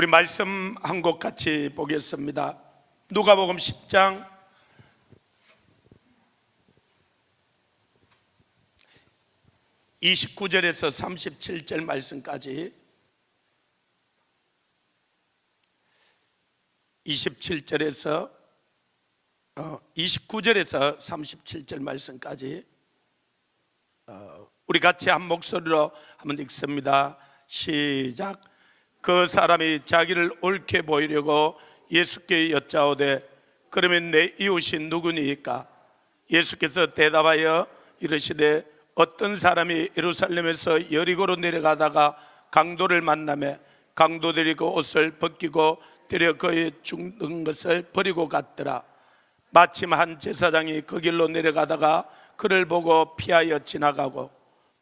우리 말씀 한 곡 같이 보겠습니다. 누가복음 10장 29절에서 37절 말씀까지, 29절에서 37절 말씀까지 우리 같이 한 목소리로 한번 읽습니다. 시작. 그 사람이 자기를 옳게 보이려고 예수께 여짜오되 그러면 내 이웃이 누구니까? 예수께서 대답하여 이르시되 어떤 사람이 예루살렘에서 여리고로 내려가다가 강도를 만나매 강도들이 그 옷을 벗기고 데려 그의 죽는 것을 버리고 갔더라. 마침 한 제사장이 그 길로 내려가다가 그를 보고 피하여 지나가고,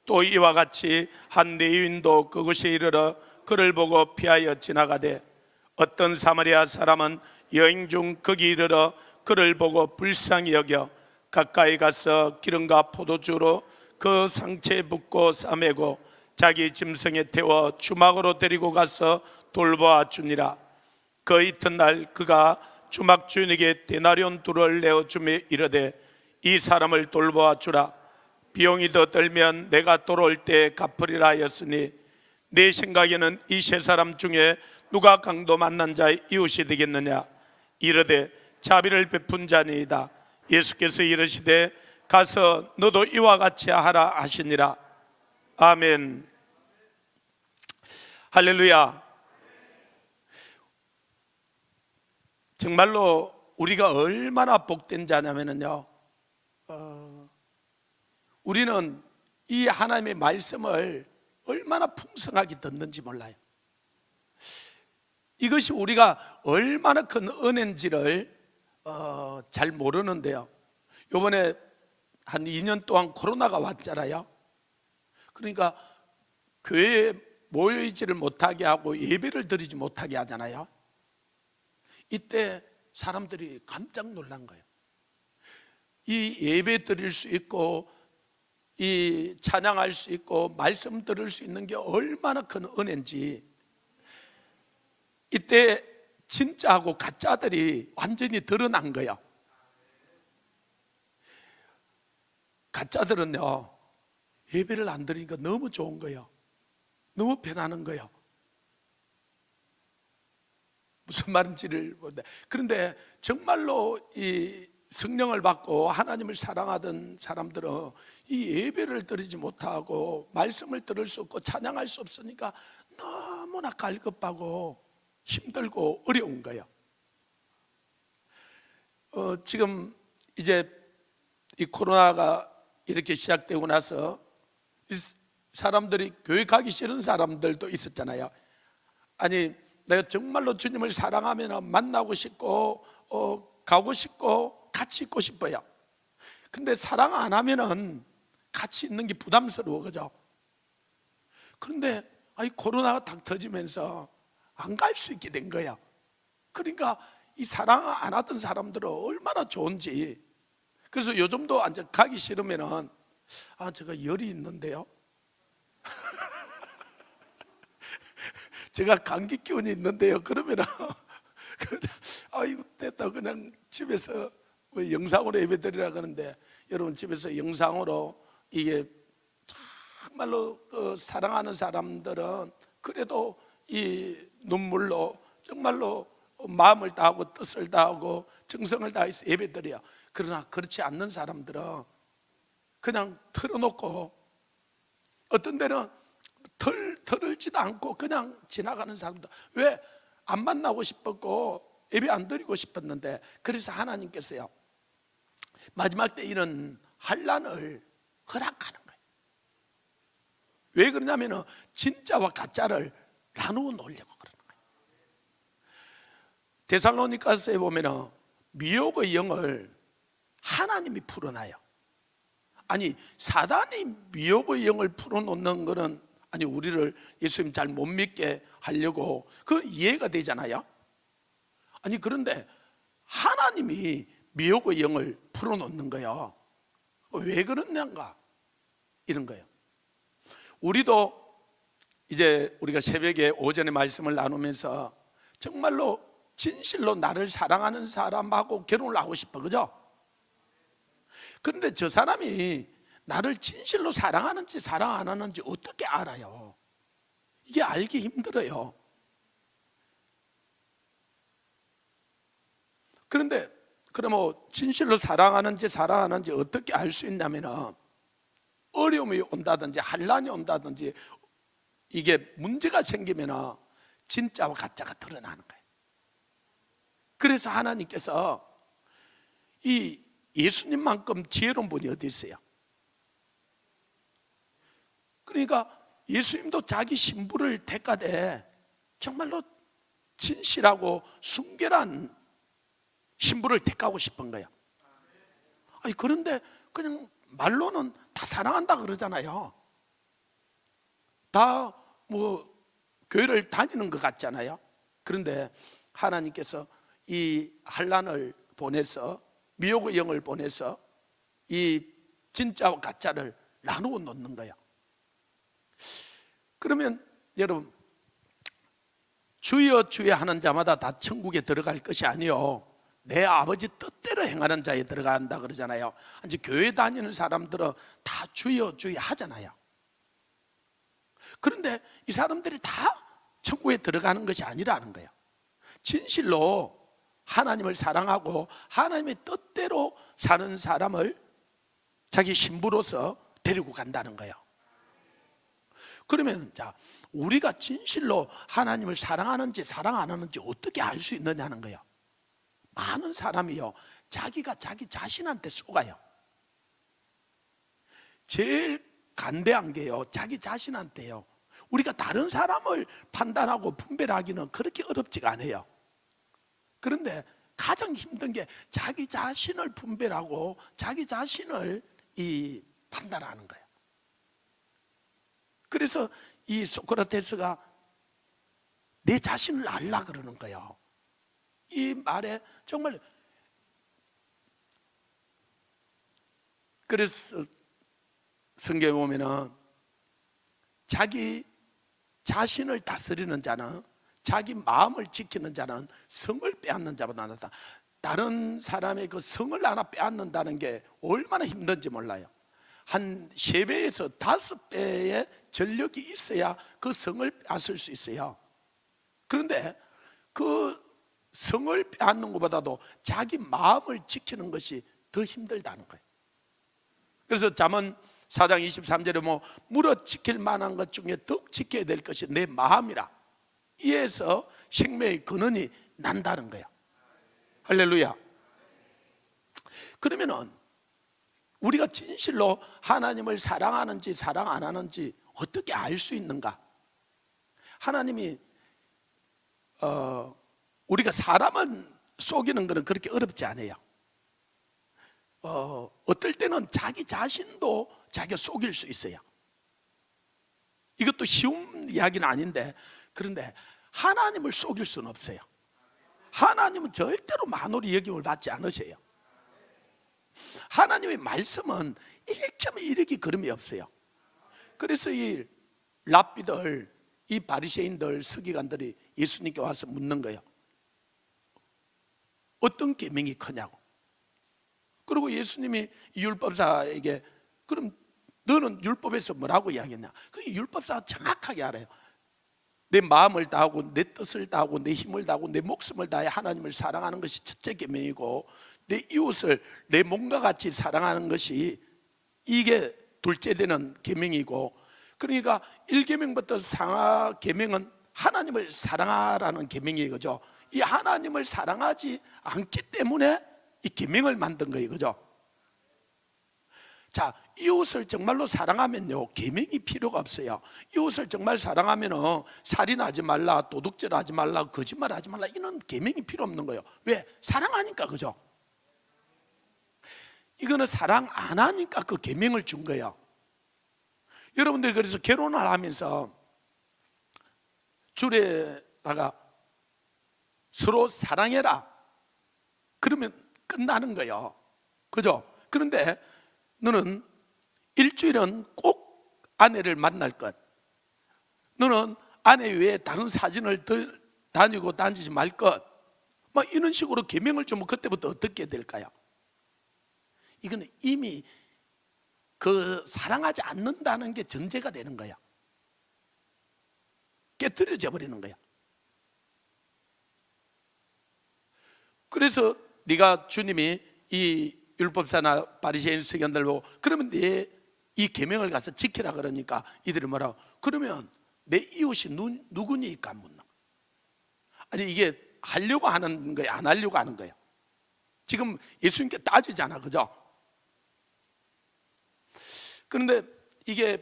또 이와 같이 한 레위인도 그곳에 이르러 그를 보고 피하여 지나가되, 어떤 사마리아 사람은 여행 중 거기 이르러 그를 보고 불쌍히 여겨 가까이 가서 기름과 포도주로 그 상체에 붓고 싸매고 자기 짐승에 태워 주막으로 데리고 가서 돌보아 주니라. 그 이튿날 그가 주막 주인에게 데나리온 둘을 내어주며 이르되 이 사람을 돌보아 주라. 비용이 더 들면 내가 돌아올 때 갚으리라 하였으니, 내 생각에는 이 세 사람 중에 누가 강도 만난 자의 이웃이 되겠느냐? 이르되 자비를 베푼 자니이다. 예수께서 이르시되 가서 너도 이와 같이 하라 하시니라. 아멘. 할렐루야. 정말로 우리가 얼마나 복된 자냐면요, 우리는 이 하나님의 말씀을 얼마나 풍성하게 듣는지 몰라요. 이것이 우리가 얼마나 큰 은혜인지를 잘 모르는데요, 이번에 한 2년 동안 코로나가 왔잖아요. 그러니까 교회에 모여있지를 못하게 하고 예배를 드리지 못하게 하잖아요. 이때 사람들이 깜짝 놀란 거예요. 이 예배 드릴 수 있고 이 찬양할 수 있고 말씀 들을 수 있는 게 얼마나 큰 은혜인지, 이때 진짜하고 가짜들이 완전히 드러난 거예요. 가짜들은요, 예배를 안 드리니까 너무 좋은 거예요. 너무 편안한 거예요. 무슨 말인지를 모르는데, 그런데 정말로 이 성령을 받고 하나님을 사랑하던 사람들은 이 예배를 드리지 못하고 말씀을 들을 수 없고 찬양할 수 없으니까 너무나 갈급하고 힘들고 어려운 거예요. 지금 이제 이 코로나가 이렇게 시작되고 나서 사람들이 교회 가기 싫은 사람들도 있었잖아요. 아니, 내가 정말로 주님을 사랑하면 만나고 싶고 가고 싶고 같이 있고 싶어요. 근데 사랑 안 하면은 같이 있는 게 부담스러워, 그죠? 그런데 코로나가 딱 터지면서 안 갈 수 있게 된 거야. 그러니까 이 사랑 안 하던 사람들은 얼마나 좋은지. 그래서 요즘도 이제 가기 싫으면은 제가 열이 있는데요, 제가 감기 기운이 있는데요, 그러면은 이거 됐다, 그냥 집에서 영상으로 예배드리라 그러는데, 여러분 집에서 영상으로 이게 정말로 사랑하는 사람들은 그래도 이 눈물로 정말로 마음을 다하고 뜻을 다하고 정성을 다해서 예배드려요. 그러나 그렇지 않는 사람들은 그냥 틀어놓고, 어떤 데는 털을지도 않고 그냥 지나가는 사람들. 왜? 안 만나고 싶었고 예배 안 드리고 싶었는데. 그래서 하나님께서요, 마지막 때 이런 환난을 허락하는 거예요. 왜 그러냐면 진짜와 가짜를 나누어 놓으려고 그러는 거예요. 데살로니가서에 보면 미혹의 영을 하나님이 풀어놔요. 아니, 사단이 미혹의 영을 풀어놓는 거는, 아니, 우리를 예수님 잘 못 믿게 하려고, 그 이해가 되잖아요. 아니, 그런데 하나님이 미혹의 영을 풀어놓는 거예요. 왜 그러는가? 이런 거예요. 우리도 이제 우리가 새벽에 오전에 말씀을 나누면서 정말로 진실로 나를 사랑하는 사람하고 결혼을 하고 싶어, 그죠? 그런데 저 사람이 나를 진실로 사랑하는지 사랑 안 하는지 어떻게 알아요? 이게 알기 힘들어요. 그런데 그럼 진실로 사랑하는지 사랑 안 하는지 어떻게 알 수 있냐면, 어려움이 온다든지 환난이 온다든지 이게 문제가 생기면 진짜와 가짜가 드러나는 거예요. 그래서 하나님께서 이 예수님만큼 지혜로운 분이 어디 있어요? 그러니까 예수님도 자기 신부를 택하되 정말로 진실하고 순결한 신부를 택하고 싶은 거예요. 아니, 그런데 그냥 말로는 다 사랑한다 그러잖아요. 다 교회를 다니는 것 같잖아요. 그런데 하나님께서 이 환난을 보내서, 미혹의 영을 보내서 이 진짜와 가짜를 나누어 놓는 거예요. 그러면 여러분, 주여 주여 하는 자마다 다 천국에 들어갈 것이 아니요, 내 아버지 뜻대로 행하는 자에 들어간다 그러잖아요. 이제 교회 다니는 사람들은 다 주여 주여 하잖아요. 그런데 이 사람들이 다 천국에 들어가는 것이 아니라는 거예요. 진실로 하나님을 사랑하고 하나님의 뜻대로 사는 사람을 자기 신부로서 데리고 간다는 거예요. 그러면 자, 우리가 진실로 하나님을 사랑하는지 사랑 안 하는지 어떻게 알 수 있느냐는 거예요. 많은 사람이요, 자기가 자기 자신한테 속아요. 제일 간대한 게요, 자기 자신한테요. 우리가 다른 사람을 판단하고 분별하기는 그렇게 어렵지가 않아요. 그런데 가장 힘든 게 자기 자신을 분별하고 자기 자신을 판단하는 거예요. 그래서 이 소크라테스가 내 자신을 알라 그러는 거예요. 이 말에 정말, 그래서 성경에 보면은 자기 자신을 다스리는 자는, 자기 마음을 지키는 자는 성을 빼앗는 자보다 낫다. 다른 사람의 그 성을 하나 빼앗는다는 게 얼마나 힘든지 몰라요. 한 3배에서 5배의 전력이 있어야 그 성을 빼앗을 수 있어요. 그런데 그 성을 빼앗는 것보다도 자기 마음을 지키는 것이 더 힘들다는 거예요. 그래서 잠언 4장 23절에 물어 지킬 만한 것 중에 더욱 지켜야 될 것이 내 마음이라, 이에서 생명의 근원이 난다는 거예요. 할렐루야. 그러면은 우리가 진실로 하나님을 사랑하는지 사랑 안 하는지 어떻게 알 수 있는가? 하나님이 우리가 사람을 속이는 것은 그렇게 어렵지 않아요. 어떨 때는 자기 자신도 자기가 속일 수 있어요. 이것도 쉬운 이야기는 아닌데, 그런데 하나님을 속일 수는 없어요. 하나님은 절대로 만홀히 여김을 받지 않으세요. 하나님의 말씀은 1.1획이 그름이 없어요. 그래서 이 랍비들, 이 바리새인들, 서기관들이 예수님께 와서 묻는 거예요. 어떤 계명이 크냐고. 그리고 예수님이 율법사에게, 그럼 너는 율법에서 뭐라고 이야기했냐? 그 율법사가 정확하게 알아요. 내 마음을 다하고 내 뜻을 다하고 내 힘을 다하고 내 목숨을 다해 하나님을 사랑하는 것이 첫째 계명이고, 내 이웃을 내 몸과 같이 사랑하는 것이 이게 둘째 되는 계명이고, 그러니까 1계명부터 상하 계명은 하나님을 사랑하라는 계명이에요, 그죠? 이 하나님을 사랑하지 않기 때문에 이 계명을 만든 거예요, 그죠? 자, 이웃을 정말로 사랑하면요, 계명이 필요가 없어요. 이웃을 정말 사랑하면은 살인하지 말라, 도둑질하지 말라, 거짓말하지 말라, 이런 계명이 필요 없는 거예요. 왜? 사랑하니까, 그죠? 이거는 사랑 안 하니까 그 계명을 준 거예요. 여러분들 그래서 결혼을 하면서 줄에다가 서로 사랑해라 그러면 끝나는 거예요, 그죠? 그런데 너는 일주일은 꼭 아내를 만날 것, 너는 아내 외에 다른 사진을 다니고 다니지 말 것, 막 이런 식으로 계명을 주면 그때부터 어떻게 될까요? 이거는 이미 그 사랑하지 않는다는 게 전제가 되는 거야. 깨트려져 버리는 거야. 그래서 네가 주님이 이 율법사나 바리새인 서기관들 보고 그러면 내 이 계명을 가서 지키라 그러니까 이들이 뭐라고? 그러면 내 이웃이 누구니까 묻나? 아니 이게 하려고 하는 거야, 안 하려고 하는 거야? 지금 예수님께 따지잖아, 그죠? 그런데 이게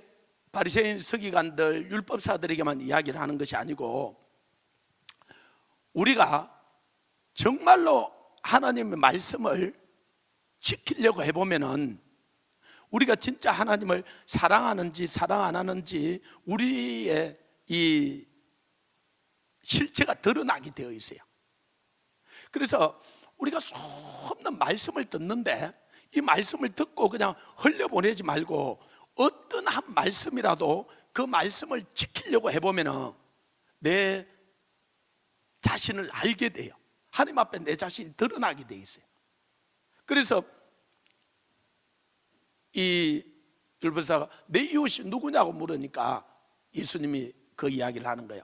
바리새인 서기관들 율법사들에게만 이야기를 하는 것이 아니고 우리가 정말로 하나님의 말씀을 지키려고 해보면은 우리가 진짜 하나님을 사랑하는지 사랑 안 하는지 우리의 이 실체가 드러나게 되어 있어요. 그래서 우리가 수없는 말씀을 듣는데 이 말씀을 듣고 그냥 흘려보내지 말고 어떤 한 말씀이라도 그 말씀을 지키려고 해보면 내 자신을 알게 돼요. 하나님 앞에 내 자신이 드러나게 돼 있어요. 그래서 이 율법사가 내 이웃이 누구냐고 물으니까 예수님이 그 이야기를 하는 거예요.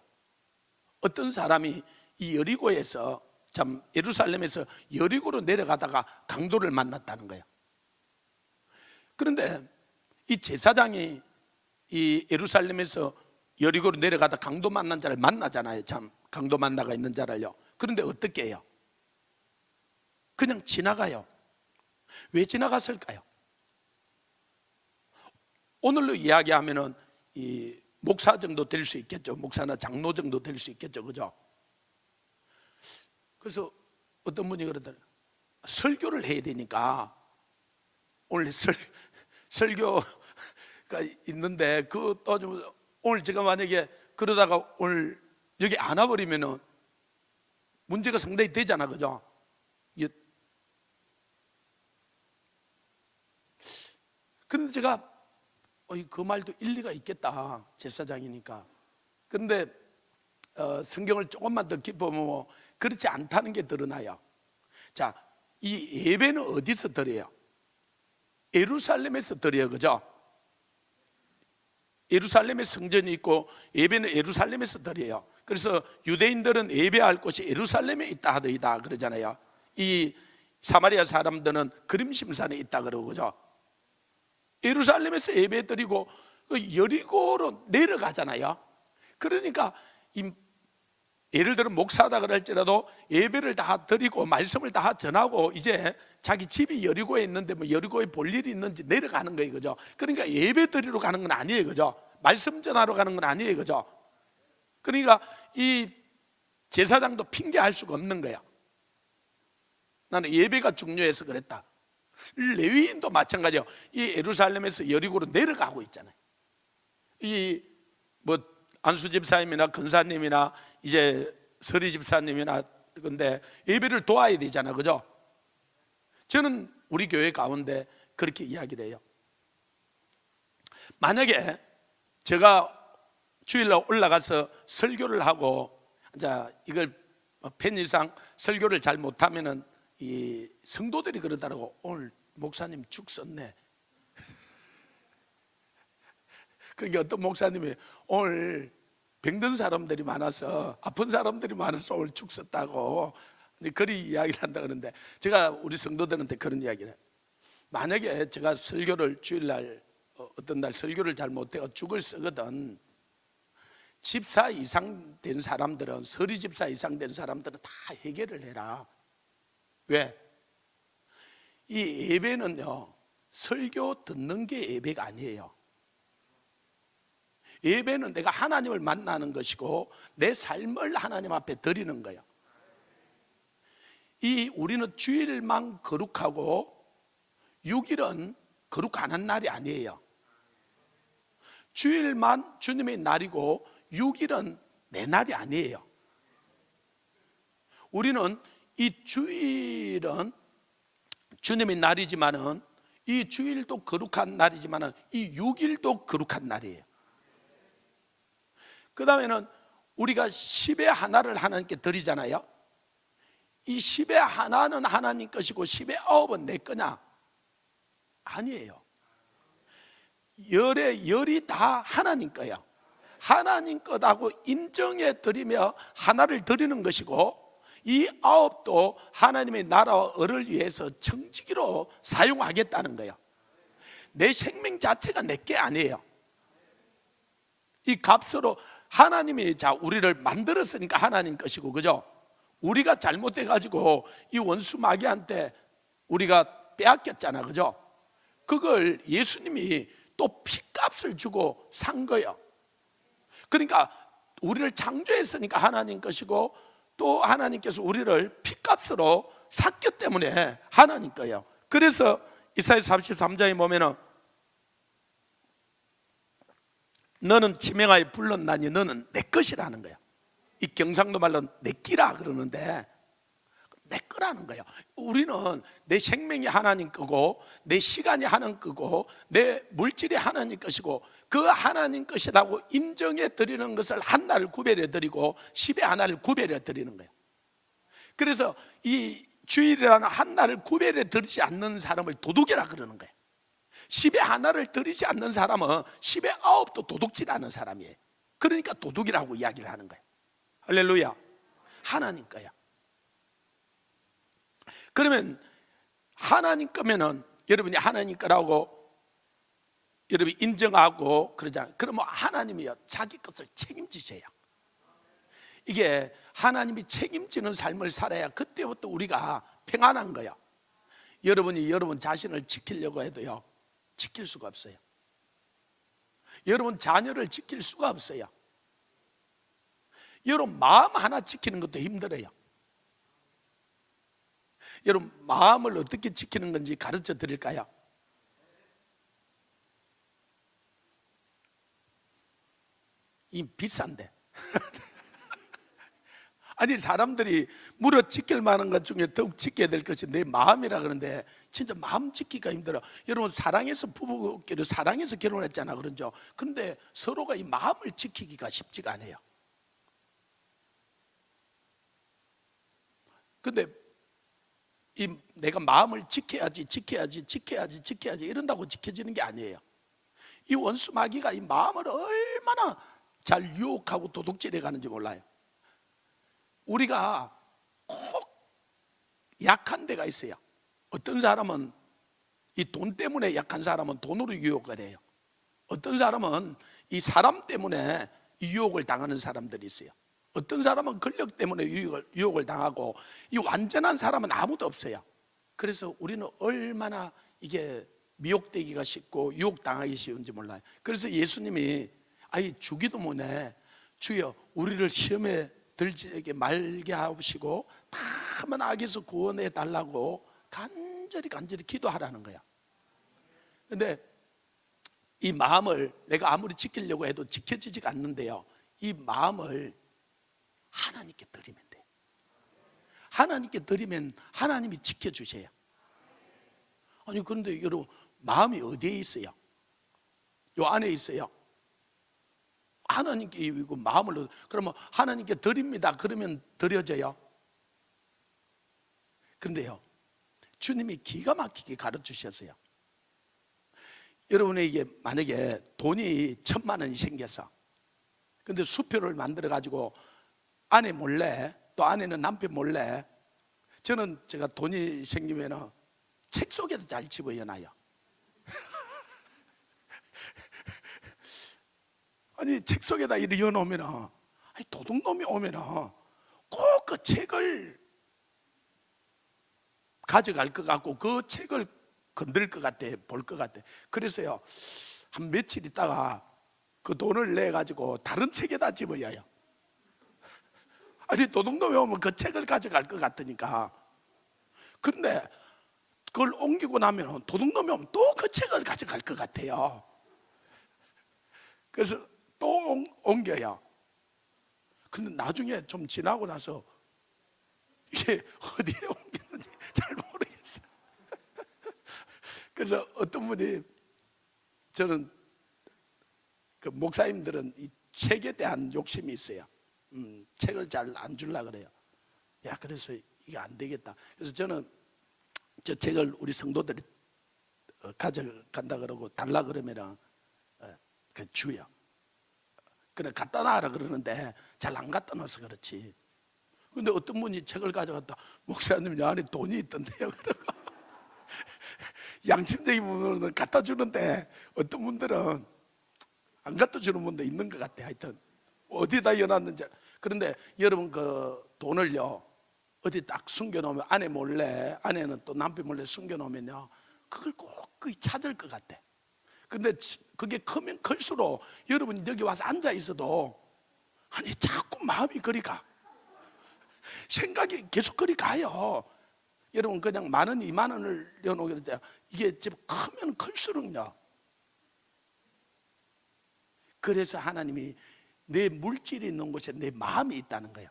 어떤 사람이 이 여리고에서 참 예루살렘에서 여리고로 내려가다가 강도를 만났다는 거예요. 그런데 이 제사장이 이 예루살렘에서 여리고로 내려가다 강도 만난 자를 만나잖아요. 참 강도 만나가 있는 자를요. 그런데 어떻게 해요? 그냥 지나가요. 왜 지나갔을까요? 오늘로 이야기하면은 이 목사 정도 될 수 있겠죠. 목사나 장로 정도 될 수 있겠죠, 그죠? 그래서 어떤 분이 그러더라고요. 설교를 해야 되니까 오늘 설교가 있는데 그 또 오늘 제가 만약에 그러다가 오늘 여기 안 와버리면은 문제가 상당히 되잖아, 그죠? 이게 그런데 제가 그 말도 일리가 있겠다, 제사장이니까. 그런데 성경을 조금만 더 깊이 보면 그렇지 않다는 게 드러나요. 자, 이 예배는 어디서 드려요? 예루살렘에서 드려요, 그죠? 예루살렘에 성전이 있고 예배는 예루살렘에서 드려요. 그래서 유대인들은 예배할 곳이 예루살렘에 있다 하더이다 그러잖아요. 이 사마리아 사람들은 그림심산에 있다 그러고, 그죠? 예루살렘에서 예배 드리고 그 여리고로 내려가잖아요. 그러니까 예를 들어 목사다 그럴지라도 예배를 다 드리고 말씀을 다 전하고 이제 자기 집이 여리고에 있는데 뭐 여리고에 볼 일이 있는지 내려가는 거예요, 그죠? 그러니까 예배 드리러 가는 건 아니에요, 그죠? 말씀 전하러 가는 건 아니에요, 그죠? 그러니까 이 제사장도 핑계할 수가 없는 거야. 나는 예배가 중요해서 그랬다. 레위인도 마찬가지예요. 이 예루살렘에서 여리고로 내려가고 있잖아요. 이 뭐 안수 집사님이나 근사님이나 이제 서리 집사님이나 근데 예배를 도와야 되잖아, 그죠? 저는 우리 교회 가운데 그렇게 이야기를 해요. 만약에 제가 주일날 올라가서 설교를 하고 자 이걸 편의상 설교를 잘 못하면은 이 성도들이 그러더라고. 오늘 목사님 죽 썼네. 그러니까 어떤 목사님이 오늘 병든 사람들이 많아서 아픈 사람들이 많아서 오늘 죽 썼다고 이제 그리 이야기를 한다 그러는데 제가 우리 성도들한테 그런 이야기를 해요. 만약에 제가 설교를 주일날 어떤 날 설교를 잘 못해서 죽을 쓰거든, 집사 이상 된 사람들은 서리 집사 이상 된 사람들은 다 해결을 해라. 왜? 이 예배는요 설교 듣는 게 예배가 아니에요. 예배는 내가 하나님을 만나는 것이고 내 삶을 하나님 앞에 드리는 거예요. 이 우리는 주일만 거룩하고 6일은 거룩 안 한 날이 아니에요. 주일만 주님의 날이고 6일은 내 날이 아니에요. 우리는 이 주일은 주님의 날이지만은 이 주일도 거룩한 날이지만은 이 6일도 거룩한 날이에요. 그 다음에는 우리가 10의 하나를 하나님께 드리잖아요. 이 10의 하나는 하나님 것이고 10의 9은 내 거냐? 아니에요. 열의 열이 다 하나님 거예요. 하나님 것하고 인정해 드리며 하나를 드리는 것이고, 이 9도 하나님의 나라와 을을 위해서 정직으로 사용하겠다는 거예요. 내 생명 자체가 내 게 아니에요. 이 값으로 하나님이 우리를 만들었으니까 하나님 것이고, 그죠? 우리가 잘못해 가지고 이 원수 마귀한테 우리가 빼앗겼잖아, 그죠? 그걸 예수님이 또 피값을 주고 산 거예요. 그러니까 우리를 창조했으니까 하나님 것이고, 또 하나님께서 우리를 피값으로 샀기 때문에 하나님 거예요. 그래서 이사야 43장에 보면은 너는 지명하여 불렀나니 너는 내 것이라는 거야. 이 경상도 말로 내 끼라 그러는데 내 거라는 거예요. 우리는 내 생명이 하나님 거고, 내 시간이 하나님 거고, 내 물질이 하나님 것이고, 그 하나님 것이라고 인정해 드리는 것을 하나를 구별해 드리고 10의 하나를 구별해 드리는 거예요. 그래서 이 주일이라는 하나를 구별해 드리지 않는 사람을 도둑이라 그러는 거예요. 10의 하나를 드리지 않는 사람은 10의 9도 도둑질하는 사람이에요. 그러니까 도둑이라고 이야기를 하는 거예요. 할렐루야. 하나님 거야. 그러면 하나님 거면은 여러분이 하나님 거라고 여러분이 인정하고 그러잖아요. 그러면 하나님이요 자기 것을 책임지셔요. 이게 하나님이 책임지는 삶을 살아야 그때부터 우리가 평안한 거예요. 여러분이 여러분 자신을 지키려고 해도요 지킬 수가 없어요. 여러분 자녀를 지킬 수가 없어요. 여러분 마음 하나 지키는 것도 힘들어요. 여러분 마음을 어떻게 지키는 건지 가르쳐 드릴까요? 이 비싼데 아니 사람들이 물어 지킬 만한 것 중에 더욱 지켜야 될 것이 내 마음이라 그러는데 진짜 마음 지키기가 힘들어. 여러분 사랑해서 부부끼리 사랑해서 결혼했잖아 그러죠. 그런데 서로가 이 마음을 지키기가 쉽지가 않아요. 근데 이 내가 마음을 지켜야지 이런다고 지켜지는 게 아니에요. 이 원수 마귀가 이 마음을 얼마나 잘 유혹하고 도둑질해 가는지 몰라요. 우리가 꼭 약한 데가 있어요. 어떤 사람은 이 돈 때문에 약한 사람은 돈으로 유혹을 해요. 어떤 사람은 이 사람 때문에 유혹을 당하는 사람들이 있어요. 어떤 사람은 권력 때문에 유혹을 당하고, 이 완전한 사람은 아무도 없어요. 그래서 우리는 얼마나 이게 미혹되기가 쉽고 유혹당하기 쉬운지 몰라요. 그래서 예수님이 아예 주기도 못해 주여 우리를 시험에 들지 말게 하시고 다만 악에서 구원해 달라고 간절히 기도하라는 거야. 근데 이 마음을 내가 아무리 지키려고 해도 지켜지지가 않는데요, 이 마음을 하나님께 드리면 돼. 하나님께 드리면 하나님이 지켜주세요. 아니 그런데 여러분 마음이 어디에 있어요? 요 안에 있어요. 하나님께 이거 마음을, 그러면 하나님께 드립니다 그러면 드려져요. 그런데요 주님이 기가 막히게 가르치셨어요. 여러분에게 만약에 돈이 1,000만 원이 생겼어. 근데 수표를 만들어 가지고 아내 몰래, 또 아내는 남편 몰래, 저는 제가 돈이 생기면 책 속에도 잘 집어넣어요. 아니 책 속에다 이렇게 넣어놓으면 아니 도둑놈이 오면 꼭 그 책을 가져갈 것 같고 그 책을 건들 것 같아, 볼 것 같아. 그래서요 한 며칠 있다가 그 돈을 내 가지고 다른 책에다 집어넣어요. 아니 도둑놈이 오면 그 책을 가져갈 것 같으니까. 그런데 그걸 옮기고 나면 도둑놈이 오면 또 그 책을 가져갈 것 같아요. 그래서 또 옮겨요. 근데 나중에 좀 지나고 나서 이게 어디에 옮겼는지 잘 모르겠어요. 그래서 어떤 분이, 저는 그 목사님들은 이 책에 대한 욕심이 있어요. 책을 잘 안 주려 그래요. 야, 그래서 이게 안 되겠다. 그래서 저는 저 책을 우리 성도들이 가져간다 그러고 달라 그러면은 그 주요. 그래 갖다 놔라 그러는데 잘 안 갖다 놔서 그렇지. 근데 어떤 분이 책을 가져갔다. 목사님, 여 안에 돈이 있던데요. 그러고 양심적인 분들은 갖다 주는데 어떤 분들은 안 갖다 주는 분도 있는 것 같아. 하여튼 어디다 여놨는지. 그런데 여러분 그 돈을요 어디 딱 숨겨놓으면 아내 몰래, 아내는 또 남편 몰래 숨겨놓으면요 그걸 꼭 거의 찾을 것 같아. 근데 그게 크면 클수록 여러분이 여기 와서 앉아 있어도 아니 자꾸 마음이 그리 가. 생각이 계속 그리 가요. 여러분 그냥 10,000원, 20,000원을 넣어놓을 때 이게 크면 클수록요. 그래서 하나님이 내 물질이 있는 곳에 내 마음이 있다는 거예요.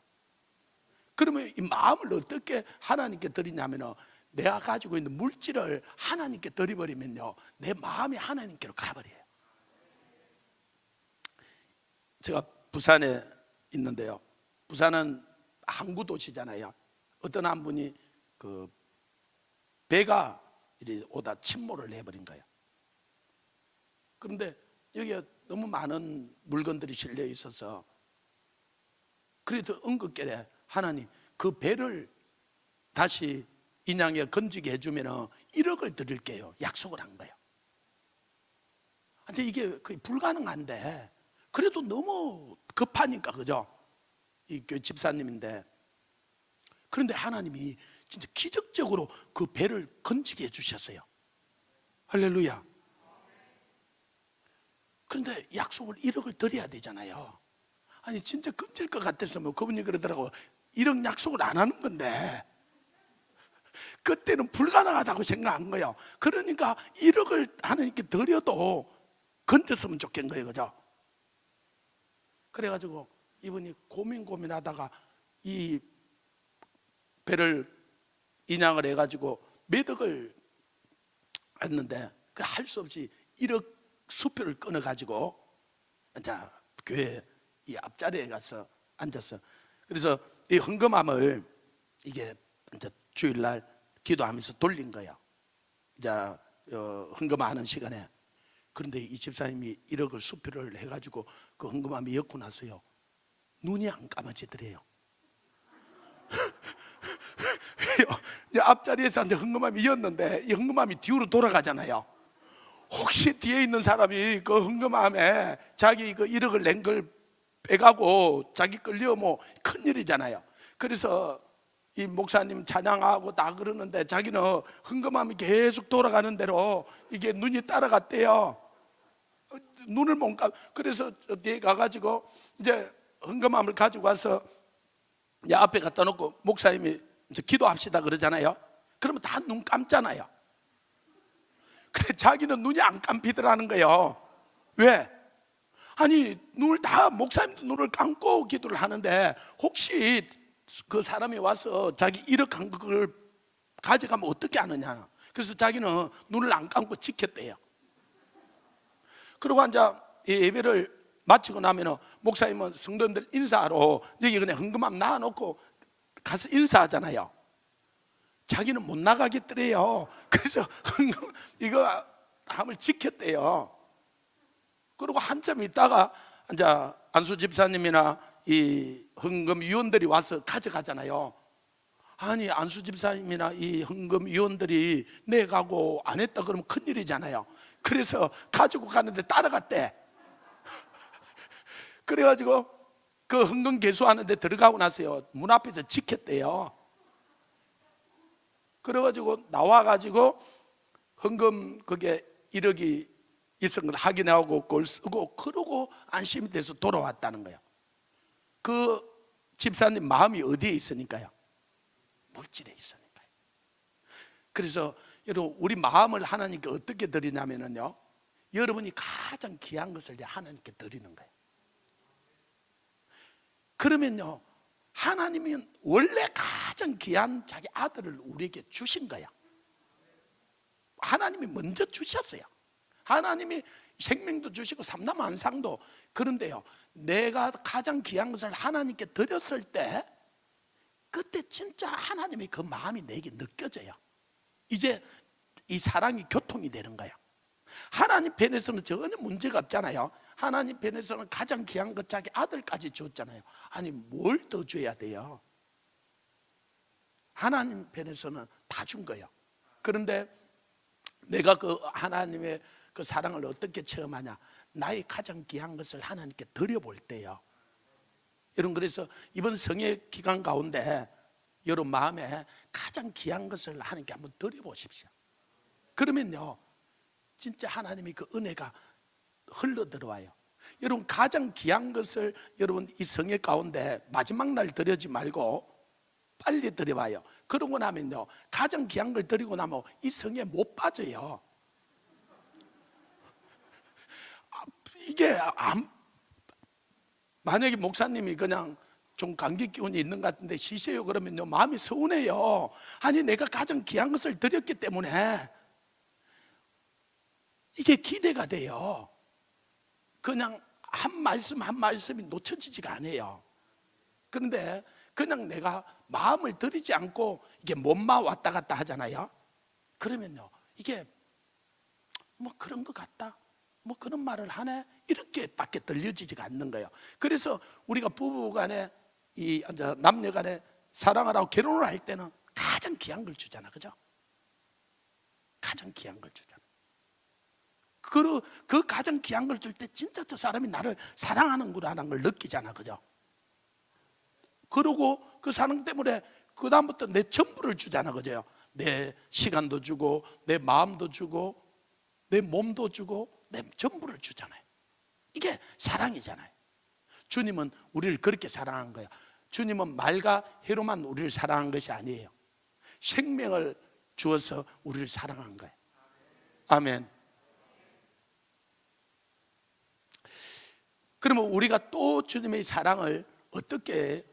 그러면 이 마음을 어떻게 하나님께 드리냐면요, 내가 가지고 있는 물질을 하나님께 드려버리면요 내 마음이 하나님께로 가버려요. 제가 부산에 있는데요, 부산은 항구 도시잖아요. 어떤 한 분이 그 배가 이리 오다 침몰을 해버린 거예요. 그런데 여기에 너무 많은 물건들이 실려 있어서 그래도 은근결에 하나님 그 배를 다시 인양에 건지게 해주면 1억을 드릴게요 약속을 한 거예요. 근데 이게 거의 불가능한데 그래도 너무 급하니까, 그죠? 이 교회 집사님인데, 그런데 하나님이 진짜 기적적으로 그 배를 건지게 해주셨어요. 할렐루야. 그런데 약속을 1억을 드려야 되잖아요. 아니 진짜 건질 것 같았으면 그분이 그러더라고, 1억 약속을 안 하는 건데 그때는 불가능하다고 생각한 거예요. 그러니까 1억을 하나님께 드려도 건졌으면 좋겠는 거예요, 그죠? 그래가지고 이분이 고민하다가 이 배를 인양을 해가지고 몇 억을 했는데 그 할 수 없이 1억 수표를 끊어가지고 자 교회 이 앞자리에 가서 앉았어. 그래서 이 헌금함을 이게 이제 주일날 기도하면서 돌린 거야. 이제 헌금하는 시간에. 그런데 이 집사님이 1억을 수표를 해가지고 그 헌금함이 엮고 나서요 눈이 안 감아지더래요. 왜요? 앞자리에서 이제 헌금함이 였는데 이 헌금함이 뒤로 돌아가잖아요. 혹시 뒤에 있는 사람이 그 헌금함에 자기 그 1억을 낸 걸 빼가고 자기 끌려 뭐 큰일이잖아요. 그래서 이 목사님 찬양하고 다 그러는데 자기는 헌금함이 계속 돌아가는 대로 이게 눈이 따라갔대요. 눈을 못 감. 그래서 뒤에 가가지고 이제 헌금함을 가지고 와서 이제 앞에 갖다 놓고 목사님이 이제 기도합시다 그러잖아요. 그러면 다 눈 감잖아요. 근데 자기는 눈이 안 감히더라는 거예요. 왜? 아니 눈을 다 목사님도 눈을 감고 기도를 하는데 혹시 그 사람이 와서 자기 1억 한 걸 가져가면 어떻게 하느냐. 그래서 자기는 눈을 안 감고 지켰대요. 그리고 이제 예배를 마치고 나면 목사님은 성도님들 인사하러 여기 그냥 헌금함 놔놓고 가서 인사하잖아요. 자기는 못 나가겠더래요. 그래서 헌금 이거 함을 지켰대요. 그리고 한참 있다가 이제 안수 집사님이나 이 헌금위원들이 와서 가져가잖아요. 아니 안수 집사님이나 이 헌금위원들이 내가고 안 했다 그러면 큰일이잖아요. 그래서 가지고 가는데 따라갔대. 그래가지고 그 헌금 개수하는데 들어가고 나서요 문 앞에서 지켰대요. 그래가지고 나와가지고 헌금 그게 1억이 있은 걸 확인하고 그걸 쓰고 그러고 안심이 돼서 돌아왔다는 거예요. 그 집사님 마음이 어디에 있으니까요? 물질에 있으니까요. 그래서 여러분 우리 마음을 하나님께 어떻게 드리냐면요 여러분이 가장 귀한 것을 하나님께 드리는 거예요. 그러면요 하나님은 원래 가장 귀한 자기 아들을 우리에게 주신 거야. 하나님이 먼저 주셨어요. 하나님이 생명도 주시고 삼남한상도. 그런데요, 내가 가장 귀한 것을 하나님께 드렸을 때 그때 진짜 하나님의 그 마음이 내게 느껴져요. 이제 이 사랑이 교통이 되는 거예요. 하나님 편에서는 전혀 문제가 없잖아요. 하나님 편에서는 가장 귀한 것 자기 아들까지 주었잖아요. 아니 뭘 더 줘야 돼요? 하나님 편에서는 다 준 거예요. 그런데 내가 그 하나님의 그 사랑을 어떻게 체험하냐? 나의 가장 귀한 것을 하나님께 드려볼 때요. 여러분, 그래서 이번 성의 기간 가운데 여러분 마음에 가장 귀한 것을 하나님께 한번 드려보십시오. 그러면요, 진짜 하나님의 그 은혜가 흘러 들어와요. 여러분, 가장 귀한 것을 여러분 이 성의 가운데 마지막 날 드리지 말고 빨리 드려봐요. 그러고 나면요, 가장 귀한 걸 드리고 나면 이 성에 못 빠져요. 이게 만약에 목사님이 그냥 좀 감기 기운이 있는 것 같은데 쉬세요 그러면요, 마음이 서운해요. 아니 내가 가장 귀한 것을 드렸기 때문에 이게 기대가 돼요. 그냥 한 말씀 한 말씀이 놓쳐지지가 않아요. 그런데 그냥 내가 마음을 들이지 않고 이게 몸만 왔다 갔다 하잖아요. 그러면요, 이게 뭐 그런 것 같다, 뭐 그런 말을 하네, 이렇게밖에 들려지지가 않는 거예요. 그래서 우리가 부부간에 이 남녀간에 사랑을 하고 결혼을 할 때는 가장 귀한 걸 주잖아, 그죠? 가장 귀한 걸 주잖아. 그 가장 귀한 걸 줄 때 진짜 저 사람이 나를 사랑하는구나라는 걸 느끼잖아, 그죠? 그러고 그 사랑 때문에 그 다음부터 내 전부를 주잖아, 그죠? 내 시간도 주고 내 마음도 주고 내 몸도 주고 내 전부를 주잖아요. 이게 사랑이잖아요. 주님은 우리를 그렇게 사랑한 거예요. 주님은 말과 해로만 우리를 사랑한 것이 아니에요. 생명을 주어서 우리를 사랑한 거예요. 아멘. 그러면 우리가 또 주님의 사랑을 어떻게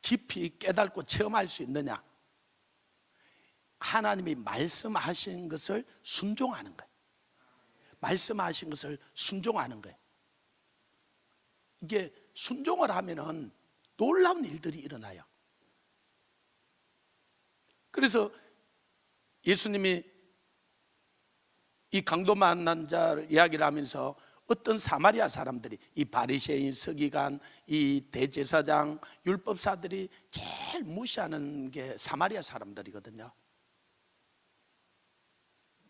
깊이 깨닫고 체험할 수 있느냐? 하나님이 말씀하신 것을 순종하는 거예요. 말씀하신 것을 순종하는 거예요. 이게 순종을 하면은 놀라운 일들이 일어나요. 그래서 예수님이 이 강도 만난 자를 이야기를 하면서 어떤 사마리아 사람들이, 이 바리새인, 서기관, 이 대제사장, 율법사들이 제일 무시하는 게 사마리아 사람들이거든요.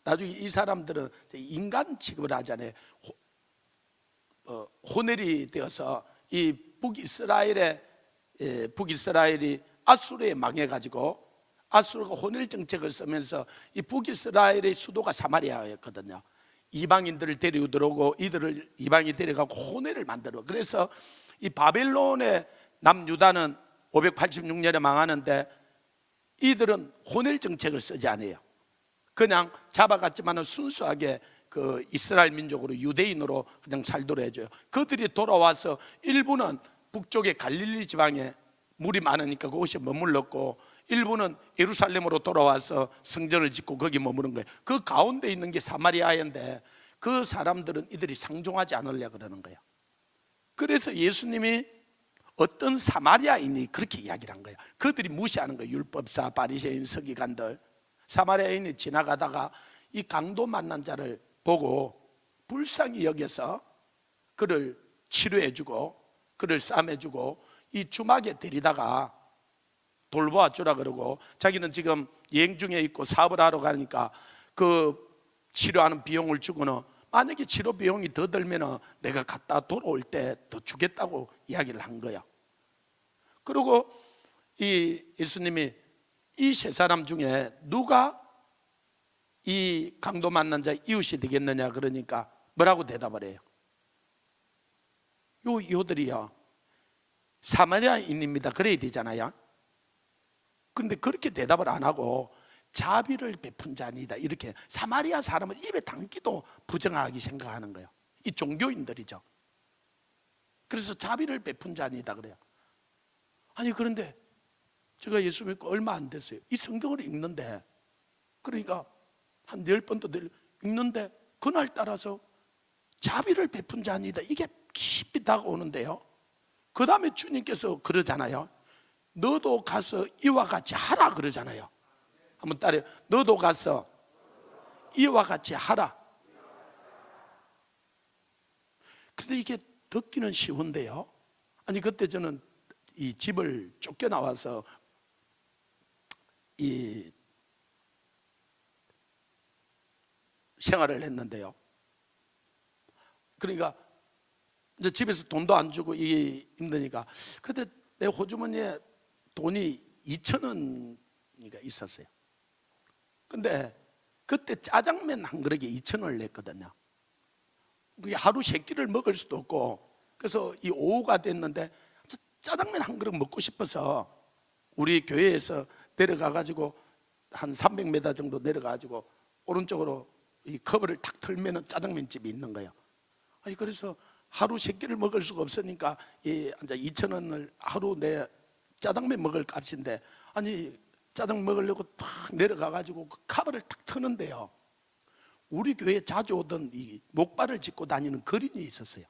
나중에 이 사람들은 인간 취급을 하잖아요. 호넬이 되어서 이 북이스라엘이 아수르에 망해가지고 아수르가 호넬 정책을 쓰면서 이 북이스라엘의 수도가 사마리아였거든요. 이방인들을 데리고 들어오고 이들을 이방이 데려가고 호넬을 만들어. 그래서 이 바벨론의 남유다는 586년에 망하는데 이들은 호넬 정책을 쓰지 않아요. 그냥 잡아갔지만은 순수하게 그 이스라엘 민족으로 유대인으로 그냥 살도록 해줘요. 그들이 돌아와서 일부는 북쪽의 갈릴리 지방에 물이 많으니까 그곳에 머물렀고, 일부는 예루살렘으로 돌아와서 성전을 짓고 거기 머무른 거예요. 그 가운데 있는 게 사마리아인데 그 사람들은 이들이 상종하지 않으려고 그러는 거예요. 그래서 예수님이 어떤 사마리아인이 그렇게 이야기를 한 거예요. 그들이 무시하는 거예요. 율법사, 바리새인, 서기관들. 사마리아인이 지나가다가 이 강도 만난 자를 보고 불쌍히 여겨서 그를 치료해주고 그를 싸매주고 이 주막에 데리다가 돌보아 주라 그러고, 자기는 지금 여행 중에 있고 사업을 하러 가니까 그 치료하는 비용을 주고는 만약에 치료 비용이 더 들면 내가 갔다 돌아올 때 더 주겠다고 이야기를 한 거야. 그리고 이 예수님이 이 세 사람 중에 누가 이 강도 만난 자 이웃이 되겠느냐 그러니까 뭐라고 대답을 해요? 요들이요 사마리아인입니다 그래야 되잖아요. 그런데 그렇게 대답을 안 하고 자비를 베푼 자니다, 이렇게. 사마리아 사람은 입에 담기도 부정하게 생각하는 거예요. 이 종교인들이죠. 그래서 자비를 베푼 자니다 그래요. 아니 그런데 제가 예수 믿고 얼마 안 됐어요. 이 성경을 읽는데, 그러니까 한 10번도 읽는데 그날 따라서 자비를 베푼 자니이다. 이게 깊이 다가오는데요, 그 다음에 주님께서 그러잖아요. 너도 가서 이와 같이 하라 그러잖아요. 한번 따라해. 너도 가서 이와 같이 하라. 근데 이게 듣기는 쉬운데요, 아니 그때 저는 이 집을 쫓겨나와서 이 생활을 했는데요, 그러니까 이제 집에서 돈도 안 주고 이게 힘드니까, 그때 내 호주머니에 돈이 2,000원이가 있었어요. 근데 그때 짜장면 한 그릇에 2,000원을 냈거든요. 그게 하루 3끼를 먹을 수도 없고, 그래서 이 오후가 됐는데 짜장면 한 그릇 먹고 싶어서 우리 교회에서 내려가가지고 한 300m 정도 내려가가지고 오른쪽으로 이 커버를 탁 털면은 짜장면 집이 있는 거예요. 아니 그래서 하루 3끼를 먹을 수가 없으니까 이 2,000원을 하루 내 짜장면 먹을 값인데, 아니 짜장 먹으려고 탁 내려가가지고 그 커버를 탁 트는데요, 우리 교회에 자주 오던 이 목발을 짚고 다니는 거린이 있었어요.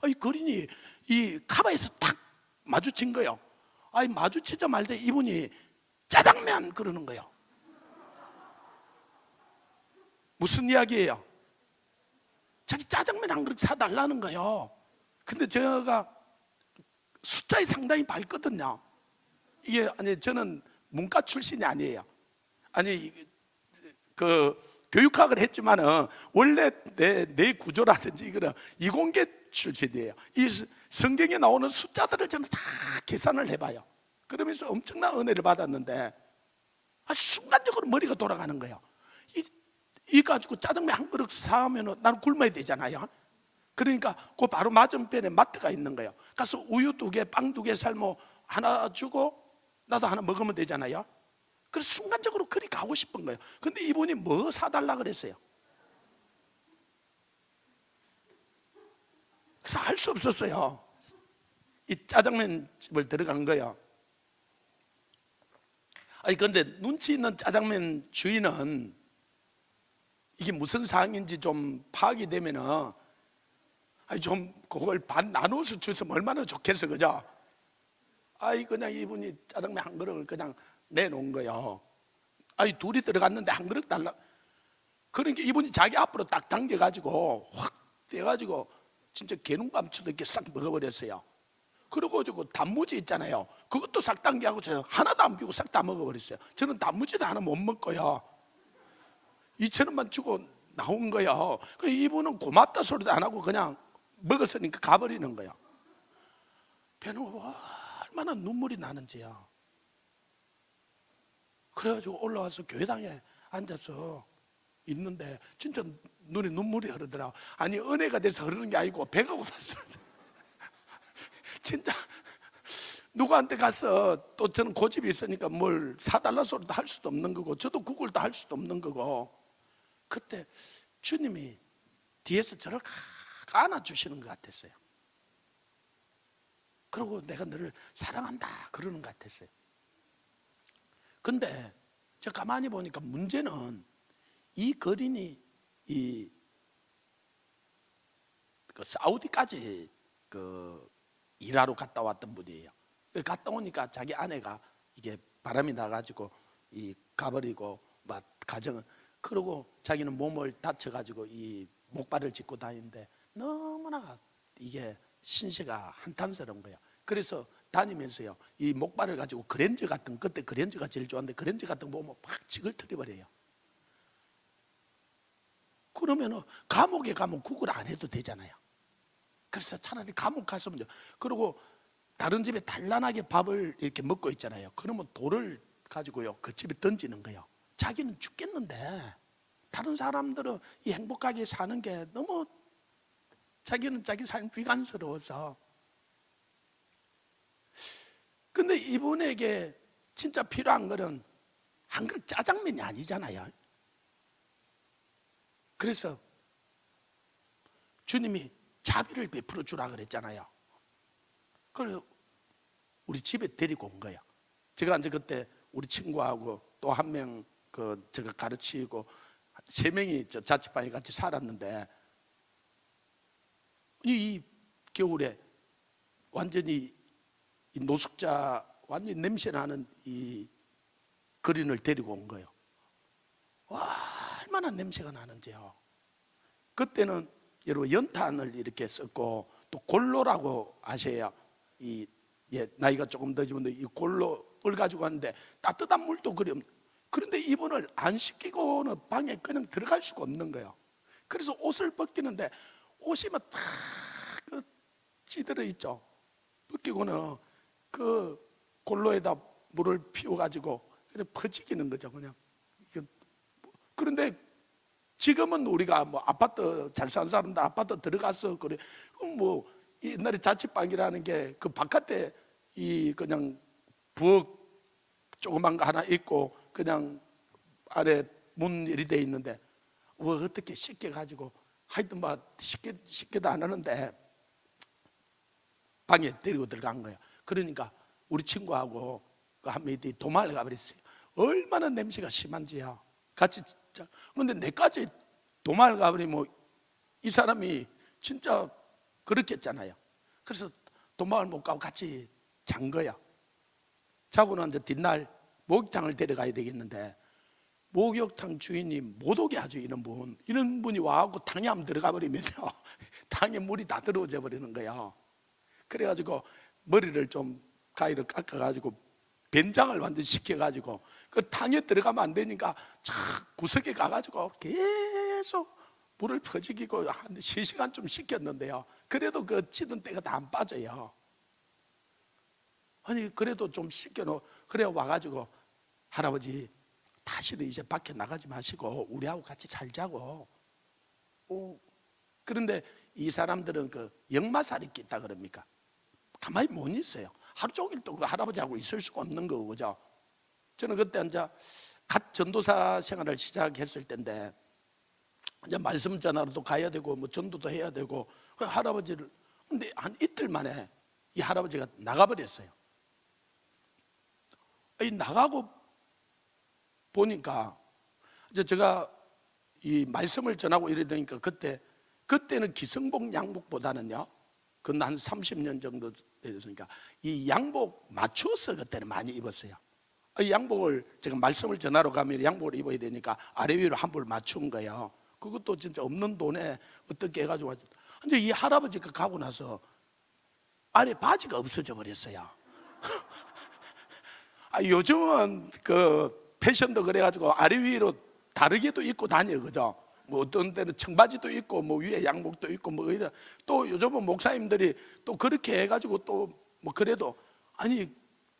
이 거린이 이 카바에서 탁 마주친 거예요. 아니 마주치자마자 이분이 짜장면 그러는 거예요. 무슨 이야기예요? 자기 짜장면 한 그릇 사달라는 거예요. 근데 제가 숫자에 상당히 밝거든요. 이게 아니 저는 문과 출신이 아니에요. 아니 그 교육학을 했지만은 원래 내 구조라든지 이거는 이공계 출신이에요. 이 성경에 나오는 숫자들을 저는 다 계산을 해봐요. 그러면서 엄청난 은혜를 받았는데, 순간적으로 머리가 돌아가는 거예요. 이 가지고 짜장면 한 그릇 사오면 나는 굶어야 되잖아요. 그러니까 그 바로 맞은편에 마트가 있는 거예요. 가서 우유 2개, 빵 2개 삶어 하나 주고 나도 하나 먹으면 되잖아요. 그래서 순간적으로 그리 가고 싶은 거예요. 근데 이분이 뭐 사달라 그랬어요? 그래서 할 수 없었어요. 이 짜장면 집을 들어간 거예요. 아니 그런데 눈치 있는 짜장면 주인은 이게 무슨 상황인지 좀 파악이 되면은 좀 그걸 반 나눠서 주시면 얼마나 좋겠어, 그죠? 그냥 이분이 짜장면 한 그릇을 그냥 내놓은 거예요. 둘이 들어갔는데 한 그릇 달라. 그러니까 이분이 자기 앞으로 딱 당겨가지고 확 떼가지고 진짜 개눈감추도 이렇게 싹 먹어버렸어요. 그리고 단무지 있잖아요, 그것도 싹 당겨하고 저 하나도 안 비우고 싹 다 먹어버렸어요. 저는 단무지도 하나 못 먹고요, 2,000원만 주고 나온 거예요. 이분은 고맙다 소리도 안 하고 그냥 먹었으니까 가버리는 거예요. 배는 얼마나 눈물이 나는지요. 그래가지고 올라와서 교회당에 앉아서 있는데 진짜 눈에 눈물이 흐르더라고. 아니 은혜가 돼서 흐르는 게 아니고 배가 고팠어. 진짜 누구한테 가서, 또 저는 고집이 있으니까 뭘 사달라 소리도 할 수도 없는 거고 저도 구걸도 할 수도 없는 거고, 그때 주님이 뒤에서 저를 안아주시는 것 같았어요. 그리고 내가 너를 사랑한다 그러는 것 같았어요. 근데 제가 가만히 보니까 문제는 이 거린이 그 사우디까지 일하러 갔다 왔던 분이에요. 갔다 오니까 자기 아내가 이게 바람이 나가지고 가버리고 막 가정은, 그러고 자기는 몸을 다쳐가지고 이 목발을 짚고 다니는데 너무나 이게 신세가 한탄스러운 거예요. 그래서 다니면서요, 이 목발을 가지고 그랜저 같은, 그때 그랜저가 제일 좋았는데 그랜저 같은 거 보면 막 지글터려버려요. 그러면은 감옥에 가면 구걸 안 해도 되잖아요. 그래서 차라리 감옥 갔으면, 그리고 다른 집에 단란하게 밥을 이렇게 먹고 있잖아요. 그러면 돌을 가지고요 그 집에 던지는 거예요. 자기는 죽겠는데 다른 사람들은 이 행복하게 사는 게 너무, 자기는 자기 삶이 비관스러워서. 근데 이분에게 진짜 필요한 거는 한 그릇 짜장면이 아니잖아요. 그래서 주님이 자비를 베풀어 주라 그랬잖아요. 그래서 우리 집에 데리고 온 거예요. 제가 이제 그때 우리 친구하고 또 한 명 제가 가르치고 3명이 저 자취방에 같이 살았는데, 이 겨울에 완전히 이 노숙자 완전히 냄새나는 이 거린을 데리고 온 거예요. 와, 얼마나 냄새가 나는지요. 그때는 여러분 연탄을 이렇게 썼고 또 골로라고 아셔야 나이가 조금 더지면 이 골로를 가지고 왔는데 따뜻한 물도 그런데 이분을 안 씻기고는 방에 그냥 들어갈 수가 없는 거예요. 그래서 옷을 벗기는데 옷이 막 다 찌들어 있죠. 벗기고는 그 골로에다 물을 피워가지고 그냥 퍼지기는 거죠. 그냥. 그런데 지금은 우리가 뭐 아파트 잘 사는 사람들 아파트 들어가서 그래 뭐 옛날에 자취방이라는 게 그 바깥에 그냥 부엌 조그만 거 하나 있고 그냥 안에 문 이리 돼 있는데 뭐 어떻게 쉽게 가지고 하여튼 뭐 쉽게도 안 하는데 방에 데리고 들어간 거예요. 그러니까 우리 친구하고 그 한 명이 도마를 가버렸어요. 얼마나 냄새가 심한지요. 같이 진짜. 근데 내까지 도마를 가버리면 이 사람이 진짜 그렇겠잖아요. 그래서 도마를 못 가고 같이 잔 거야. 자고는 이제 뒷날 목욕탕을 데려가야 되겠는데 목욕탕 주인이 못 오게 하죠. 이런 분이 와갖고 탕에 한번 들어가 버리면요 탕에 물이 다 들어오져 버리는 거예요. 그래가지고 머리를 좀 가위로 깎아가지고 변장을 완전 시켜가지고 그 탕에 들어가면 안 되니까 구석에 가가지고 계속 물을 퍼지기고 한 3시간쯤 시켰는데요. 그래도 그 찌든 때가 다 안 빠져요. 아니 그래도 좀 시켜놓. 그래 와가지고 할아버지 다시는 이제 밖에 나가지 마시고 우리하고 같이 살자고. 그런데 이 사람들은 그 역마살이 있다 그럽니까? 가만히 못 있어요. 하루 종일 또 그 할아버지하고 있을 수가 없는 거고, 그죠? 저는 그때 이제 갓 전도사 생활을 시작했을 때인데 이제 말씀 전하러도 가야 되고 뭐 전도도 해야 되고 그 할아버지를 근데 한 이틀 만에 이 할아버지가 나가버렸어요. 나가고 보니까 이제 제가 이 말씀을 전하고 이러니까 그때는 기성복 양복보다는요, 그건 한 30년 정도 됐으니까 이 양복 맞추어서 그때는 많이 입었어요. 이 양복을 제가 말씀을 전하러 가면 양복을 입어야 되니까 아래 위로 한 벌 맞춘 거예요. 그것도 진짜 없는 돈에 어떻게 해가지고. 근데 이 할아버지가 가고 나서 아래 바지가 없어져 버렸어요. 요즘은 그 패션도 그래가지고 아래 위로 다르게도 입고 다녀요, 그죠? 뭐 어떤 때는 청바지도 있고 뭐 위에 양복도 있고 뭐 이래. 또 요즘은 목사님들이 또 그렇게 해가지고 또 뭐 그래도 아니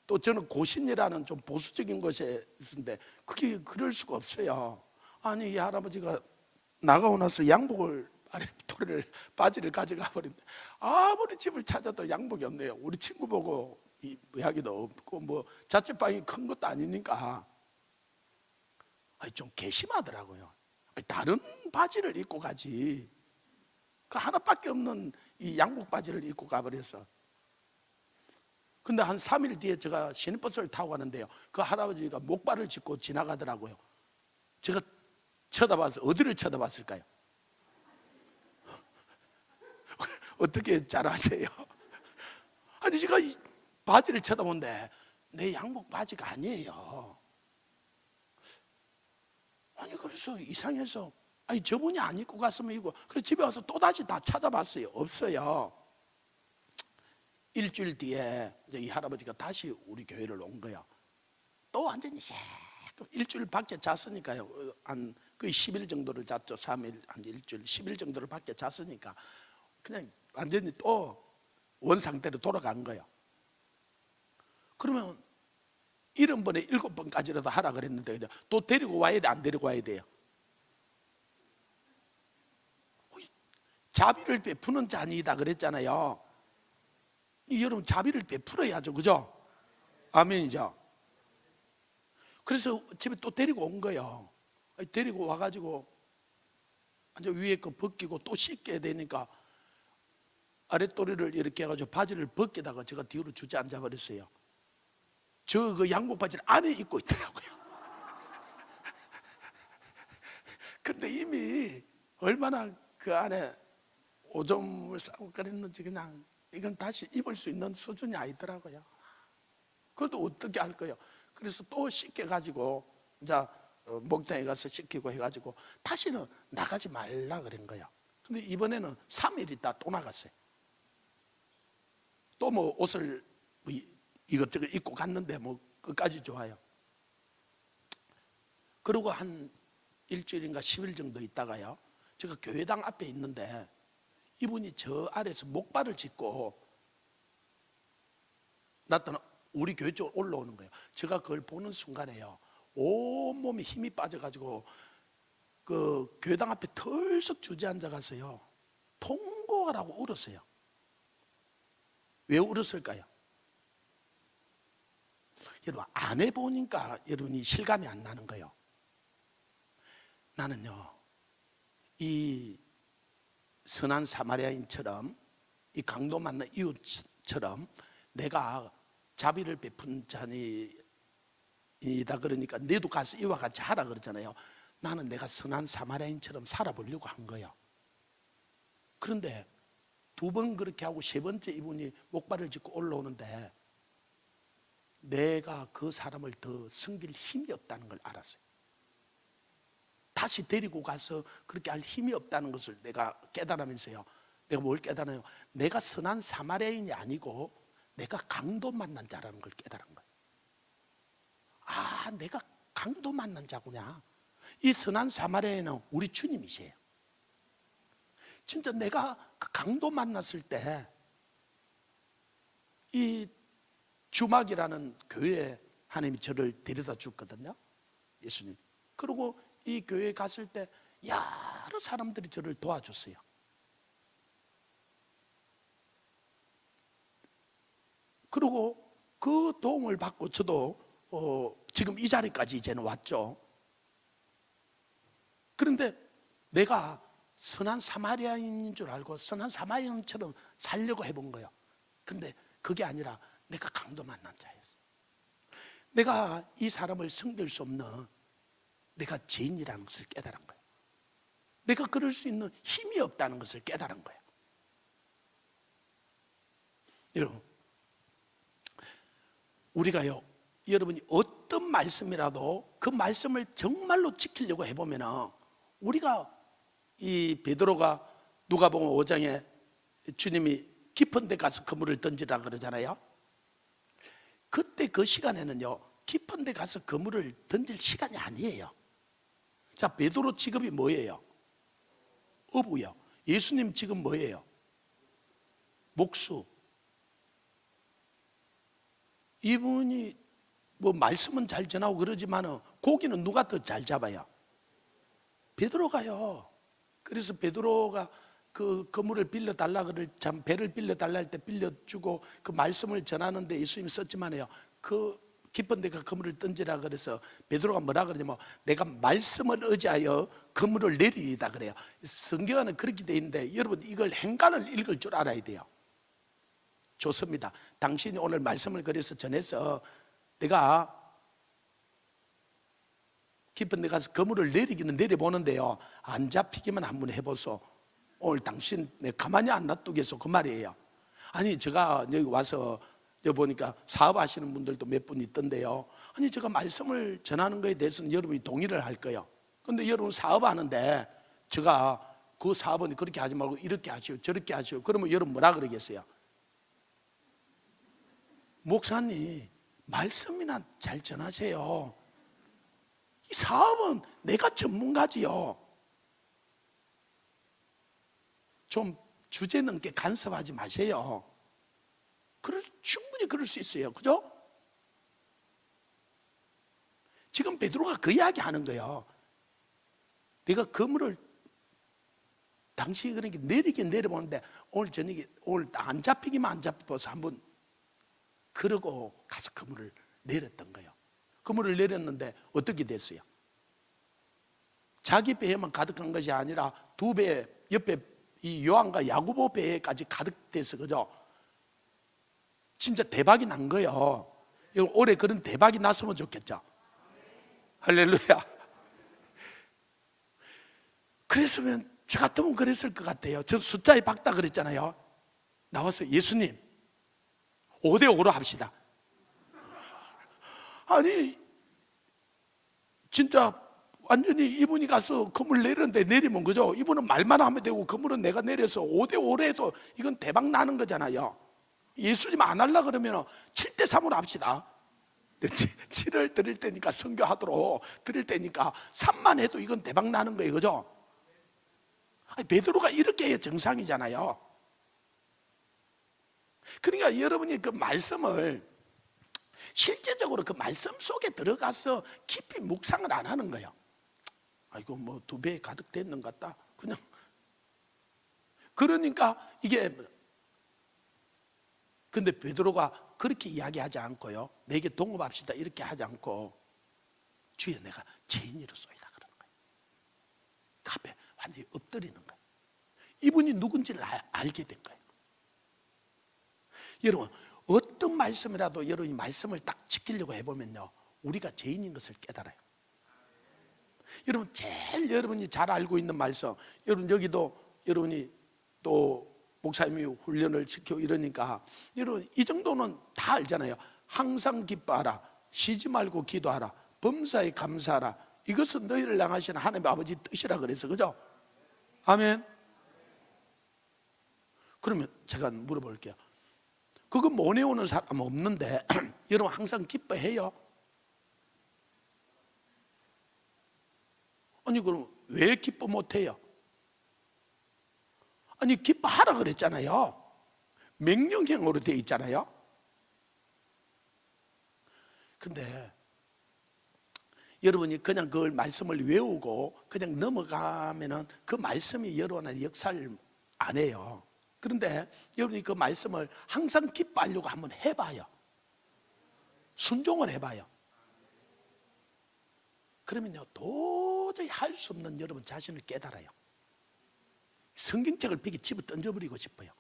또 저는 고신이라는 좀 보수적인 것에 있는데 그게 그럴 수가 없어요. 아니 이 할아버지가 나가고 나서 양복을 아래 토를 바지를 가져가 버린데 아무리 집을 찾아도 양복이 없네요. 우리 친구 보고 이야기도 없고 뭐 자취방이 큰 것도 아니니까 좀 괘씸하더라고요. 다른 바지를 입고 가지 그 하나밖에 없는 이 양복 바지를 입고 가버렸어. 근데 한 3일 뒤에 제가 시내버스를 타고 가는데요, 그 할아버지가 목발을 짚고 지나가더라고요. 제가 쳐다봐서 어디를 쳐다봤을까요? 어떻게 잘 아세요? 아니 제가 이 바지를 쳐다보는데 내 양복 바지가 아니에요. 아니 그래서 이상해서 아니 저분이 안 입고 갔으면 이거. 그래서 집에 와서 또다시 다 찾아봤어요. 없어요. 일주일 뒤에 이제 이 할아버지가 다시 우리 교회를 온 거야. 또 완전히 일주일 밖에 잤으니까요. 한 거의 10일 정도를 잤죠. 3일, 한 일주일, 10일 정도를 밖에 잤으니까 그냥 완전히 또 원상태로 돌아간 거예요. 그러면 70번에 7번까지라도 하라 그랬는데 또 데리고 와야 돼, 안 데리고 와야 돼요? 자비를 베푸는 자니이다 그랬잖아요. 여러분 자비를 베풀어야죠, 그죠? 아멘이죠. 그래서 집에 또 데리고 온 거예요. 데리고 와가지고 완전 위에 거 벗기고 또 씻게 되니까 아랫도리를 이렇게 해가지고 바지를 벗기다가 제가 뒤로 주저앉아 버렸어요. 저 그 양복 바지를 안에 입고 있더라고요. 그런데 이미 얼마나 그 안에 오줌을 싸고 그랬는지 그냥 이건 다시 입을 수 있는 수준이 아니더라고요. 그래도 어떻게 할 거예요? 그래서 또 씻겨가지고 이제 목장에 가서 씻기고 해가지고 다시는 나가지 말라 그런 거예요. 근데 이번에는 3일 있다 또 나갔어요. 또 뭐 옷을 뭐 이것저것 입고 갔는데 뭐 끝까지 좋아요. 그리고 한 일주일인가 10일 정도 있다가요, 제가 교회당 앞에 있는데 이분이 저 아래에서 목발을 짚고 나타나 우리 교회 쪽으로 올라오는 거예요. 제가 그걸 보는 순간에요, 온몸에 힘이 빠져가지고 그 교회당 앞에 털썩 주저앉아 가서요 통곡하라고 울었어요. 왜 울었을까요? 여러분, 안 해보니까 여러분이 실감이 안 나는 거예요. 나는요, 이 선한 사마리아인처럼, 이 강도 만난 이웃처럼 내가 자비를 베푼 자니이다 그러니까 너도 가서 이와 같이 하라 그러잖아요. 나는 내가 선한 사마리아인처럼 살아보려고 한 거예요. 그런데 2번 그렇게 하고 3번째 이분이 목발을 짚고 올라오는데 내가 그 사람을 더 섬길 힘이 없다는 걸 알았어요. 다시 데리고 가서 그렇게 할 힘이 없다는 것을 내가 깨달으면서요, 내가 뭘 깨달아요? 내가 선한 사마리아인이 아니고 내가 강도 만난 자라는 걸 깨달은 거예요. 아, 내가 강도 만난 자구나. 이 선한 사마리아인은 우리 주님이세요. 진짜 내가 그 강도 만났을 때 이 주막이라는 교회에 하나님이 저를 데려다 줬거든요, 예수님. 그리고 이 교회에 갔을 때 여러 사람들이 저를 도와줬어요. 그리고 그 도움을 받고 저도 지금 이 자리까지 이제는 왔죠. 그런데 내가 선한 사마리아인인 줄 알고 선한 사마리아인처럼 살려고 해본 거예요. 근데 그게 아니라 내가 강도 만난 자였어요. 내가 이 사람을 섬길 수 없는 내가 죄인이라는 것을 깨달은 거예요. 내가 그럴 수 있는 힘이 없다는 것을 깨달은 거예요. 여러분, 우리가요, 여러분이 어떤 말씀이라도 그 말씀을 정말로 지키려고 해보면 우리가 이 베드로가 누가복음 5장에 주님이 깊은 데 가서 그물을 던지라 그러잖아요. 그때 그 시간에는요, 깊은 데 가서 그물을 던질 시간이 아니에요. 자, 베드로 직업이 뭐예요? 어부요. 예수님 지금 뭐예요? 목수. 이분이 뭐 말씀은 잘 전하고 그러지만 고기는 누가 더 잘 잡아요? 베드로가요. 그래서 베드로가 그 그물을 빌려달라 그럴 참 배를 빌려달라 할 때 빌려주고 그 말씀을 전하는데 예수님이 썼지만요, 그 깊은 데가 그물을 던지라 그래서 베드로가 뭐라 그러냐면 내가 말씀을 의지하여 그물을 내리이다 그래요. 성경에는 그렇게 돼 있는데 여러분, 이걸 행간을 읽을 줄 알아야 돼요. 좋습니다. 당신이 오늘 말씀을 그래서 전해서 내가 깊은 데 가서 그물을 내리기는 내려보는데요, 안 잡히기만 한번 해보소. 오늘 당신 내 가만히 안 놔두겠어, 그 말이에요. 아니, 제가 여기 와서 여기 보니까 사업하시는 분들도 몇 분 있던데요, 아니 제가 말씀을 전하는 거에 대해서는 여러분이 동의를 할 거예요. 근데 여러분 사업하는데 제가 그 사업은 그렇게 하지 말고 이렇게 하시오 저렇게 하시오 그러면 여러분 뭐라 그러겠어요? 목사님 말씀이나 잘 전하세요. 이 사업은 내가 전문가지요. 좀 주제 넘게 간섭하지 마세요. 충분히 그럴 수 있어요. 그죠? 지금 베드로가 그 이야기 하는 거예요. 내가 그물을 당신이 그렇게 내리긴 내려보는데 오늘 저녁에 오늘 안 잡히기만 안 잡혀서 한번 그러고 가서 그물을 내렸던 거예요. 그물을 내렸는데 어떻게 됐어요? 자기 배에만 가득한 것이 아니라 2배 옆에 이 요한과 야고보 배에까지 가득돼서, 그죠? 진짜 대박이 난 거예요. 올해 그런 대박이 났으면 좋겠죠. 할렐루야. 그랬으면 저 같으면 그랬을 것 같아요. 저 숫자에 박다 그랬잖아요. 나와서 예수님 5대5로 합시다. 아니 진짜 완전히 이분이 가서 건물 내리는데 내리면 그죠? 이분은 말만 하면 되고 건물은 내가 내려서 5대5로 해도 이건 대박 나는 거잖아요. 예수님 안 하려 그러면 7대3으로 합시다. 7을 드릴 때니까 선교하도록 드릴 때니까 3만 해도 이건 대박 나는 거예요. 그죠? 아니, 베드로가 이렇게 해야 정상이잖아요. 그러니까 여러분이 그 말씀을 실제적으로 그 말씀 속에 들어가서 깊이 묵상을 안 하는 거예요. 아이고 뭐 2배 가득 됐는 것 같다. 그냥 그러니까 이게 근데 베드로가 그렇게 이야기하지 않고요. 내게 동업합시다 이렇게 하지 않고 주여 내가 죄인이로소이다 그러는 거예요. 그 앞에 완전히 엎드리는 거예요. 이분이 누군지를 알게 된 거예요. 여러분 어떤 말씀이라도 여러분이 말씀을 딱 지키려고 해보면요 우리가 죄인인 것을 깨달아요. 여러분 제일 여러분이 잘 알고 있는 말씀, 여러분 여기도 여러분이 또 목사님이 훈련을 시키고 이러니까 여러분 이 정도는 다 알잖아요. 항상 기뻐하라, 쉬지 말고 기도하라, 범사에 감사하라, 이것은 너희를 향하시는 하나님의 아버지 뜻이라 그래서 그죠? 아멘. 그러면 제가 물어볼게요. 그거 못 외우는 사람 없는데 여러분 항상 기뻐해요? 아니 그럼 왜 기뻐 못해요? 아니 기뻐하라 그랬잖아요. 명령형으로 되어 있잖아요. 근데 여러분이 그냥 그 말씀을 외우고 그냥 넘어가면은 그 말씀이 여러분의 역사를 안 해요. 그런데 여러분이 그 말씀을 항상 기뻐하려고 한번 해봐요. 순종을 해봐요. 그러면요 도저히 할 수 없는 여러분 자신을 깨달아요. 성경책을 벽에 집어 던져버리고 싶어요.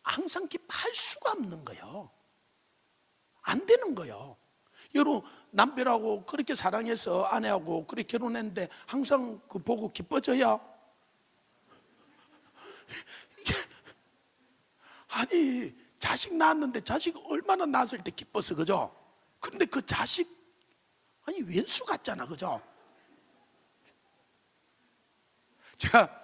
항상 기뻐할 수가 없는 거예요. 안 되는 거예요. 여러분 남편하고 그렇게 사랑해서 아내하고 그렇게 결혼했는데 항상 그 보고 기뻐져요? 아니 자식 낳았는데 자식 얼마나 낳았을 때 기뻤어 그죠? 그런데 그 자식 아니 왼수 같잖아 그죠? 제가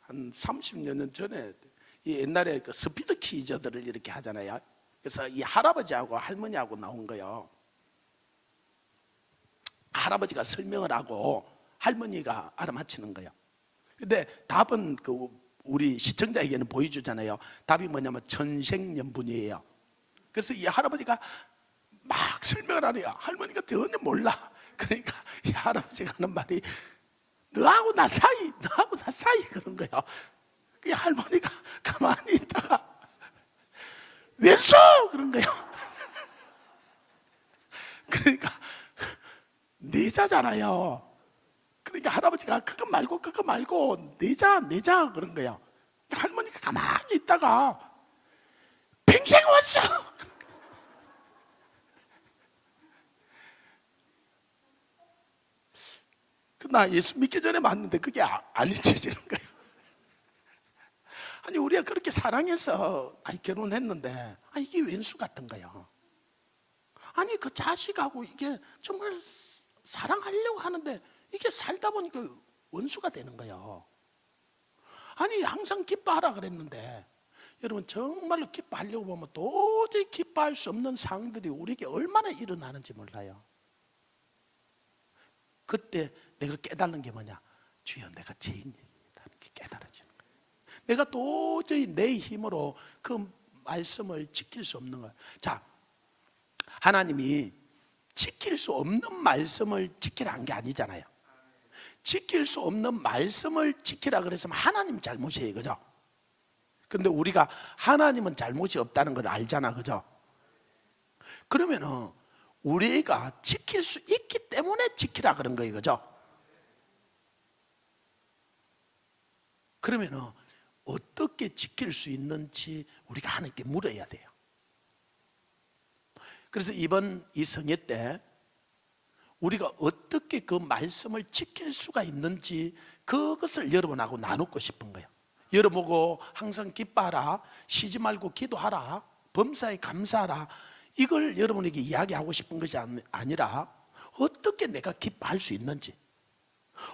한 30여 년 전에 이 옛날에 그 스피드 퀴즈들을 이렇게 하잖아요. 그래서 이 할아버지하고 할머니하고 나온 거예요. 할아버지가 설명을 하고 할머니가 알아맞히는 거예요. 근데 답은 그 우리 시청자에게는 보여주잖아요. 답이 뭐냐면 천생연분이에요. 그래서 이 할아버지가 막 설명을 하네요. 할머니가 전혀 몰라. 그러니까 이 할아버지가 하는 말이 너하고 나 사이, 너하고 나 사이 그런 거예요. 그 할머니가 가만히 있다가 왼수 그런 거예요. 그러니까 내자잖아요. 그러니까 할아버지가 그거 말고 내자 그런 거예요. 할머니가 가만히 있다가 평생 왔어. 나 예수 믿기 전에 맞는데 그게 안 잊혀지는 거예요. 아니 우리가 그렇게 사랑해서 결혼했는데 이게 왼수 같은 거예요. 아니 그 자식하고 이게 정말 사랑하려고 하는데 이게 살다 보니까 원수가 되는 거예요. 아니 항상 기뻐하라 그랬는데 여러분 정말로 기뻐하려고 보면 도저히 기뻐할 수 없는 상황들이 우리에게 얼마나 일어나는지 몰라요. 그때 내가 깨닫는 게 뭐냐? 주여 내가 죄인이라는 게 깨달아지는 거예요. 내가 도저히 내 힘으로 그 말씀을 지킬 수 없는 거예요. 자, 하나님이 지킬 수 없는 말씀을 지키라는 게 아니잖아요. 지킬 수 없는 말씀을 지키라 그랬으면 하나님 잘못이에요. 그죠? 근데 우리가 하나님은 잘못이 없다는 걸 알잖아. 그죠? 그러면은 우리가 지킬 수 있기 때문에 지키라 그런 거예요. 그죠? 그러면은 어떻게 지킬 수 있는지 우리가 하나님께 물어야 돼요. 그래서 이번 이 성회 때 우리가 어떻게 그 말씀을 지킬 수가 있는지 그것을 여러분하고 나누고 싶은 거예요. 여러분보고 항상 기뻐하라, 쉬지 말고 기도하라, 범사에 감사하라, 이걸 여러분에게 이야기하고 싶은 것이 아니라 어떻게 내가 기뻐할 수 있는지,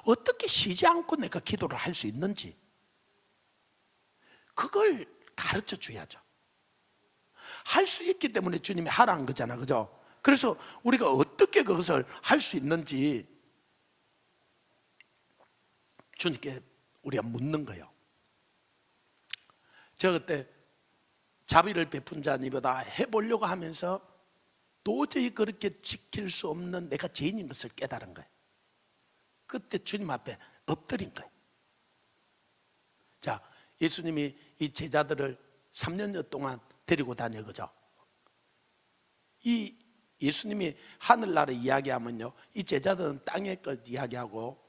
어떻게 쉬지 않고 내가 기도를 할 수 있는지, 그걸 가르쳐 줘야죠. 할 수 있기 때문에 주님이 하라는 거잖아, 그죠? 그래서 우리가 어떻게 그것을 할 수 있는지 주님께 우리가 묻는 거예요. 제가 그때 자비를 베푼 자니보다 해보려고 하면서 도저히 그렇게 지킬 수 없는 내가 죄인인 것을 깨달은 거예요. 그때 주님 앞에 엎드린 거예요. 자, 예수님이 이 제자들을 3년여 동안 데리고 다녀, 그죠? 이 예수님이 하늘나라 이야기하면요, 이 제자들은 땅의 것 이야기하고,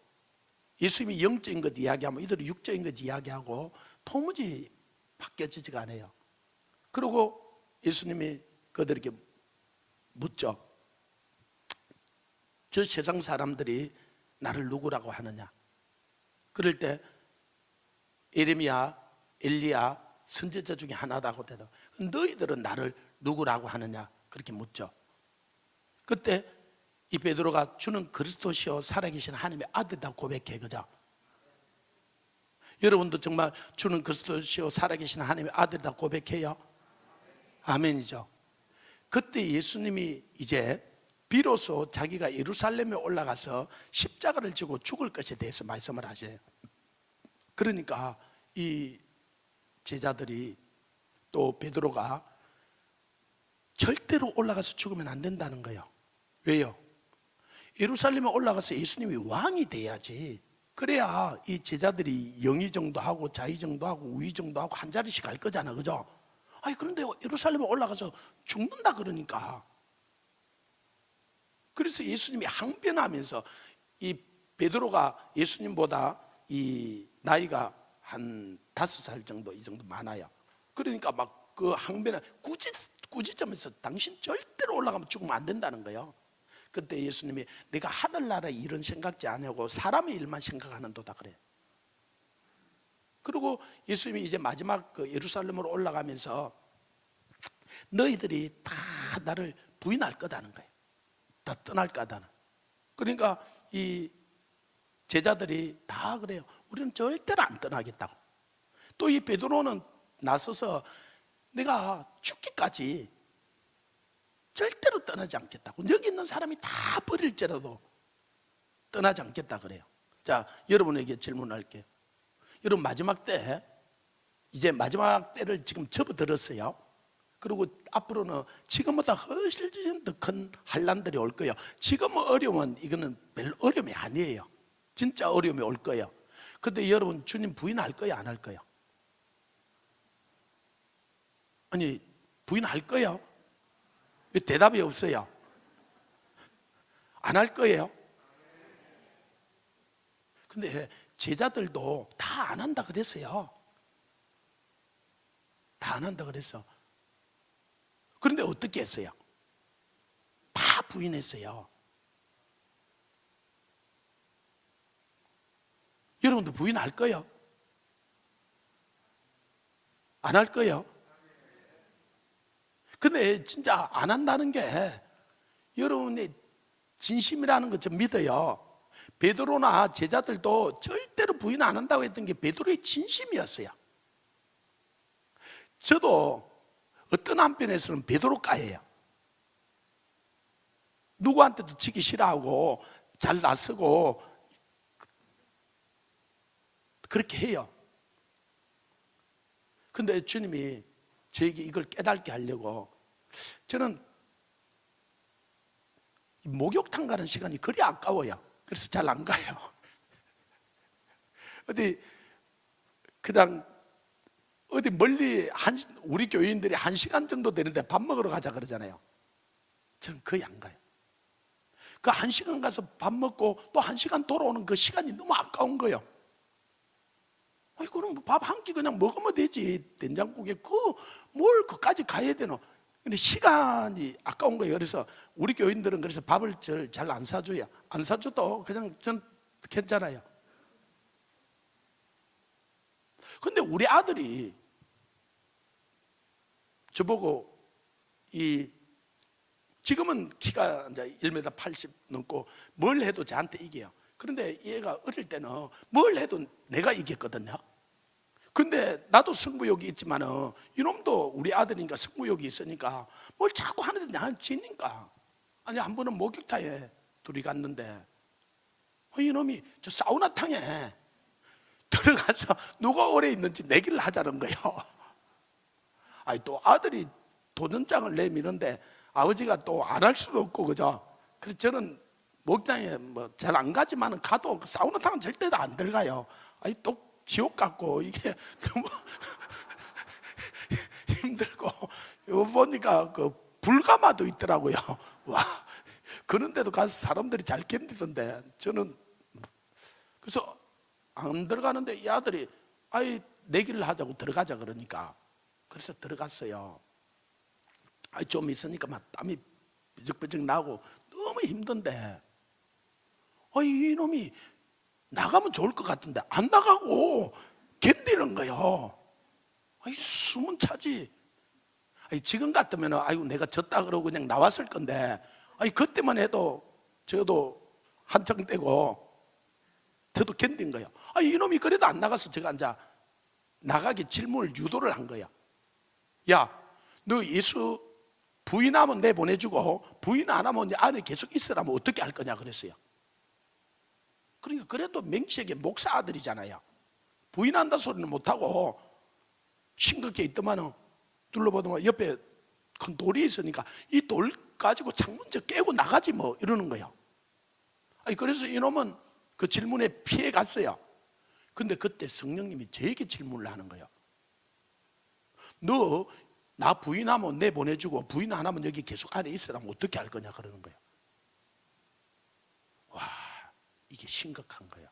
예수님이 영적인 것 이야기하면 이들은 육적인 것 이야기하고, 도무지 바뀌어지지가 않아요. 그리고 예수님이 그들에게 묻죠. 저 세상 사람들이 나를 누구라고 하느냐? 그럴 때 예레미야, 엘리야 선지자 중에 하나다고 대답. 너희들은 나를 누구라고 하느냐? 그렇게 묻죠. 그때 이 베드로가 주는 그리스도시요 살아계신 하나님의 아들이다 고백해, 그죠? 여러분도 정말 주는 그리스도시요 살아계신 하나님의 아들이다 고백해요? 아멘이죠. 그때 예수님이 이제 비로소 자기가 예루살렘에 올라가서 십자가를 지고 죽을 것에 대해서 말씀을 하셔요. 그러니까 이 제자들이 또 베드로가 절대로 올라가서 죽으면 안 된다는 거예요. 왜요? 예루살렘에 올라가서 예수님이 왕이 돼야지. 그래야 이 제자들이 영의정도 하고 자의정도 하고 우의정도 하고 한 자리씩 갈 거잖아, 그죠? 아니 그런데 예루살렘에 올라가서 죽는다 그러니까. 그래서 예수님이 항변하면서, 이 베드로가 예수님보다 이 나이가 한 5살 정도 이 정도 많아요. 그러니까 막 그 항변을 꾸짖으면서 당신 절대로 올라가면 죽으면 안 된다는 거예요. 그때 예수님이 내가 하늘나라 일은 생각지 아니하고 사람의 일만 생각하는도다 그래. 그리고 예수님이 이제 마지막 그 예루살렘으로 올라가면서 너희들이 다 나를 부인할 거다는 거예요. 다 떠날 거다는. 그러니까 이 제자들이 다 그래요. 우리는 절대로 안 떠나겠다고. 또 이 베드로는 나서서 내가 죽기까지 절대로 떠나지 않겠다고. 여기 있는 사람이 다 버릴지라도 떠나지 않겠다 그래요. 자, 여러분에게 질문할게요. 여러분 마지막 때, 이제 마지막 때를 지금 접어들었어요. 그리고 앞으로는 지금보다 훨씬 더 큰 환난들이 올 거예요. 지금 어려움은 이거는 별 어려움이 아니에요. 진짜 어려움이 올 거예요. 근데 여러분 주님 부인할 거예요, 안 할 거예요? 아니 부인할 거예요? 왜 대답이 없어요? 안 할 거예요? 근데 제자들도 다 안 한다 그랬어요. 다 안 한다 그랬어. 그런데 어떻게 했어요? 다 부인했어요. 여러분도 부인할 거예요? 안 할 거예요? 근데 진짜 안 한다는 게 여러분의 진심이라는 것 좀 믿어요. 베드로나 제자들도 절대로 부인 안 한다고 했던 게 베드로의 진심이었어요. 저도 어떤 한편에서는 베드로가예요. 누구한테도 지기 싫어하고 잘 나서고 그렇게 해요. 근데 주님이 저에게 이걸 깨닫게 하려고, 저는 목욕탕 가는 시간이 그리 아까워요. 그래서 잘 안 가요. 그냥 어디 멀리 우리 교인들이 1시간 정도 되는데 밥 먹으러 가자 그러잖아요. 저는 거의 안 가요. 그 1시간 가서 밥 먹고 또 1시간 돌아오는 그 시간이 너무 아까운 거예요. 그럼 밥 한 끼 그냥 먹으면 되지. 된장국에 뭘 그까지 가야 되노? 근데 시간이 아까운 거예요. 그래서 우리 교인들은 그래서 밥을 잘 안 사줘요. 안 사줘도 그냥 전 괜찮아요. 근데 우리 아들이 저보고 지금은 키가 이제 1m 80 넘고 뭘 해도 저한테 이겨요. 그런데 얘가 어릴 때는 뭘 해도 내가 이겼거든요. 근데 나도 승부욕이 있지만은 이놈도 우리 아들이니까 승부욕이 있으니까 뭘 자꾸 하는데 나는 지니까. 아니 한 번은 목욕탕에 둘이 갔는데 이놈이 저 사우나탕에 들어가서 누가 오래 있는지 내기를 하자는 거예요. 아니 또 아들이 도전장을 내미는데 아버지가 또 안 할 수도 없고 그죠? 그래서 저는 목욕탕에 뭐 잘 안 가지만은 가도 사우나탕은 절대 안 들어가요. 아니 또 지옥 같고 이게 너무 힘들고 이거 보니까 그 불가마도 있더라고요. 와, 그런데도 가서 사람들이 잘 견디던데 저는 그래서 안 들어가는데 이 아들이 아이 내기를 하자고 들어가자 그러니까 그래서 들어갔어요. 아이 좀 있으니까 막 땀이 삐적삐적 나고 너무 힘든데 이놈이 나가면 좋을 것 같은데 안 나가고 견디는 거예요. 숨은 차지. 지금 같으면 아이고 내가 졌다 그러고 그냥 나왔을 건데 그때만 해도 저도 한창 때고 저도 견딘 거예요. 이놈이 그래도 안 나가서 제가 이제 나가게 질문을 유도를 한 거야. 야, 너 예수 부인하면 내보내주고 부인 안 하면 네 안에 계속 있으라면 어떻게 할 거냐 그랬어요. 그러니까 그래도 맹시에게 목사 아들이잖아요. 부인한다 소리는 못하고 심각해 있더만은 둘러보더만 옆에 큰 돌이 있으니까 이 돌 가지고 창문저 깨고 나가지 뭐 이러는 거예요. 그래서 이놈은 그 질문에 피해 갔어요. 근데 그때 성령님이 저에게 질문을 하는 거예요. 너 나 부인하면 내보내주고 부인 안 하면 여기 계속 안에 있으라면 어떻게 할 거냐 그러는 거예요. 와, 이게 심각한 거예요.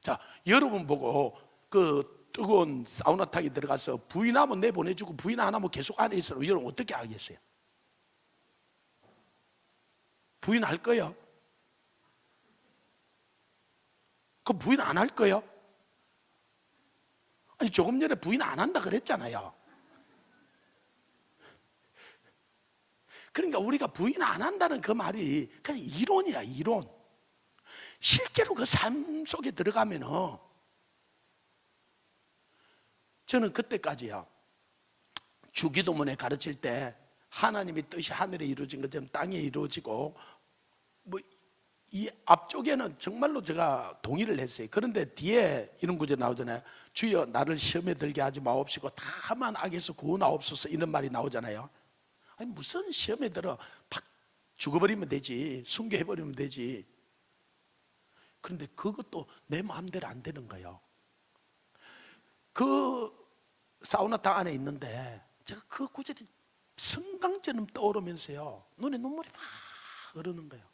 자, 여러분 보고 그 뜨거운 사우나탕에 들어가서 부인하면 내보내주고 부인 안 하면 계속 안에 있으라면 여러분 어떻게 하겠어요? 부인할 거예요? 그 부인 안 할 거예요? 아니 조금 전에 부인 안 한다 그랬잖아요. 그러니까 우리가 부인 안 한다는 그 말이 그냥 이론이야, 이론. 실제로 그 삶 속에 들어가면은 저는 그때까지요 주기도문에 가르칠 때 하나님의 뜻이 하늘에 이루어진 것처럼 땅에 이루어지고 뭐 이 앞쪽에는 정말로 제가 동의를 했어요. 그런데 뒤에 이런 구절 나오잖아요. 주여 나를 시험에 들게 하지 마옵시고 다만 악에서 구원하옵소서 이런 말이 나오잖아요. 아니 무슨 시험에 들어 팍 죽어버리면 되지, 순교해버리면 되지. 그런데 그것도 내 마음대로 안 되는 거예요. 그 사우나탕 안에 있는데 제가 그 구절이 성강처럼 떠오르면서요 눈에 눈물이 막 흐르는 거예요.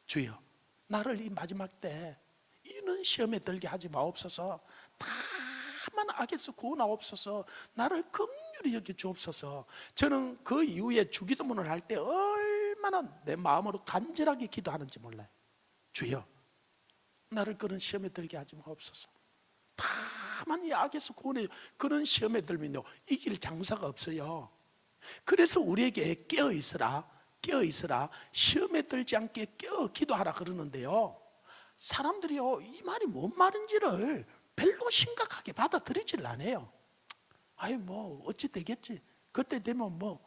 주여 나를 이 마지막 때 이런 시험에 들게 하지 마옵소서. 다만 악에서 구원하옵소서. 나를 긍휼히 여겨 주옵소서. 저는 그 이후에 주기도문을 할 때 얼마나 내 마음으로 간절하게 기도하는지 몰라요. 주여 나를 그런 시험에 들게 하지 마옵소서. 다만 이 악에서 구원해. 그런 시험에 들면요 이길 장사가 없어요. 그래서 우리에게 깨어있으라 깨어있으라 시험에 들지 않게 깨어 기도하라 그러는데요 사람들이요 이 말이 뭔 말인지를 별로 심각하게 받아들이질 않아요. 아이 뭐 어찌 되겠지 그때 되면 뭐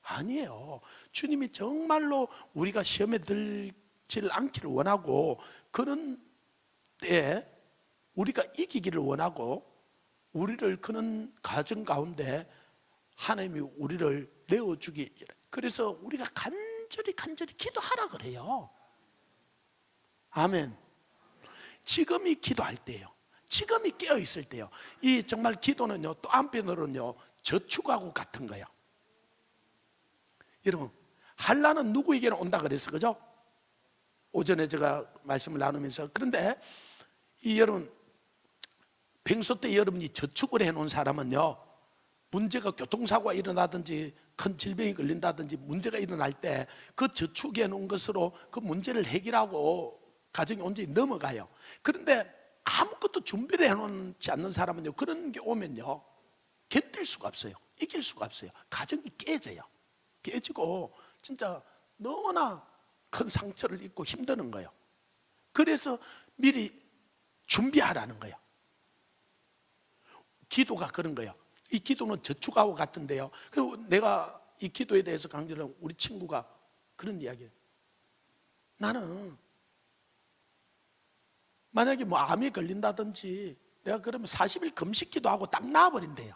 아니에요. 주님이 정말로 우리가 시험에 들지를 않기를 원하고 그런 때에 우리가 이기기를 원하고 우리를 그런 가정 가운데 하나님이 우리를 내어주기 그래서 우리가 간절히 기도하라 그래요. 아멘. 지금이 기도할 때예요. 지금이 깨어있을 때요. 이 정말 기도는요 또 한편으로는요 저축하고 같은 거예요. 여러분 환난은 누구에게는 온다 그래서 그죠? 오전에 제가 말씀을 나누면서 그런데 이 여러분 평소 때 여러분이 저축을 해놓은 사람은요 문제가 교통사고가 일어나든지 큰 질병이 걸린다든지 문제가 일어날 때 그 저축해 놓은 것으로 그 문제를 해결하고 가정이 온전히 넘어가요. 그런데 아무것도 준비를 해놓지 않는 사람은요, 그런 게 오면요 견딜 수가 없어요. 이길 수가 없어요. 가정이 깨져요. 깨지고 진짜 너무나 큰 상처를 입고 힘드는 거예요. 그래서 미리 준비하라는 거예요. 기도가 그런 거예요. 이 기도는 저축하고 같은데요. 그리고 내가 이 기도에 대해서 강조하는 우리 친구가 그런 이야기예요. 나는 만약에 뭐 암에 걸린다든지 내가 그러면 40일 금식 기도하고 딱 나아버린대요.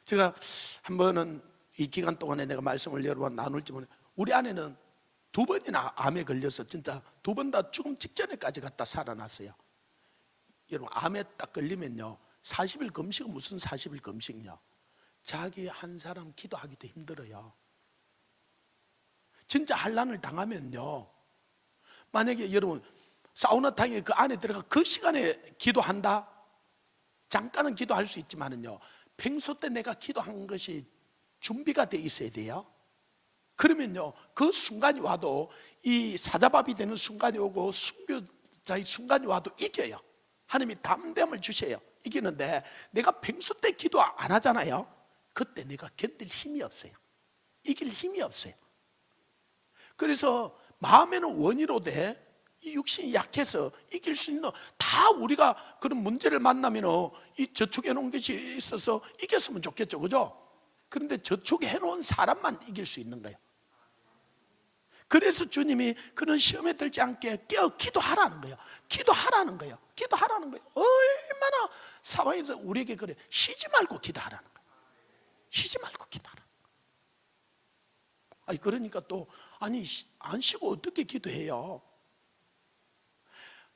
제가 한 번은 이 기간 동안에 내가 말씀을 여러분 나눌지 모르겠는데, 우리 아내는 2번이나 암에 걸려서 진짜 2번 다 죽음 직전에까지 갔다 살아났어요. 여러분, 암에 딱 걸리면요 40일 금식은 무슨 40일 금식요? 자기 한 사람 기도하기도 힘들어요. 진짜 환난을 당하면요, 만약에 여러분 사우나탕에 그 안에 들어가 그 시간에 기도한다? 잠깐은 기도할 수 있지만은요, 평소 때 내가 기도한 것이 준비가 돼 있어야 돼요. 그러면요 그 순간이 와도, 이 사자밥이 되는 순간이 오고 순교자의 순간이 와도 이겨요. 하나님이 담대함을 주셔요. 이기는데 내가 평소 때 기도 안 하잖아요. 그때 내가 견딜 힘이 없어요. 이길 힘이 없어요. 그래서 마음에는 원이로 돼, 이 육신이 약해서 이길 수 있는, 다 우리가 그런 문제를 만나면 이 저축해 놓은 것이 있어서 이겼으면 좋겠죠, 그죠? 그런데 저축해 놓은 사람만 이길 수 있는 거예요. 그래서 주님이 그런 시험에 들지 않게 기도하라는 거예요. 기도하라는 거예요. 기도하라는 거예요. 얼마나 상황에서 우리에게 그래, 쉬지 말고 기도하라는 거예요. 쉬지 말고 기도하라. 아니 그러니까 또 아니 안 쉬고 어떻게 기도해요?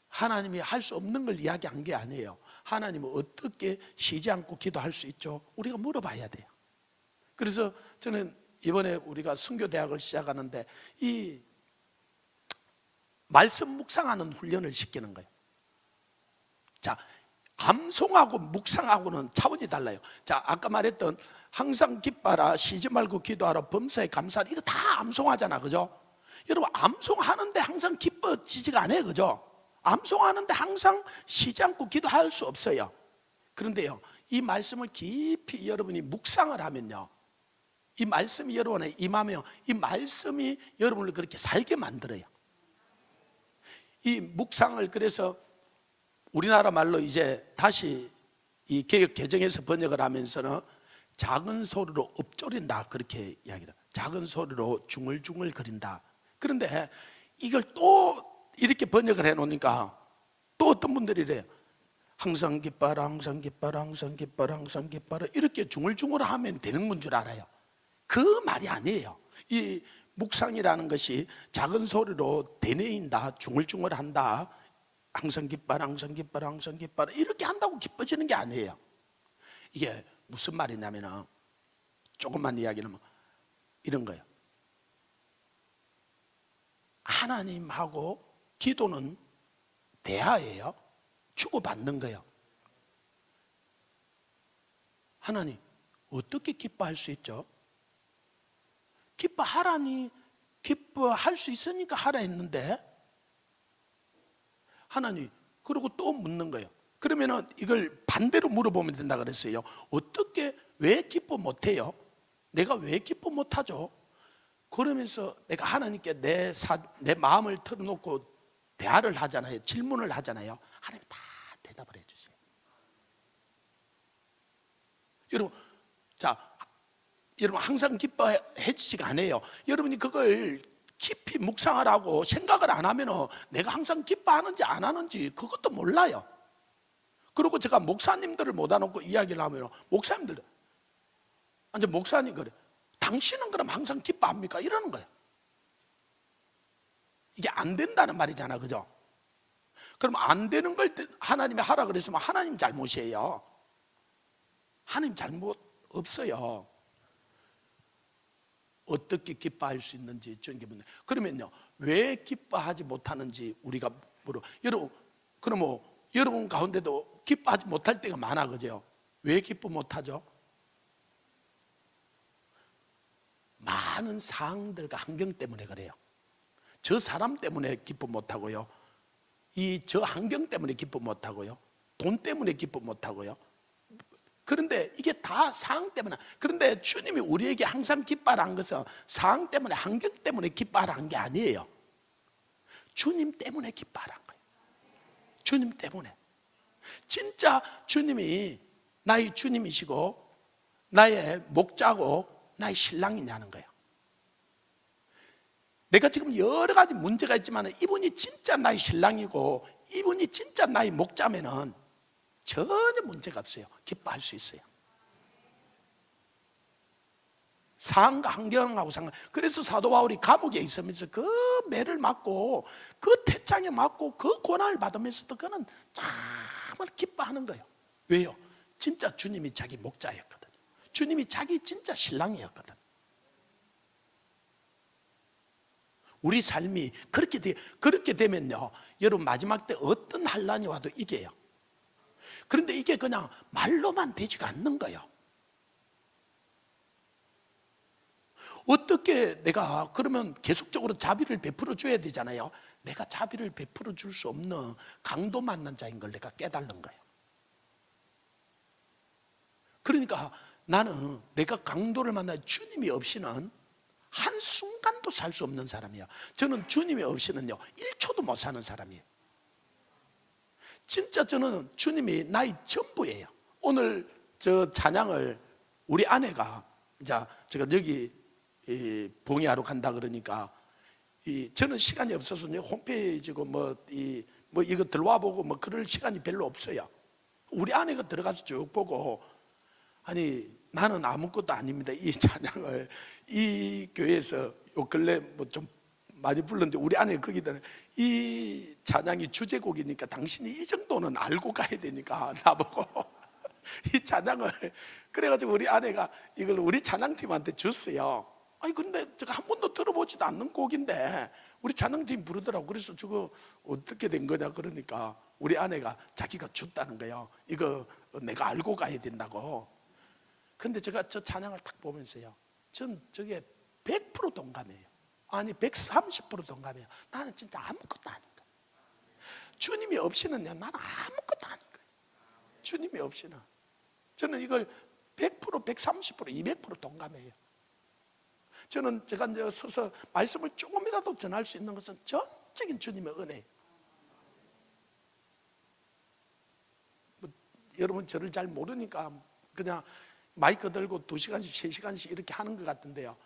하나님이 할 수 없는 걸 이야기한 게 아니에요. 하나님은 어떻게 쉬지 않고 기도할 수 있죠? 우리가 물어봐야 돼요. 그래서 저는 이번에 우리가 선교대학을 시작하는데 이 말씀 묵상하는 훈련을 시키는 거예요. 자, 암송하고 묵상하고는 차원이 달라요. 자, 아까 말했던 항상 기뻐하라, 쉬지 말고 기도하라, 범사에 감사하라, 이거 다 암송하잖아, 그죠? 여러분, 암송하는데 항상 기뻐지지가 않아요, 그죠? 암송하는데 항상 쉬지 않고 기도할 수 없어요. 그런데요, 이 말씀을 깊이 여러분이 묵상을 하면요, 이 말씀이 여러분의 임하며 이 말씀이 여러분을 그렇게 살게 만들어요. 이 묵상을, 그래서 우리나라 말로 이제 다시 이 개역 개정에서 번역을 하면서는 작은 소리로 읊조린다, 그렇게 이야기해요. 작은 소리로 중얼중얼 거린다. 그런데 이걸 또 이렇게 번역을 해놓으니까 또 어떤 분들이 이래요. 항상 기뻐라, 항상 기뻐라, 항상 기뻐라, 항상 기뻐라, 이렇게 중얼중얼 하면 되는 건 줄 알아요. 그 말이 아니에요. 이 묵상이라는 것이 작은 소리로 되뇌인다, 중얼중얼한다, 항상 기뻐라, 항상 기뻐라, 항상 기뻐라, 이렇게 한다고 기뻐지는 게 아니에요. 이게 무슨 말이냐면, 조금만 이야기하면 이런 거예요. 하나님하고 기도는 대화예요. 주고받는 거예요. 하나님, 어떻게 기뻐할 수 있죠? 기뻐하라니, 기뻐할 수 있으니까 하라 했는데, 하나님, 그리고 또 묻는 거예요. 그러면은 이걸 반대로 물어보면 된다 그랬어요. 어떻게, 왜 기뻐 못해요? 내가 왜 기뻐 못하죠? 그러면서 내가 하나님께 내 마음을 털어놓고 대화를 하잖아요. 질문을 하잖아요. 하나님 다 대답을 해주세요. 여러분, 자, 여러분 항상 기뻐해지지가 않아요. 여러분이 그걸 깊이 묵상하라고 생각을 안 하면 내가 항상 기뻐하는지 안 하는지 그것도 몰라요. 그리고 제가 목사님들을 모아놓고 이야기를 하면 목사님들, 이제 목사님 그래, 당신은 그럼 항상 기뻐합니까? 이러는 거예요. 이게 안 된다는 말이잖아, 그죠? 그럼 안 되는 걸 하나님이 하라 그랬으면 하나님 잘못이에요. 하나님 잘못 없어요. 어떻게 기뻐할 수 있는지 전개문제. 그러면요, 왜 기뻐하지 못하는지 우리가 여러분, 그럼 여러분 가운데도 기뻐하지 못할 때가 많아, 그죠? 왜 기뻐 못하죠? 많은 상황들과 환경 때문에 그래요. 저 사람 때문에 기뻐 못하고요, 저 환경 때문에 기뻐 못하고요, 돈 때문에 기뻐 못하고요. 그런데 이게 다 상황 때문에. 그런데 주님이 우리에게 항상 기뻐하라는 것은 상황 때문에, 환경 때문에 기뻐하라는 게 아니에요. 주님 때문에 기뻐하라는 거예요. 주님 때문에. 진짜 주님이 나의 주님이시고 나의 목자고 나의 신랑이냐는 거예요. 내가 지금 여러 가지 문제가 있지만 이분이 진짜 나의 신랑이고 이분이 진짜 나의 목자면은 전혀 문제가 없어요. 기뻐할 수 있어요. 상황과 환경하고 상관. 그래서 사도 바울이 감옥에 있으면서 그 매를 맞고 그 태장에 맞고 그 고난을 받으면서도 그는 정말 기뻐하는 거예요. 왜요? 진짜 주님이 자기 목자였거든. 주님이 자기 진짜 신랑이었거든. 우리 삶이 그렇게 되면요, 여러분 마지막 때 어떤 환난이 와도 이겨요. 그런데 이게 그냥 말로만 되지가 않는 거예요. 어떻게 내가 그러면 계속적으로 자비를 베풀어 줘야 되잖아요. 내가 자비를 베풀어 줄 수 없는 강도 만난 자인 걸 내가 깨달는 거예요. 그러니까 나는 내가 강도를 만나 주님이 없이는 한순간도 살 수 없는 사람이에요. 저는 주님이 없이는요 1초도 못 사는 사람이에요. 진짜 저는 주님이 나의 전부예요. 오늘 저 찬양을 우리 아내가 이제 제가 여기 봉의하러 간다 그러니까 저는 시간이 없어서 홈페이지고 뭐 이거 들어와 보고 뭐 그럴 시간이 별로 없어요. 우리 아내가 들어가서 쭉 보고, 아니 나는 아무것도 아닙니다. 이 찬양을 이 교회에서 요 근래 뭐 좀 많이 불렀는데 우리 아내가 거기다 이 찬양이 주제곡이니까 당신이 이 정도는 알고 가야 되니까 나보고 이 찬양을, 그래가지고 우리 아내가 이걸 우리 찬양팀한테 줬어요. 아니 근데 제가 한 번도 들어보지도 않는 곡인데 우리 찬양팀 부르더라고. 그래서 저거 어떻게 된 거냐 그러니까 우리 아내가 자기가 줬다는 거예요. 이거 내가 알고 가야 된다고. 근데 제가 저 찬양을 딱 보면서요, 전 저게 100% 동감해요. 아니 130% 동감해요. 나는 진짜 아무것도 아닌 거예요. 주님이 없이는요 나는 아무것도 아닌 거예요. 주님이 없이는 저는 이걸 100%, 130%, 200% 동감해요. 저는 제가 이제 서서 말씀을 조금이라도 전할 수 있는 것은 전적인 주님의 은혜예요. 여러분 저를 잘 모르니까 그냥 마이크 들고 2시간씩 3시간씩 이렇게 하는 것 같은데요,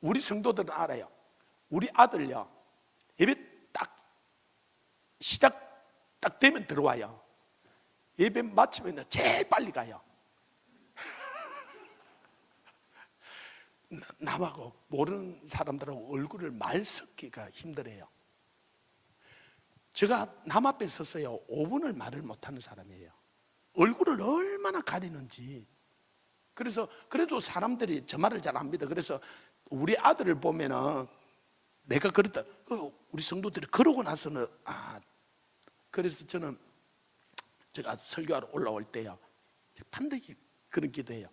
우리 성도들은 알아요. 우리 아들요 예배 딱 시작 딱 되면 들어와요. 예배 마치면 제일 빨리 가요. 남하고 모르는 사람들하고 얼굴을 말 섞기가 힘들어요. 제가 남 앞에 서서요 5분을 말을 못하는 사람이에요. 얼굴을 얼마나 가리는지. 그래서 그래도 사람들이 저 말을 잘 안 믿어. 그래서 우리 아들을 보면은 내가 그랬다, 우리 성도들이 그러고 나서는 그래서 저는 제가 설교하러 올라올 때요 반드시 그런 기도해요.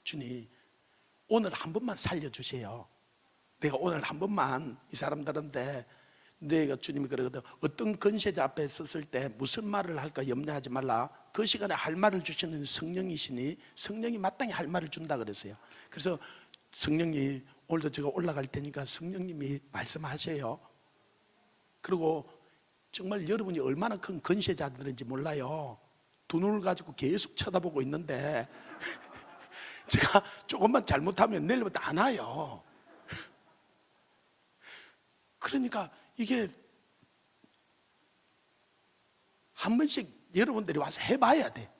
주님 오늘 한 번만 살려주세요. 내가 오늘 한 번만 이 사람들한테, 내가 주님이 그러거든, 어떤 건세자 앞에 섰을 때 무슨 말을 할까 염려하지 말라. 그 시간에 할 말을 주시는 성령이시니 성령이 마땅히 할 말을 준다 그랬어요. 그래서 성령님 오늘도 제가 올라갈 테니까 성령님이 말씀하세요. 그리고 정말 여러분이 얼마나 큰 건세자들인지 몰라요. 두 눈을 가지고 계속 쳐다보고 있는데 제가 조금만 잘못하면 내일부터 안 와요. 그러니까 이게 한 번씩 여러분들이 와서 해봐야 돼.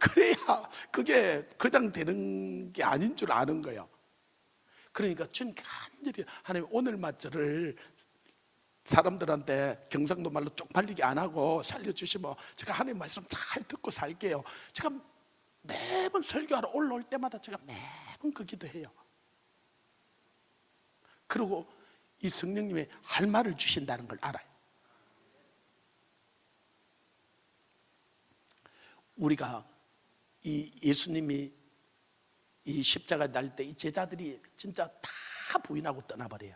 그래야 그게 그냥 되는 게 아닌 줄 아는 거예요. 그러니까 주님 간절히 하나님 오늘 맞저를 사람들한테 경상도 말로 쪽팔리게 안 하고 살려주시면 제가 하나님 말씀 잘 듣고 살게요. 제가 매번 설교하러 올라올 때마다 제가 매번 그 기도해요. 그리고 이 성령님이 할 말을 주신다는 걸 알아요. 우리가 이 예수님이 이 십자가 날 때 이 제자들이 진짜 다 다 부인하고 떠나버려요.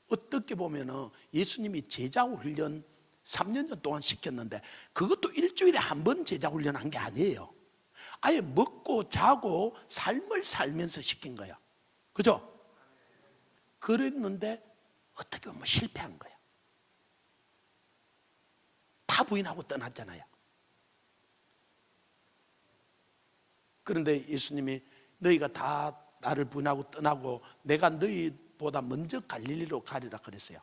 어떻게 보면 예수님이 제자 훈련 3년 동안 시켰는데 그것도 일주일에 한 번 제자 훈련한 게 아니에요. 아예 먹고 자고 삶을 살면서 시킨 거예요. 그죠? 그랬는데 어떻게 보면 실패한 거예요. 다 부인하고 떠났잖아요. 그런데 예수님이 너희가 다 나를 부인하고 떠나고 내가 너희보다 먼저 갈릴리로 가리라 그랬어요.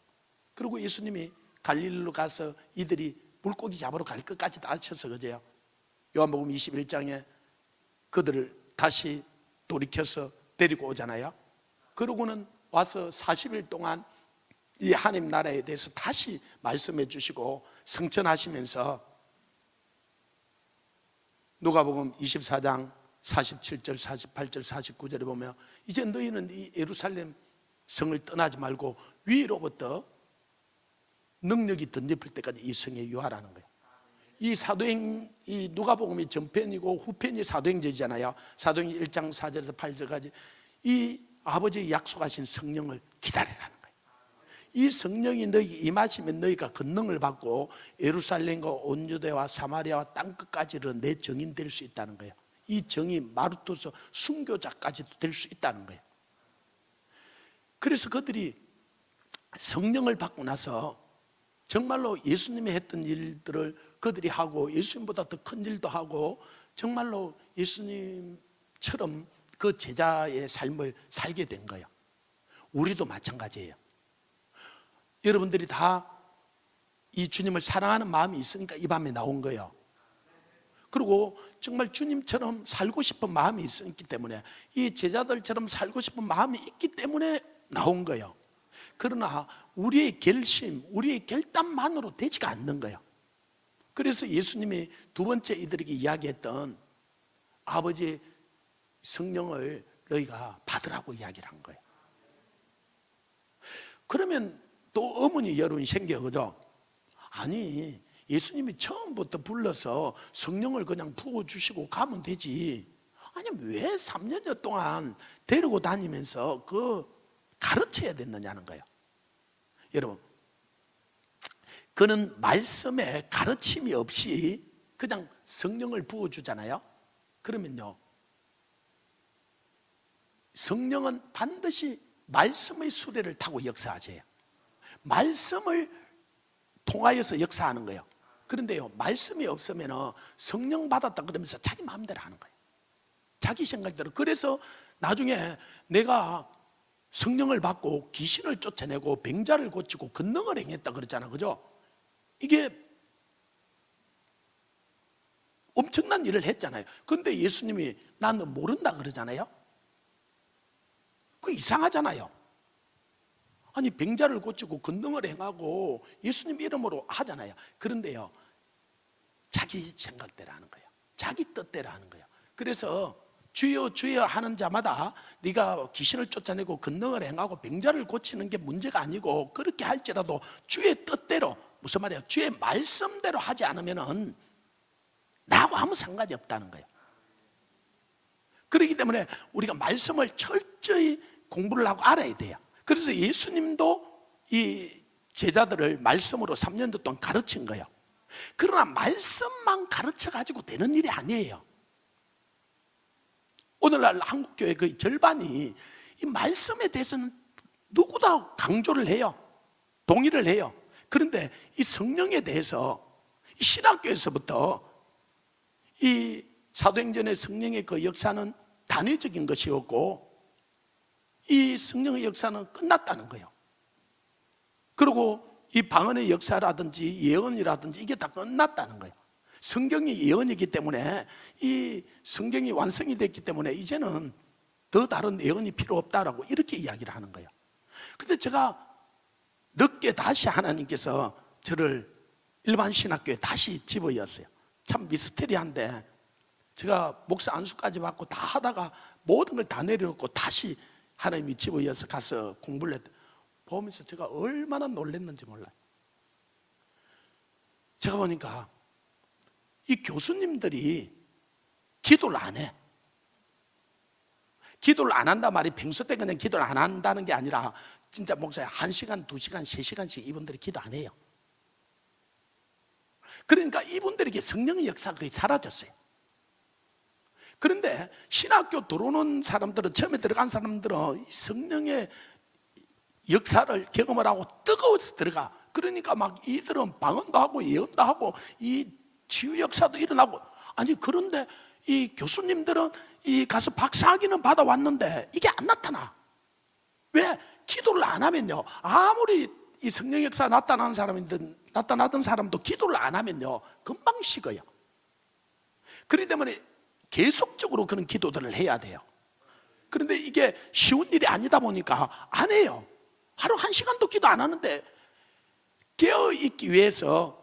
그리고 예수님이 갈릴리로 가서 이들이 물고기 잡으러 갈 것까지 다 하셔서 그제요. 요한복음 21장에 그들을 다시 돌이켜서 데리고 오잖아요. 그러고는 와서 40일 동안 이 하나님 나라에 대해서 다시 말씀해 주시고 성천하시면서 누가복음 24장 47절, 48절, 49절에 보면 이제 너희는 이 예루살렘 성을 떠나지 말고 위로부터 능력이 던져질 때까지 이 성에 유하라는 거예요. 이 사도행, 이 누가복음이 전편이고 후편이 사도행전이잖아요. 사도행 1장 4절에서 8절까지 이 아버지의 약속하신 성령을 기다리라는 거예요. 이 성령이 너희에게 임하시면 너희가 권능을 받고 예루살렘과 온 유대와 사마리아와 땅끝까지로 내 정인 될 수 있다는 거예요. 이 정이 마루토서 순교자까지도 될 수 있다는 거예요. 그래서 그들이 성령을 받고 나서 정말로 예수님이 했던 일들을 그들이 하고 예수님보다 더 큰 일도 하고 정말로 예수님처럼 그 제자의 삶을 살게 된 거예요. 우리도 마찬가지예요. 여러분들이 다 이 주님을 사랑하는 마음이 있으니까 이 밤에 나온 거예요. 그리고 정말 주님처럼 살고 싶은 마음이 있기 때문에 이 제자들처럼 살고 싶은 마음이 있기 때문에 나온 거예요. 그러나 우리의 결심, 우리의 결단만으로 되지가 않는 거예요. 그래서 예수님이 두 번째 이들에게 이야기했던 아버지의 성령을 너희가 받으라고 이야기를 한 거예요. 그러면 또 의문이 여러분이 생겨요. 그죠? 아니, 예수님이 처음부터 불러서 성령을 그냥 부어주시고 가면 되지. 아니, 왜 3년여 동안 데리고 다니면서 가르쳐야 됐느냐는 거예요. 여러분, 그는 말씀에 가르침이 없이 그냥 성령을 부어주잖아요. 그러면요, 성령은 반드시 말씀의 수레를 타고 역사하세요. 말씀을 통하여서 역사하는 거예요. 그런데요, 말씀이 없으면 성령 받았다 그러면서 자기 마음대로 하는 거예요. 자기 생각대로. 그래서 나중에 내가 성령을 받고 귀신을 쫓아내고 병자를 고치고 권능을 행했다 그랬잖아. 그죠? 이게 엄청난 일을 했잖아요. 그런데 예수님이 나는 모른다 그러잖아요. 그 이상하잖아요. 아니, 병자를 고치고 권능을 행하고 예수님 이름으로 하잖아요. 그런데요, 자기 생각대로 하는 거예요. 자기 뜻대로 하는 거예요. 그래서 주여 주여 하는 자마다 네가 귀신을 쫓아내고 권능을 행하고 병자를 고치는 게 문제가 아니고, 그렇게 할지라도 주의 뜻대로, 무슨 말이에요? 주의 말씀대로 하지 않으면은 나하고 아무 상관이 없다는 거예요. 그렇기 때문에 우리가 말씀을 철저히 공부를 하고 알아야 돼요. 그래서 예수님도 이 제자들을 말씀으로 3년 동안 가르친 거예요. 그러나 말씀만 가르쳐가지고 되는 일이 아니에요. 오늘날 한국교회 거의 절반이 이 말씀에 대해서는 누구나 강조를 해요. 동의를 해요. 그런데 이 성령에 대해서 이 신학교에서부터 이 사도행전의 성령의 그 역사는 단회적인 것이었고 이 성령의 역사는 끝났다는 거예요. 그리고 이 방언의 역사라든지 예언이라든지 이게 다 끝났다는 거예요. 성경이 예언이기 때문에, 이 성경이 완성이 됐기 때문에 이제는 더 다른 예언이 필요 없다라고 이렇게 이야기를 하는 거예요. 근데 제가 늦게 다시 하나님께서 저를 일반 신학교에 다시 집어넣었어요. 참 미스테리한데, 제가 목사 안수까지 받고 다 하다가 모든 걸 다 내려놓고 다시 하나님이 집어넣어서 가서 공부를 했다 보면서 제가 얼마나 놀랐는지 몰라요. 제가 보니까 이 교수님들이 기도를 안 해. 기도를 안 한다 말이 평소 때 그냥 기도를 안 한다는 게 아니라 진짜 목사님 1시간, 2시간, 3시간씩 이분들이 기도 안 해요. 그러니까 이분들에게 성령의 역사가 거의 사라졌어요. 그런데 신학교 들어오는 사람들은, 처음에 들어간 사람들은 성령의 역사를 경험을 하고 뜨거워서 들어가. 그러니까 막 이들은 방언도 하고 예언도 하고 이 치유 역사도 일어나고. 아니 그런데 이 교수님들은 이 가서 박사학위는 받아왔는데 이게 안 나타나. 왜? 기도를 안 하면요, 아무리 이 성령 역사 나타나던 사람도 기도를 안 하면요 금방 식어요. 그렇기 때문에 계속적으로 그런 기도들을 해야 돼요. 그런데 이게 쉬운 일이 아니다 보니까 안 해요. 하루 1시간도 기도 안 하는데 깨어있기 위해서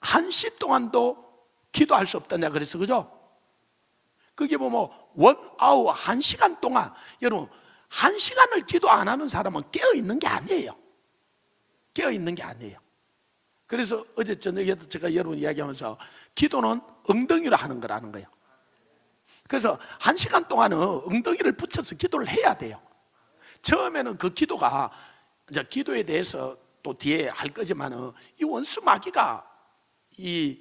1시 동안도 기도할 수 없다냐 그랬어, 그죠? 그게 뭐 1hour, 1시간 동안, 여러분 1시간을 기도 안 하는 사람은 깨어있는 게 아니에요. 깨어있는 게 아니에요. 그래서 어제 저녁에도 제가 여러분 이야기하면서 기도는 엉덩이로 하는 거라는 거예요. 그래서 1시간 동안은 엉덩이를 붙여서 기도를 해야 돼요. 처음에는 그 기도가, 이제 기도에 대해서 또 뒤에 할 거지만은, 이 원수 마귀가 이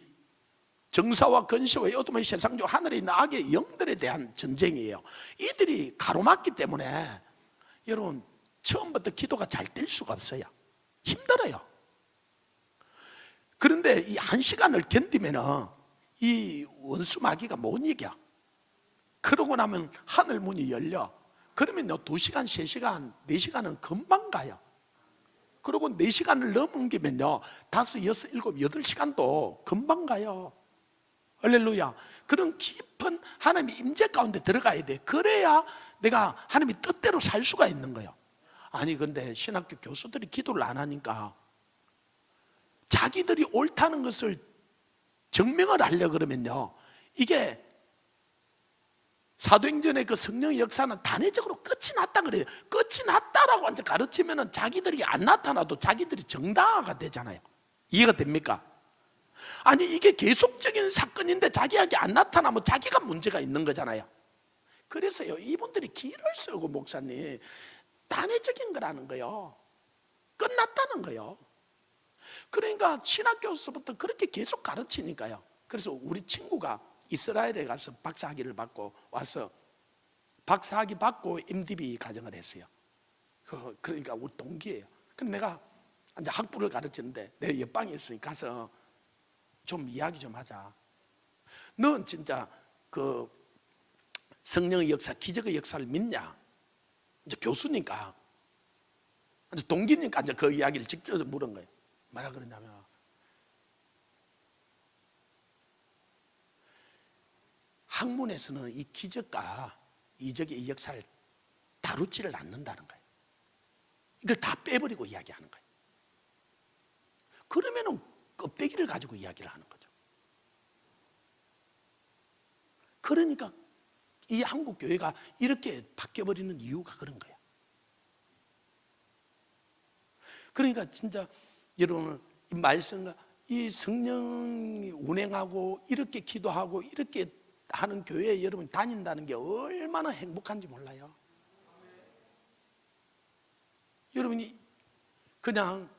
정사와 건시와 어둠의 세상적 하늘에 있는 악의 영들에 대한 전쟁이에요. 이들이 가로막기 때문에 여러분 처음부터 기도가 잘 될 수가 없어요. 힘들어요. 그런데 이 1시간을 견디면은 이 원수 마귀가 못 이겨. 그러고 나면 하늘 문이 열려. 그러면 2시간, 3시간, 4시간은 금방 가요. 그리고 4시간을 넘기면요 5, 6, 7, 8시간도 금방 가요. 할렐루야. 그런 깊은 하나님의 임재 가운데 들어가야 돼. 그래야 내가 하나님의 뜻대로 살 수가 있는 거예요. 아니 근데 신학교 교수들이 기도를 안 하니까 자기들이 옳다는 것을 증명을 하려고 그러면요, 이게 사도행전의 그 성령의 역사는 단회적으로 끝이 났다 그래요. 끝이 났다라고 완전 가르치면은 자기들이 안 나타나도 자기들이 정당화가 되잖아요. 이해가 됩니까? 아니 이게 계속적인 사건인데 자기에게 안 나타나면 자기가 문제가 있는 거잖아요. 그래서요 이분들이 기를 쓰고 목사님 단회적인 거라는 거예요. 끝났다는 거예요. 그러니까 신학교에서부터 그렇게 계속 가르치니까요. 그래서 우리 친구가 이스라엘에 가서 박사학위를 받고 와서 박사학위 받고 MDB 과정을 했어요. 그러니까 우리 동기예요. 그럼 내가 이제 학부를 가르치는데 내 옆방에 있으니 가서 좀 이야기 좀 하자. 넌 진짜 그 성령의 역사, 기적의 역사를 믿냐? 이제 교수니까, 이제 동기니까 이제 그 이야기를 직접 물은 거예요. 뭐라 그러냐면, 학문에서는 이 기적과 이적의 역사를 다루지를 않는다는 거예요. 이걸 다 빼버리고 이야기하는 거예요. 그러면은 껍데기를 가지고 이야기를 하는 거죠. 그러니까 이 한국 교회가 이렇게 바뀌어버리는 이유가 그런 거예요. 그러니까 진짜 여러분 이 말씀과 이 성령이 운행하고 이렇게 기도하고 이렇게 하는 교회에 여러분이 다닌다는 게 얼마나 행복한지 몰라요. 여러분이 그냥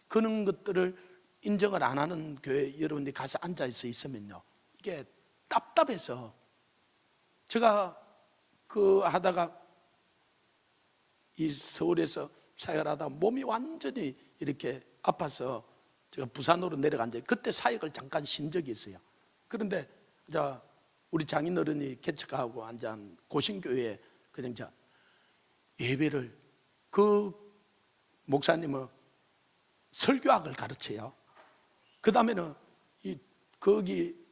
그런 것들을 인정을 안 하는 교회에 여러분들이 가서 앉아서 있으면요 이게 답답해서, 제가 그 하다가 이 서울에서 사역을 하다가 몸이 완전히 이렇게 아파서 제가 부산으로 내려간 적, 그때 사역을 잠깐 쉰 적이 있어요. 그런데 우리 장인어른이 개척하고 앉은 고신교회에 그냥 예배를, 그 목사님은 설교학을 가르쳐요. 그 다음에는 거기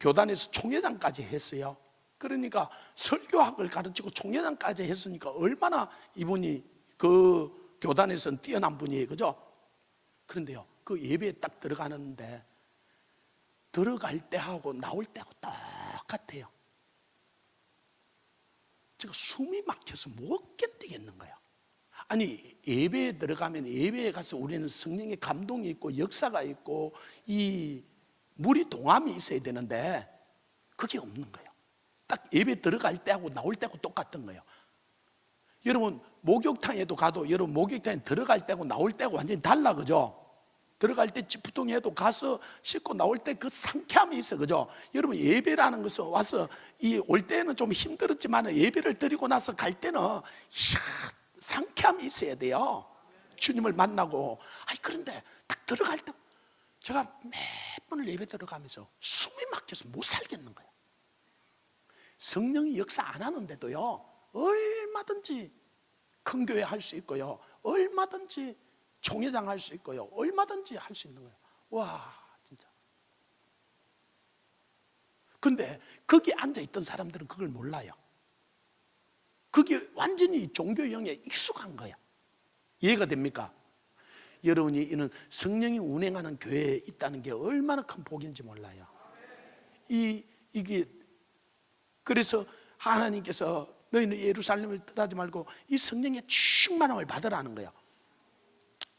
교단에서 총회장까지 했어요. 그러니까 설교학을 가르치고 총회장까지 했으니까 얼마나 이분이 그 교단에서는 뛰어난 분이에요, 그죠? 그런데요 그 예배에 딱 들어가는데 들어갈 때하고 나올 때하고 똑같아요. 제가 숨이 막혀서 못 견디겠는 거예요. 아니 예배에 들어가면 예배에 가서 우리는 성령의 감동이 있고 역사가 있고 이 무리 동함이 있어야 되는데 그게 없는 거예요. 딱 예배 들어갈 때하고 나올 때하고 똑같은 거예요. 여러분 목욕탕에도 가도 여러분 목욕탕에 들어갈 때하고 나올 때하고 완전히 달라, 그죠? 들어갈 때 찌푸둥해도 가서 씻고 나올 때 그 상쾌함이 있어, 그죠? 여러분 예배라는 것은 와서 올 때는 좀 힘들었지만 예배를 드리고 나서 갈 때는 상쾌함이 있어야 돼요. 주님을 만나고. 그런데 딱 들어갈 때 제가 몇 번을 예배 들어가면서 숨이 막혀서 못 살겠는 거예요. 성령이 역사 안 하는데도요, 얼마든지 큰 교회 할 수 있고요, 얼마든지 총회장 할 수 있고요, 얼마든지 할 수 있는 거예요. 와, 진짜. 근데 거기 앉아있던 사람들은 그걸 몰라요. 그게 완전히 종교형에 익숙한 거예요. 이해가 됩니까? 여러분이 이는 성령이 운행하는 교회에 있다는 게 얼마나 큰 복인지 몰라요. 이게 그래서 하나님께서 너희는 예루살렘을 떠나지 말고 이 성령의 충만함을 받으라는 거예요.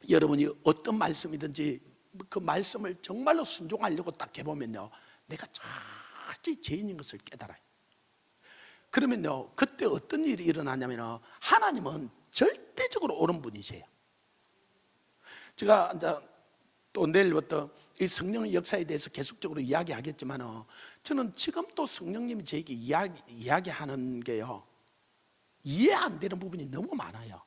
여러분이 어떤 말씀이든지 그 말씀을 정말로 순종하려고 딱 해보면요, 내가 철저히 죄인인 것을 깨달아요. 그러면요, 그때 어떤 일이 일어나냐면 하나님은 절대적으로 옳은 분이세요. 제가 이제 또 내일부터 이 성령의 역사에 대해서 계속적으로 이야기하겠지만 저는 지금도 성령님이 저에게 이야기하는 게요, 이해 안 되는 부분이 너무 많아요.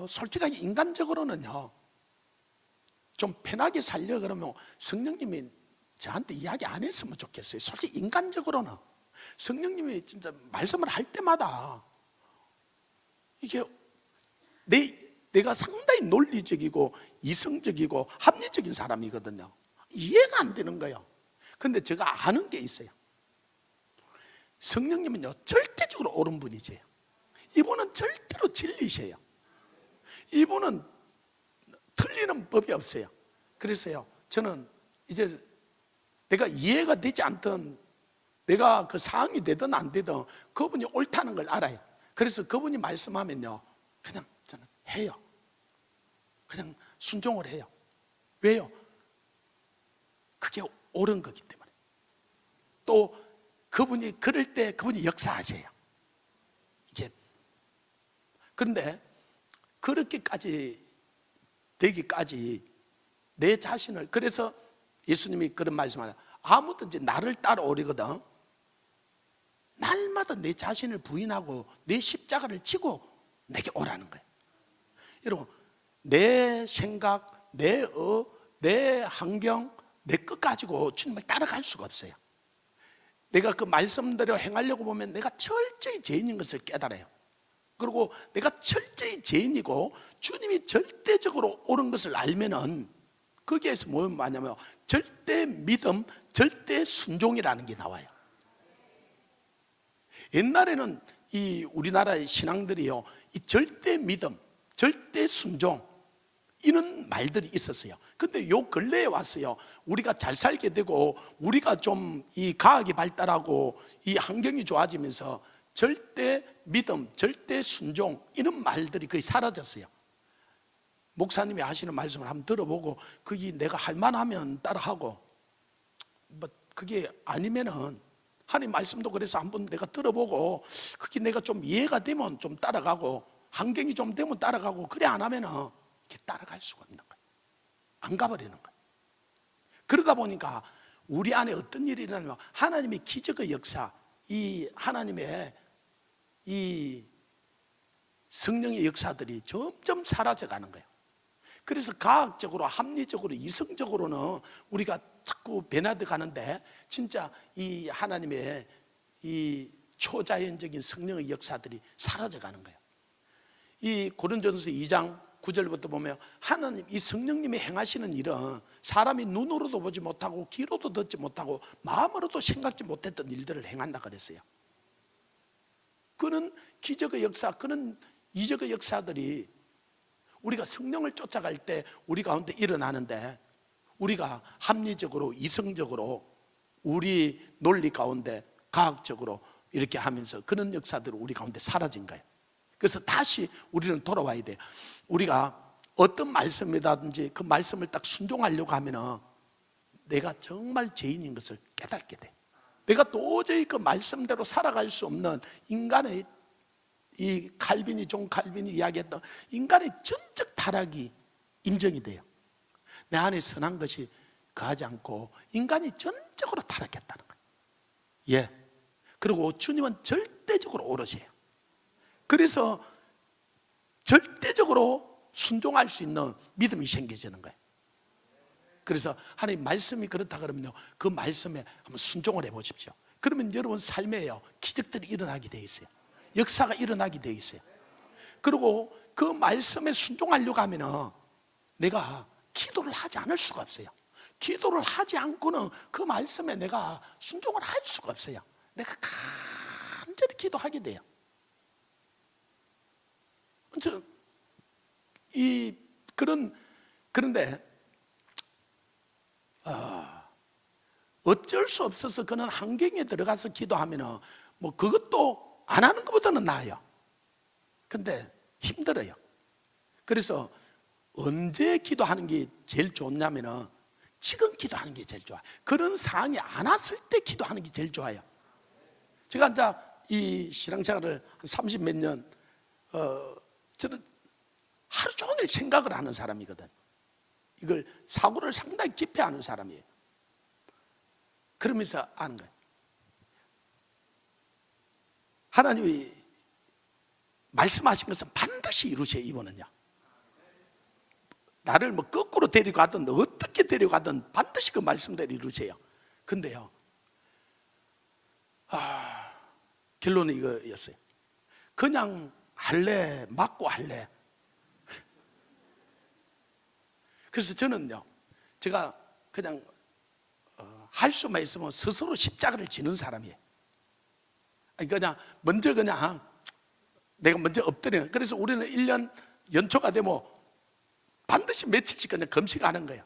솔직하게 인간적으로는요, 좀 편하게 살려 그러면 성령님이 저한테 이야기 안 했으면 좋겠어요. 솔직히 인간적으로는 성령님이 진짜 말씀을 할 때마다 이게 내가 상당히 논리적이고 이성적이고 합리적인 사람이거든요. 이해가 안 되는 거예요. 근데 제가 아는 게 있어요. 성령님은요, 절대적으로 옳은 분이세요. 이분은 절대로 진리세요. 이분은 틀리는 법이 없어요. 그래서요, 저는 이제 내가 이해가 되지 않던, 내가 그 상황이 되든 안 되든 그분이 옳다는 걸 알아요. 그래서 그분이 말씀하면요, 그냥 저는 해요. 그냥 순종을 해요. 왜요? 그게 옳은 거기 때문에. 또 그분이 그럴 때 그분이 역사하세요. 이게. 그런데 그렇게까지 되기까지 내 자신을, 그래서 예수님이 그런 말씀을 하세요. 아무든지 나를 따라오려거든 날마다 내 자신을 부인하고 내 십자가를 지고 내게 오라는 거예요. 여러분, 내 생각, 내 환경, 내 것 가지고 주님을 따라갈 수가 없어요. 내가 그 말씀대로 행하려고 보면 내가 철저히 죄인인 것을 깨달아요. 그리고 내가 철저히 죄인이고 주님이 절대적으로 옳은 것을 알면은 거기에서 뭐 말하냐면 절대 믿음, 절대 순종이라는 게 나와요. 옛날에는 이 우리나라의 신앙들이요, 이 절대 믿음, 절대 순종 이런 말들이 있었어요. 근데 요 근래에 왔어요, 우리가 잘 살게 되고 우리가 좀 이 과학이 발달하고 이 환경이 좋아지면서 절대 믿음, 절대 순종 이런 말들이 거의 사라졌어요. 목사님이 하시는 말씀을 한번 들어보고 그게 내가 할 만하면 따라하고, 뭐 그게 아니면은 하나님 말씀도 그래서 한번 내가 들어보고 그게 내가 좀 이해가 되면 좀 따라가고, 환경이 좀 되면 따라가고, 그래 안 하면은 이렇게 따라갈 수가 없는 거예요. 안 가버리는 거예요. 그러다 보니까 우리 안에 어떤 일이 일어나면 하나님의 기적의 역사, 이 하나님의 이 성령의 역사들이 점점 사라져가는 거예요. 그래서 과학적으로, 합리적으로, 이성적으로는 우리가 자꾸 변화돼 가는데 진짜 이 하나님의 이 초자연적인 성령의 역사들이 사라져가는 거예요. 이 고린도전서 2장 9절부터 보면 하나님, 이 성령님이 행하시는 일은 사람이 눈으로도 보지 못하고 귀로도 듣지 못하고 마음으로도 생각지 못했던 일들을 행한다 그랬어요. 그런 기적의 역사, 그런 이적의 역사들이 우리가 성령을 쫓아갈 때 우리 가운데 일어나는데, 우리가 합리적으로, 이성적으로, 우리 논리 가운데 과학적으로 이렇게 하면서 그런 역사들이 우리 가운데 사라진 거예요. 그래서 다시 우리는 돌아와야 돼요. 우리가 어떤 말씀이라든지 그 말씀을 딱 순종하려고 하면은 내가 정말 죄인인 것을 깨닫게 돼. 내가 도저히 그 말씀대로 살아갈 수 없는 인간의, 이 칼빈이, 존 칼빈이 이야기했던 인간의 전적 타락이 인정이 돼요. 내 안에 선한 것이 거하지 않고 인간이 전적으로 타락했다는 거예요. 예. 그리고 주님은 절대적으로 오르세요. 그래서 절대적으로 순종할 수 있는 믿음이 생겨지는 거예요. 그래서 하나님 말씀이 그렇다 그러면요, 그 말씀에 한번 순종을 해보십시오. 그러면 여러분 삶에요 기적들이 일어나게 돼 있어요. 역사가 일어나게 돼 있어요. 그리고 그 말씀에 순종하려고 하면은 내가 기도를 하지 않을 수가 없어요. 기도를 하지 않고는 그 말씀에 내가 순종을 할 수가 없어요. 내가 간절히 기도하게 돼요. 그런데 어쩔 수 없어서 그는 환경에 들어가서 기도하면은 뭐 그것도 안 하는 것보다는 나아요. 근데 힘들어요. 그래서 언제 기도하는 게 제일 좋냐면은 지금 기도하는 게 제일 좋아요. 그런 상황이 안 왔을 때 기도하는 게 제일 좋아요. 제가 이제 이 신앙생활을 한 30 몇 년, 저는 하루 종일 생각을 하는 사람이거든. 이걸 사고를 상당히 깊이 하는 사람이에요. 그러면서 아는 거예요. 하나님이 말씀하신 것은 반드시 이루셔요. 이번은요, 나를 뭐 거꾸로 데리고 가든 어떻게 데리고 가든 반드시 그 말씀대로 이루세요. 근데요, 결론은 이거였어요. 그냥 할래, 맞고 할래. 그래서 저는요, 제가 그냥 할 수만 있으면 스스로 십자가를 지는 사람이에요. 그냥 먼저 그냥 내가 먼저 엎드려. 그래서 우리는 1년 연초가 되면 반드시 며칠씩 그냥 금식하는 거예요.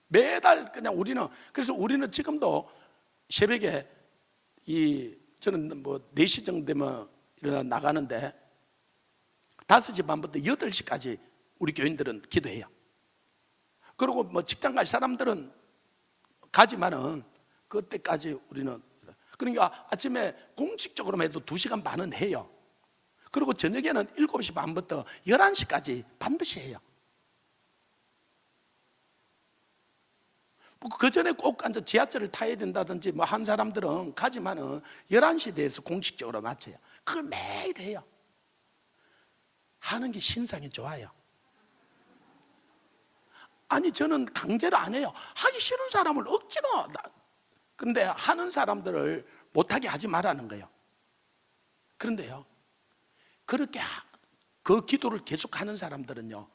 매달 그냥 우리는. 그래서 우리는 지금도 새벽에 저는 뭐 4시 정도 되면 일어나 나가는데 5시 반부터 8시까지 우리 교인들은 기도해요. 그리고 뭐 직장 갈 사람들은 가지만은 그때까지 우리는, 그러니까 아침에 공식적으로만 해도 2시간 반은 해요. 그리고 저녁에는 7시 반부터 11시까지 반드시 해요. 그 전에 꼭 앉아 지하철을 타야 된다든지 뭐 한 사람들은 가지만은 11시에 대해서 공식적으로 맞춰요. 그걸 매일 해요. 하는 게 신상이 좋아요. 아니, 저는 강제로 안 해요. 하기 싫은 사람을 억지로. 그런데 하는 사람들을 못하게 하지 말라는 거예요. 그런데요, 그렇게 그 기도를 계속하는 사람들은요,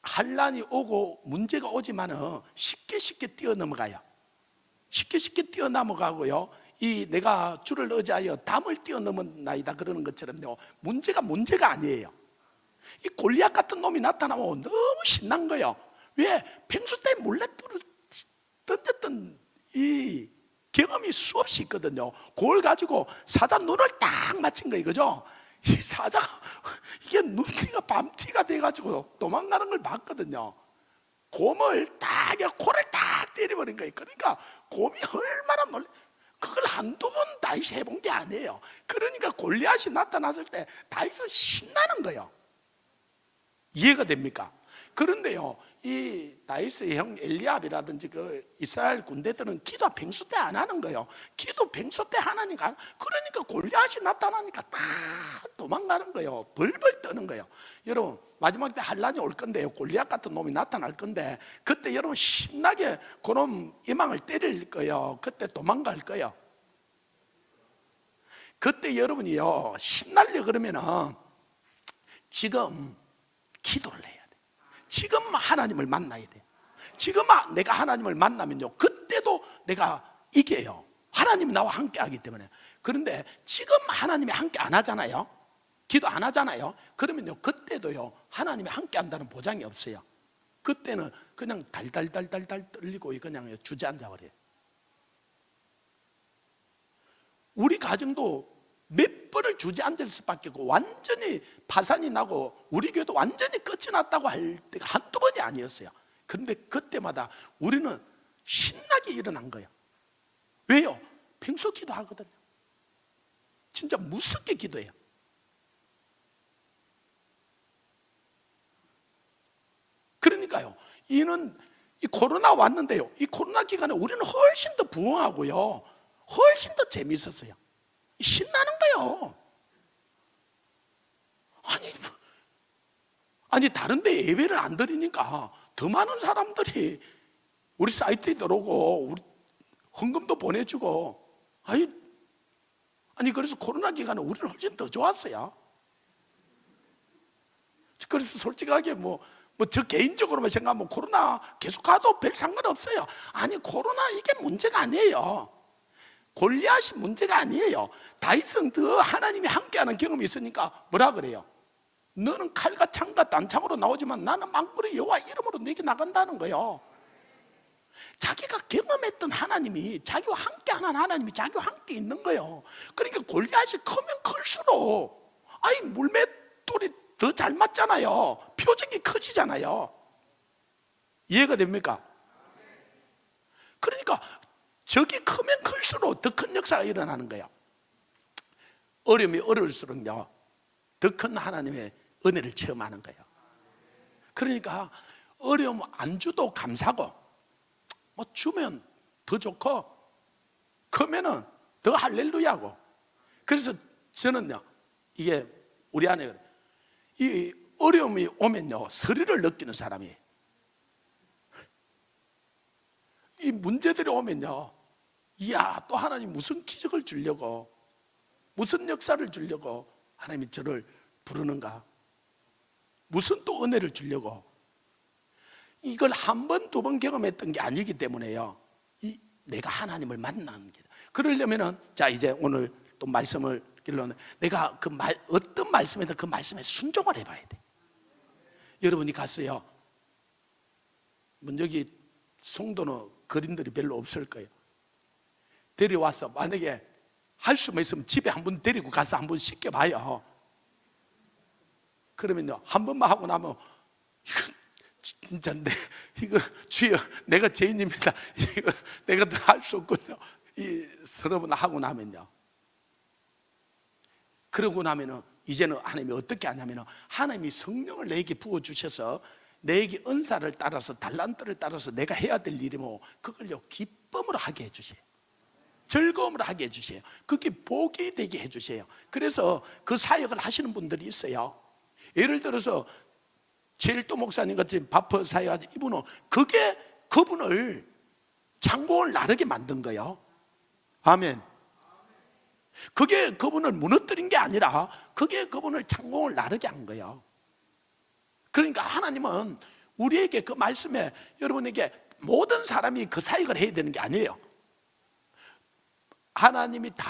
환난이 오고 문제가 오지만은 쉽게 뛰어넘어가요. 쉽게 뛰어넘어가고요, 이 내가 주를 의지하여 담을 뛰어넘었나이다 그러는 것처럼요, 문제가 아니에요. 이 골리앗 같은 놈이 나타나면 너무 신난 거예요. 왜? 평소 때 몰래 던졌던 이 경험이 수없이 있거든요. 그걸 가지고 사자 눈을 딱 맞힌 거예요. 그죠? 이 사자가 이게 눈티가 밤티가 돼가지고 도망가는 걸 봤거든요. 곰을 딱, 코를 딱 때려버린 거예요. 그러니까 곰이 얼마나 놀래. 그걸 한두 번 다윗이 해본 게 아니에요. 그러니까 골리앗이 나타났을 때 다윗은 신나는 거예요. 이해가 됩니까? 그런데요, 이 다윗의 형 엘리압이라든지 그 이스라엘 군대들은 기도 평소 때 안 하는 거예요. 기도 평소 때 하나니까. 그러니까 골리앗이 나타나니까 다 도망가는 거예요. 벌벌 떠는 거예요. 여러분, 마지막 때 환난이 올 건데요, 골리앗 같은 놈이 나타날 건데, 그때 여러분 신나게 그놈 이망을 때릴 거예요. 그때 도망갈 거예요. 그때 여러분이요, 신나려 그러면은 지금 기도를 해야 돼. 지금 하나님을 만나야 돼. 지금 내가 하나님을 만나면요, 그때도 내가 이겨요. 하나님이 나와 함께 하기 때문에. 그런데 지금 하나님이 함께 안 하잖아요. 기도 안 하잖아요. 그러면요, 그때도요, 하나님이 함께 한다는 보장이 없어요. 그때는 그냥 달달달달달 떨리고 그냥 주저앉아 버려요. 우리 가정도 몇 번을 주저앉을 수밖에 없고 완전히 파산이 나고 우리 교회도 완전히 끝이 났다고 할 때가 한두 번이 아니었어요. 그런데 그때마다 우리는 신나게 일어난 거예요. 왜요? 평소 기도하거든요. 진짜 무섭게 기도해요. 그러니까요, 이 코로나 왔는데요, 이 코로나 기간에 우리는 훨씬 더 부흥하고요, 훨씬 더 재미있었어요. 신나는 거예요. 아니 다른 데 예배를 안 드리니까 더 많은 사람들이 우리 사이트에 들어오고 우리 헌금도 보내주고, 아니 그래서 코로나 기간에 우리는 훨씬 더 좋았어요. 그래서 솔직하게 저 개인적으로만 생각하면 코로나 계속 가도 별 상관없어요. 아니 코로나 이게 문제가 아니에요. 골리앗이 문제가 아니에요. 다윗은 더 하나님이 함께하는 경험이 있으니까 뭐라 그래요? 너는 칼과 창과 단창으로 나오지만 나는 망군의 여호와 이름으로 내게 나간다는 거예요. 자기가 경험했던 하나님이, 자기와 함께하는 하나님이 자기와 함께 있는 거예요. 그러니까 골리앗이 크면 클수록 물맷돌이 더 잘 맞잖아요. 표적이 커지잖아요. 이해가 됩니까? 그러니까 적이 크면 클수록 더 큰 역사가 일어나는 거예요. 어려움이 어려울수록요, 더 큰 하나님의 은혜를 체험하는 거예요. 그러니까 어려움 안 주도 감사고, 주면 더 좋고, 크면은 더 할렐루야고. 그래서 저는요, 이게 우리 안에 이 어려움이 오면요, 서리를 느끼는 사람이, 이 문제들이 오면요, 이야, 또 하나님 무슨 기적을 주려고, 무슨 역사를 주려고 하나님이 저를 부르는가, 무슨 또 은혜를 주려고. 이걸 한 번, 두 번 경험했던 게 아니기 때문에요, 내가 하나님을 만나는 게. 그러려면은, 자 이제 오늘 또 말씀을 길러는, 내가 어떤 말씀이든 그 말씀에 순종을 해봐야 돼. 여러분이 갔어요, 여기 송도는 거린들이 별로 없을 거예요. 데려와서 만약에 할 수만 있으면 집에 한번 데리고 가서 한번 씻겨봐요. 그러면요, 한 번만 하고 나면 진짜 이거 주여 내가 죄인입니다, 이거 내가 더 할 수 없군요, 이 서러분 하고 나면요, 그러고 나면은 이제는 하나님이 어떻게 하냐면은, 하나님이 성령을 내게 부어주셔서 내게 은사를 따라서, 달란트를 따라서 내가 해야 될 일이면 그걸요 기쁨으로 하게 해주세요. 즐거움으로 하게 해주세요. 그게 복이 되게 해주세요. 그래서 그 사역을 하시는 분들이 있어요. 예를 들어서 제일도 목사님 같은 바퍼 사역, 이분은 그분을 창공을 나르게 만든 거예요. 아멘. 그게 그분을 무너뜨린 게 아니라 그게 그분을 창공을 나르게 한 거예요. 그러니까 하나님은 우리에게 그 말씀에, 여러분에게 모든 사람이 그 사역을 해야 되는 게 아니에요. 하나님이 다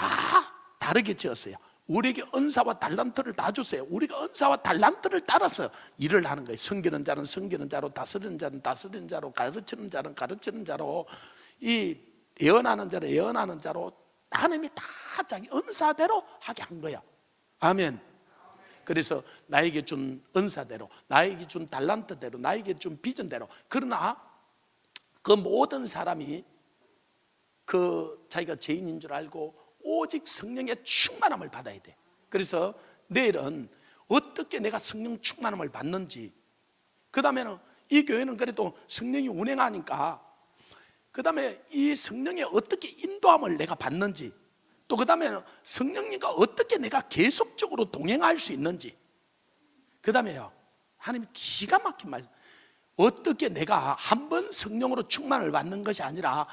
다르게 지었어요. 우리에게 은사와 달란트를 다 줬어요. 우리가 은사와 달란트를 따라서 일을 하는 거예요. 섬기는 자는 섬기는 자로, 다스리는 자는 다스리는 자로, 가르치는 자는 가르치는 자로, 이 예언하는 자는 예언하는 자로, 하나님이 다 자기 은사대로 하게 한 거야. 아멘. 그래서 나에게 준 은사대로, 나에게 준 달란트대로, 나에게 준 비전대로. 그러나 그 모든 사람이 자기가 죄인인 줄 알고 오직 성령의 충만함을 받아야 돼. 그래서 내일은 어떻게 내가 성령 충만함을 받는지, 그 다음에는 이 교회는 그래도 성령이 운행하니까 그 다음에 이 성령의 어떻게 인도함을 내가 받는지, 또 그 다음에는 성령님과 어떻게 내가 계속적으로 동행할 수 있는지, 그 다음에요, 하나님 기가 막힌 말씀, 어떻게 내가 한 번 성령으로 충만을 받는 것이 아니라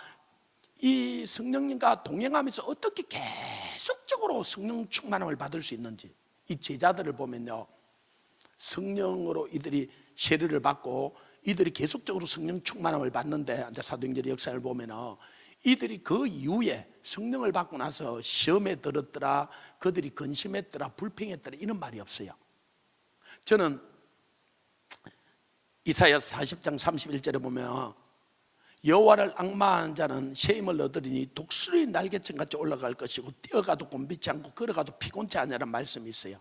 이 성령님과 동행하면서 어떻게 계속적으로 성령 충만함을 받을 수 있는지. 이 제자들을 보면요, 성령으로 이들이 세례를 받고 이들이 계속적으로 성령 충만함을 받는데, 이제 사도행전의 역사를 보면은 이들이 그 이후에 성령을 받고 나서 시험에 들었더라, 그들이 근심했더라, 불평했더라, 이런 말이 없어요. 저는 이사야서 40장 31절에 보면, 여호와를 앙마하는 자는 새 힘을 얻으리니 독수리 날개천같이 올라갈 것이고 뛰어가도 곤비치 않고 걸어가도 피곤치 않으라는 말씀이 있어요.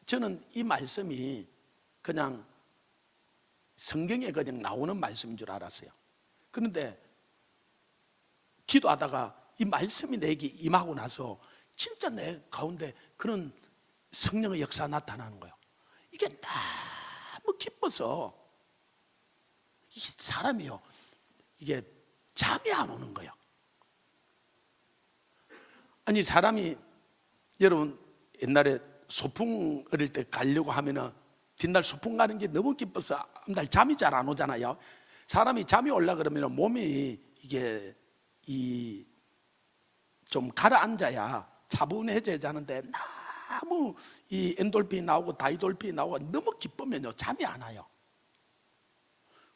저는 이 말씀이 그냥 성경에 그냥 나오는 말씀인 줄 알았어요. 그런데 기도하다가 이 말씀이 내게 임하고 나서 진짜 내 가운데 그런 성령의 역사가 나타나는 거예요. 이게 너무 기뻐서 이 사람이요, 이게 잠이 안 오는 거예요. 아니, 사람이, 여러분 옛날에 소풍 어릴 때 가려고 하면은 뒷날 소풍 가는 게 너무 기뻐서 앞날 잠이 잘 안 오잖아요. 사람이 잠이 올라 그러면 몸이 이게 좀 가라앉아야 차분해져야 하는데, 너무 이 엔돌핀이 나오고 다이돌핀이 나오고 너무 기쁘면요 잠이 안 와요.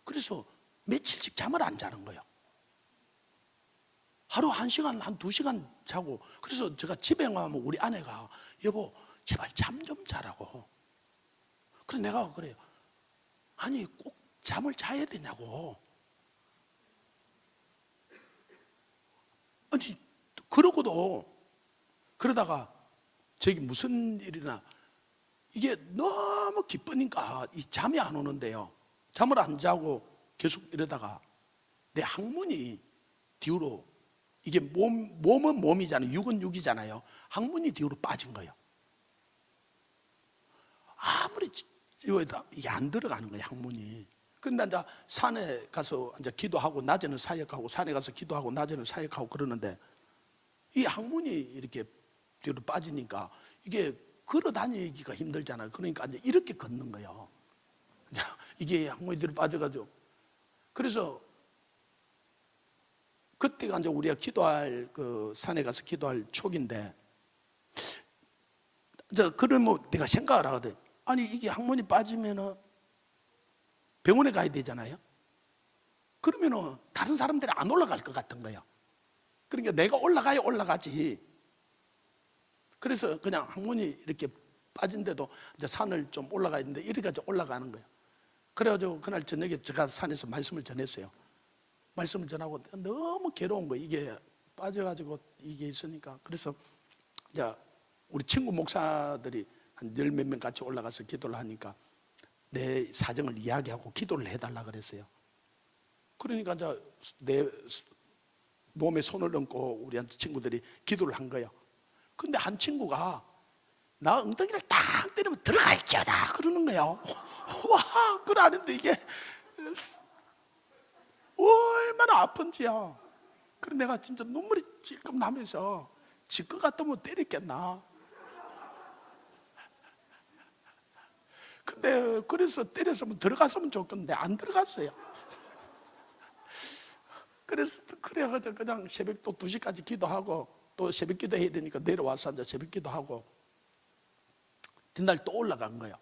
그래서 며칠씩 잠을 안 자는 거예요. 하루 1시간, 한 2시간 자고. 그래서 제가 집에 가면 우리 아내가, 여보 제발 잠 좀 자라고. 그래서 내가 그래요. 아니, 꼭 잠을 자야 되냐고. 아니, 그러다가 저기 무슨 일이나 이게 너무 기쁘니까 이 잠이 안 오는데요, 잠을 안 자고 계속 이러다가 내 항문이 뒤로, 이게 몸은 몸이잖아요, 육은 육이잖아요. 항문이 뒤로 빠진 거예요. 아무리 이게 안 들어가는 거예요, 항문이. 근데 이제 산에 가서 이제 기도하고 낮에는 사역하고, 산에 가서 기도하고 낮에는 사역하고 그러는데, 이 항문이 이렇게 뒤로 빠지니까 이게 걸어 다니기가 힘들잖아요. 그러니까 이제 이렇게 걷는 거예요. 이게 항문이 뒤로 빠져가지고. 그래서 그때가 이제 우리가 기도할, 그 산에 가서 기도할 초기인데, 그러면 내가 생각을 하거든. 아니, 이게 항문이 빠지면은 병원에 가야 되잖아요. 그러면은 다른 사람들이 안 올라갈 것 같은 거예요. 그러니까 내가 올라가야 올라가지. 그래서 그냥 항문이 이렇게 빠진데도 이제 산을 좀 올라가야 되는데, 이래가지고 올라가는 거예요. 그래가지고 그날 저녁에 제가 산에서 말씀을 전했어요. 말씀을 전하고 너무 괴로운 거예요. 이게 빠져가지고 이게 있으니까. 그래서 이제 우리 친구 목사들이 한 10몇 명 같이 올라가서 기도를 하니까 내 사정을 이야기하고 기도를 해달라 그랬어요. 그러니까 이제 내 몸에 손을 얹고 우리 친구들이 기도를 한 거예요. 근데 한 친구가 나 엉덩이를 딱 때리면 들어갈게다 그러는 거예요. 와, 그러는데 이게 얼마나 아픈지요. 그래서 내가 진짜 눈물이 찔끔 나면서 질 것 같으면 때리겠나. 근데 그래서 때렸으면 들어갔으면 좋겠는데 안 들어갔어요. 그래서 그래가지고 그냥 새벽 또 2시까지 기도하고, 또 새벽 기도 해야 되니까 내려와서 이제 새벽 기도하고 뒷날 또 올라간 거예요.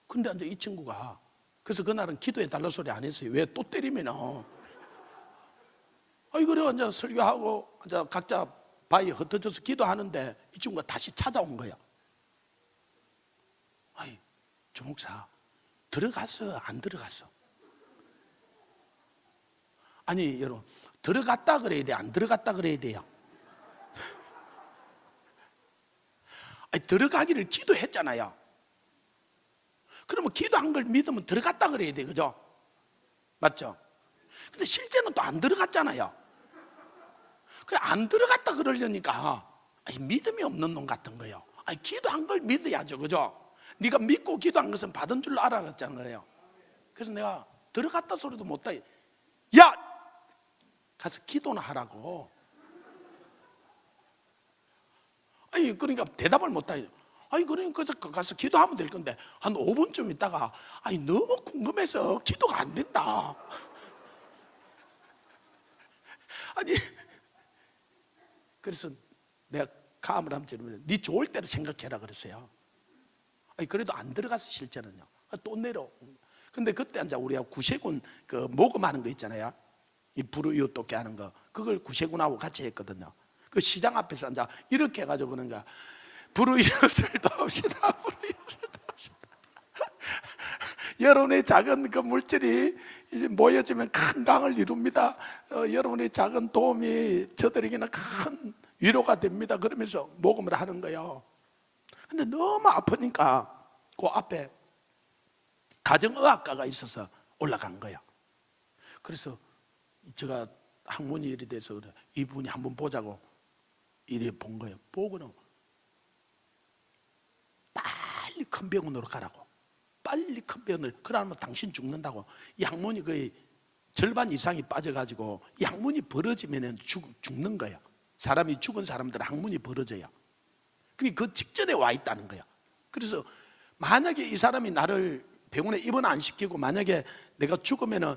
근데 이제 이 친구가, 그래서 그날은 기도해 달라 소리 안 했어요. 왜 또 때리면은. 그래 이제 설교하고 이제 각자 바위에 흩어져서 기도하는데 이 친구가 다시 찾아온 거예요. 조 목사, 들어갔어 안 들어갔어? 아니 여러분, 들어갔다 그래야 돼, 안 들어갔다 그래야 돼요? 들어가기를 기도했잖아요. 그러면 기도한 걸 믿으면 들어갔다 그래야 돼, 그죠? 맞죠? 근데 실제는 또 안 들어갔잖아요. 그래, 안 들어갔다 그러려니까 믿음이 없는 놈 같은 거예요. 기도한 걸 믿어야죠, 그죠? 네가 믿고 기도한 것은 받은 줄로 알아갔잖아요. 그래서 내가 들어갔다 소리도 못하게, 야! 가서 기도나 하라고. 그러니까 대답을 못하게. 그러니까 가서 기도하면 될 건데, 한 5분쯤 있다가 너무 궁금해서 기도가 안 된다. 그래서 내가 감을 한번 찌르면 네 좋을 대로 생각해라 그랬어요. 그래도 안 들어갔어 실제는요. 또 내려. 근데 그때 이제 우리가 구세군 그 모금하는 거 있잖아요. 이 불우이웃 돕게 하는 거, 그걸 구세군하고 같이 했거든요. 그 시장 앞에서 이제 이렇게 해가지고 그런가, 불우이웃을 돕시다, 불우이웃을 돕시다. 여러분의 작은 그 물질이 이제 모여지면 큰 강을 이룹니다. 여러분의 작은 도움이 저들에게는 큰 위로가 됩니다. 그러면서 모금을 하는 거예요. 근데 너무 아프니까 그 앞에 가정의학과가 있어서 올라간 거예요. 그래서 제가 학문이 이래 돼서 그래. 이분이 한번 보자고 이래 본 거예요. 보고는 빨리 큰 병원으로 가라고, 빨리 큰 병원을, 그러면 당신 죽는다고. 이 학문이 거의 절반 이상이 빠져가지고 이 학문이 벌어지면 죽는 거예요. 사람이 죽은 사람들은 학문이 벌어져요. 그 직전에 와 있다는 거예요. 그래서 만약에 이 사람이 나를 병원에 입원 안 시키고 만약에 내가 죽으면은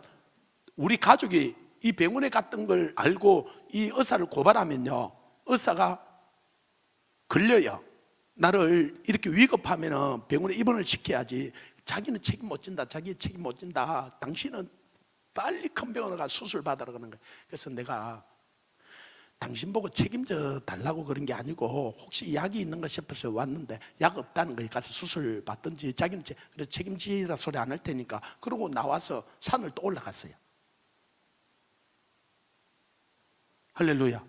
우리 가족이 이 병원에 갔던 걸 알고 이 의사를 고발하면요, 의사가 걸려요. 나를 이렇게 위급하면은 병원에 입원을 시켜야지. 자기는 책임 못 진다, 자기 책임 못 진다, 당신은 빨리 큰 병원에 가서 수술 받으라 그러는 거예요. 그래서 내가 당신 보고 책임져 달라고 그런 게 아니고 혹시 약이 있는가 싶어서 왔는데 약 없다는 거예요. 가서 수술 받든지. 자기는 그래서 책임지라 소리 안 할 테니까. 그러고 나와서 산을 또 올라갔어요. 할렐루야.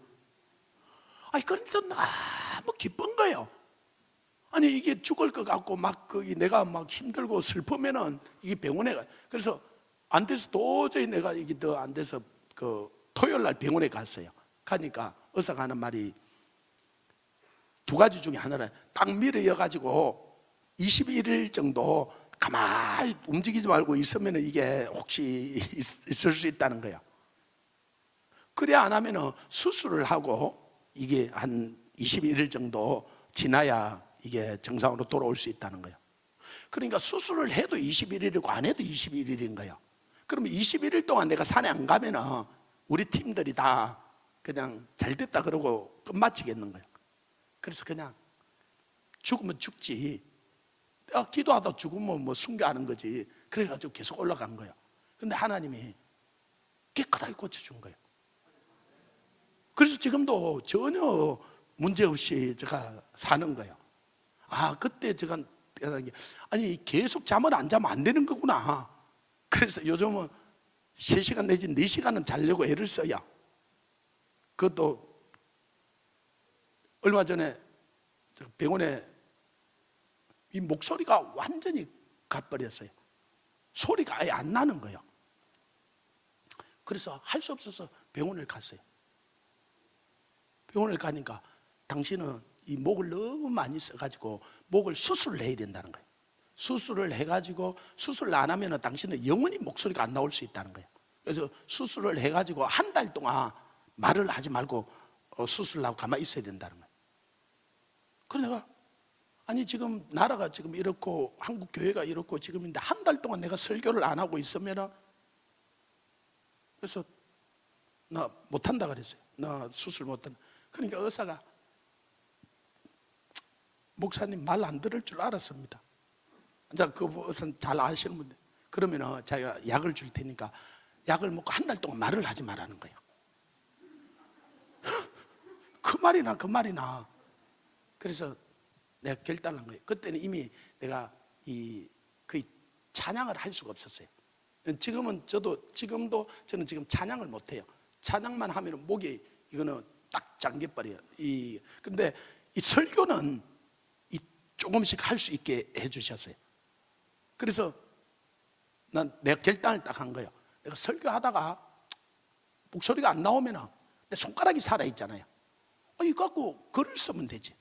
아니 그런데 너무 기쁜 거예요. 아니 이게 죽을 것 같고 막 거기 내가 막 힘들고 슬프면은 이게 병원에 가. 그래서 안 돼서 도저히 내가 이게 더 안 돼서 그 토요일 날 병원에 갔어요. 가니까 의사가 하는 말이 두 가지 중에 하나를 딱 밀어여가지고 21일 정도 가만히 움직이지 말고 있으면 이게 혹시 있을 수 있다는 거예요. 그래 안 하면 수술을 하고 이게 한 21일 정도 지나야 이게 정상으로 돌아올 수 있다는 거예요. 그러니까 수술을 해도 21일이고 안 해도 21일인 거예요. 그러면 21일 동안 내가 산에 안 가면 우리 팀들이 다 그냥 잘 됐다 그러고 끝마치겠는 거예요. 그래서 그냥 죽으면 죽지, 기도하다 죽으면 뭐 순교하는 거지. 그래가지고 계속 올라간 거예요. 근데 하나님이 깨끗하게 고쳐준 거예요. 그래서 지금도 전혀 문제없이 제가 사는 거예요. 그때 제가 아니 계속 잠을 안 자면 안 되는 거구나. 그래서 요즘은 3시간 내지 4시간은 자려고 애를 써요. 그것도 얼마 전에 병원에 이 목소리가 완전히 가버렸어요. 소리가 아예 안 나는 거예요. 그래서 할 수 없어서 병원을 갔어요. 병원을 가니까 당신은 이 목을 너무 많이 써가지고 목을 수술을 해야 된다는 거예요. 수술을 해가지고 수술을 안 하면 당신은 영원히 목소리가 안 나올 수 있다는 거예요. 그래서 수술을 해가지고 한 달 동안 말을 하지 말고 수술을 하고 가만히 있어야 된다는 거예요. 그래서 내가 아니 지금 나라가 지금 이렇고 한국 교회가 이렇고 지금인데 한 달 동안 내가 설교를 안 하고 있으면, 그래서 나 못한다 그랬어요. 나 수술 못한다. 그러니까 의사가 목사님 말 안 들을 줄 알았습니다. 자, 그 의사는 잘 아시는 분들. 그러면 자기가 약을 줄 테니까 약을 먹고 한 달 동안 말을 하지 말라는 거예요. 그 말이나. 그래서 내가 결단한 거예요. 그때는 이미 내가 거의 찬양을 할 수가 없었어요. 지금도 저는 지금 찬양을 못 해요. 찬양만 하면 목이 이거는 딱 잠겨버려요. 근데 이 설교는 조금씩 할 수 있게 해주셨어요. 그래서 내가 결단을 딱 한 거예요. 내가 설교하다가 목소리가 안 나오면 내 손가락이 살아있잖아요. 이거 갖고 글을 쓰면 되지.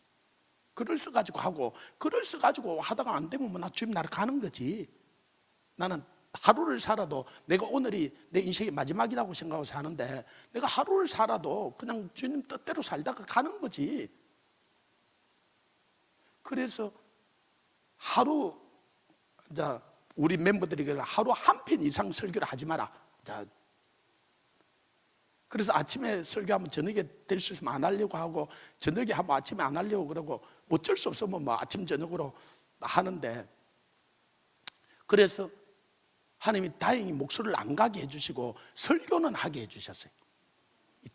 글을 써가지고 하고, 글을 써가지고 하다가 안 되면 나 주님 나를 가는 거지. 나는 하루를 살아도 내가 오늘이 내 인생의 마지막이라고 생각하고 사는데 내가 하루를 살아도 그냥 주님 뜻대로 살다가 가는 거지. 그래서 우리 멤버들이 하루 한 편 이상 설교를 하지 마라. 그래서 아침에 설교하면 저녁에 될 수 있으면 안 하려고 하고, 저녁에 하면 아침에 안 하려고 그러고, 어쩔 수 없으면 뭐 아침 저녁으로 하는데, 그래서 하나님이 다행히 목소리를 안 가게 해주시고 설교는 하게 해주셨어요.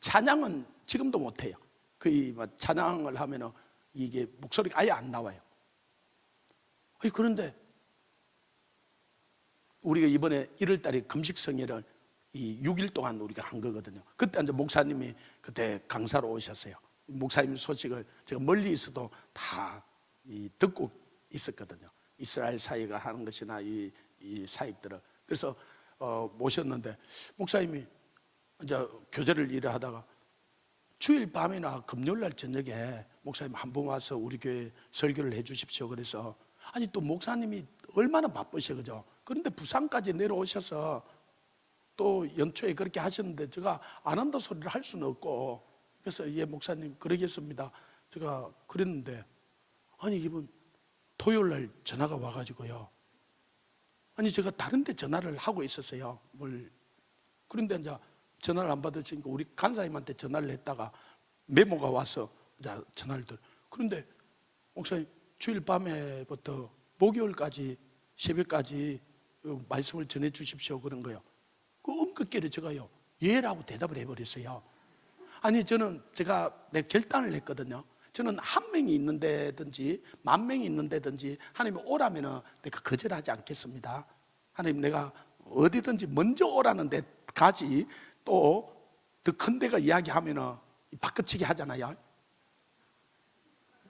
찬양은 지금도 못해요. 거의 찬양을 하면 이게 목소리가 아예 안 나와요. 그런데 우리가 이번에 1월 달에 금식성회를 6일 동안 우리가 한 거거든요. 그때 이제 목사님이 그때 강사로 오셨어요. 목사님 소식을 제가 멀리 있어도 다 듣고 있었거든요. 이스라엘 사역을 하는 것이나 이 사역들을. 그래서 모셨는데 목사님이 이제 교제를 일을 하다가 주일 밤이나 금요일 날 저녁에 목사님 한 번 와서 우리 교회 설교를 해 주십시오. 그래서 아니 또 목사님이 얼마나 바쁘셔, 그죠? 그런데 부산까지 내려오셔서 또 연초에 그렇게 하셨는데 제가 안 한다 소리를 할 수는 없고, 그래서 예 목사님 그러겠습니다 제가 그랬는데, 아니 이분 토요일 날 전화가 와가지고요, 아니 제가 다른 데 전화를 하고 있었어요. 그런데 이제 전화를 안 받으시니까 우리 간사님한테 전화를 했다가 메모가 와서 이제 전화를 그런데 목사님 주일 밤에부터 목요일까지 새벽까지 말씀을 전해 주십시오 그런 거예요. 그 엄격하게 제가요 예라고 대답을 해버렸어요. 아니 제가 내 결단을 했거든요. 저는 한 명이 있는 데든지 만 명이 있는 데든지 하나님이 오라면 내가 거절하지 않겠습니다. 하나님 내가 어디든지 먼저 오라는 데까지 또 더 큰 데가 이야기하면 바꿔치기 하잖아요.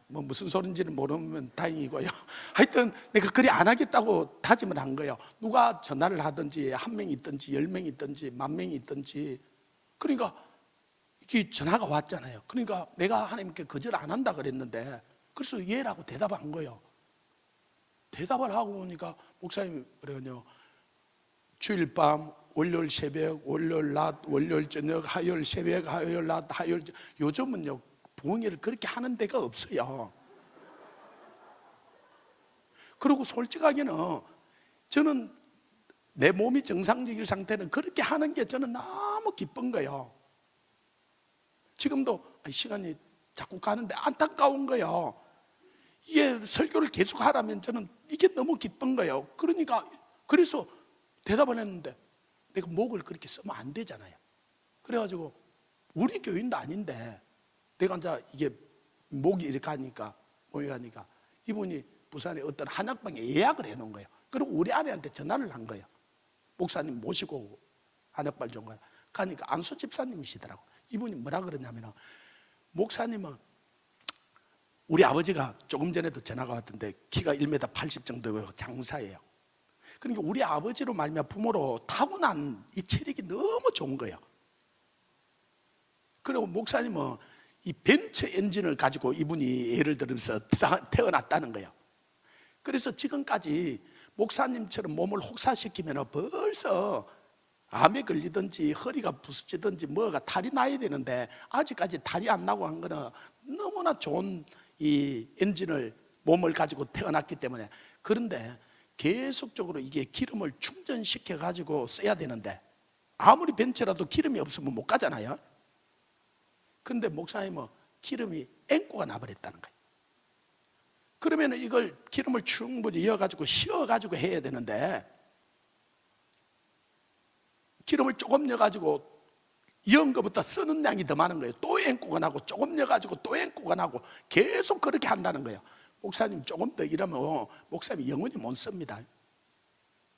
뭐 무슨 소린지는 모르면 다행이고요. 하여튼 내가 그리 안 하겠다고 다짐을 한 거예요. 누가 전화를 하든지 한 명이 있든지 10명이 있든지 만 명이 있든지. 그러니까 이게 전화가 왔잖아요. 그러니까 내가 하나님께 거절 안 한다 그랬는데, 그래서 예라고 대답한 거예요. 대답을 하고 보니까 목사님이 그래요. 주일 밤, 월요일 새벽, 월요일 낮, 월요일 저녁, 화요일 새벽, 화요일 낮, 화요일 요즘은요 부흥회를 그렇게 하는 데가 없어요. 그리고 솔직하게는 저는 내 몸이 정상적인 상태는 그렇게 하는 게 저는 너무 기쁜 거예요. 지금도 시간이 자꾸 가는데 안타까운 거예요. 이게 설교를 계속 하라면 저는 이게 너무 기쁜 거예요. 그러니까 그래서 대답을 했는데 내가 목을 그렇게 쓰면 안 되잖아요. 그래가지고 우리 교인도 아닌데 내가 이제 이게 목이 이렇게 하니까 목이 가니까 이분이 부산에 어떤 한약방에 예약을 해놓은 거예요. 그리고 우리 아내한테 전화를 한 거예요. 목사님 모시고 한약발 좀 가니까 안수 집사님이시더라고. 이분이 뭐라 그러냐면, 목사님은 우리 아버지가 조금 전에도 전화가 왔던데 키가 1m 80 정도고 장사예요. 그러니까 우리 아버지로 말미암아 부모로 타고난 이 체력이 너무 좋은 거예요. 그리고 목사님은 이 벤츠 엔진을 가지고 이분이 예를 들어서 태어났다는 거예요. 그래서 지금까지 목사님처럼 몸을 혹사시키면 벌써 암에 걸리든지 허리가 부서지든지 뭐가 탈이 나야 되는데 아직까지 탈이 안 나고 한 거는 너무나 좋은 이 엔진을 몸을 가지고 태어났기 때문에. 그런데 계속적으로 이게 기름을 충전시켜 가지고 써야 되는데 아무리 벤츠라도 기름이 없으면 못 가잖아요. 그런데 목사님은 기름이 앵꼬가 나버렸다는 거예요. 그러면 이걸 기름을 충분히 이어가지고 씌워가지고 해야 되는데 기름을 조금 넣어가지고 이은 것보다 쓰는 양이 더 많은 거예요. 또 앵꼬가 나고 조금 넣어가지고 또 앵꼬가 나고 계속 그렇게 한다는 거예요. 목사님 조금 더 이러면 목사님이 영원히 못 씁니다.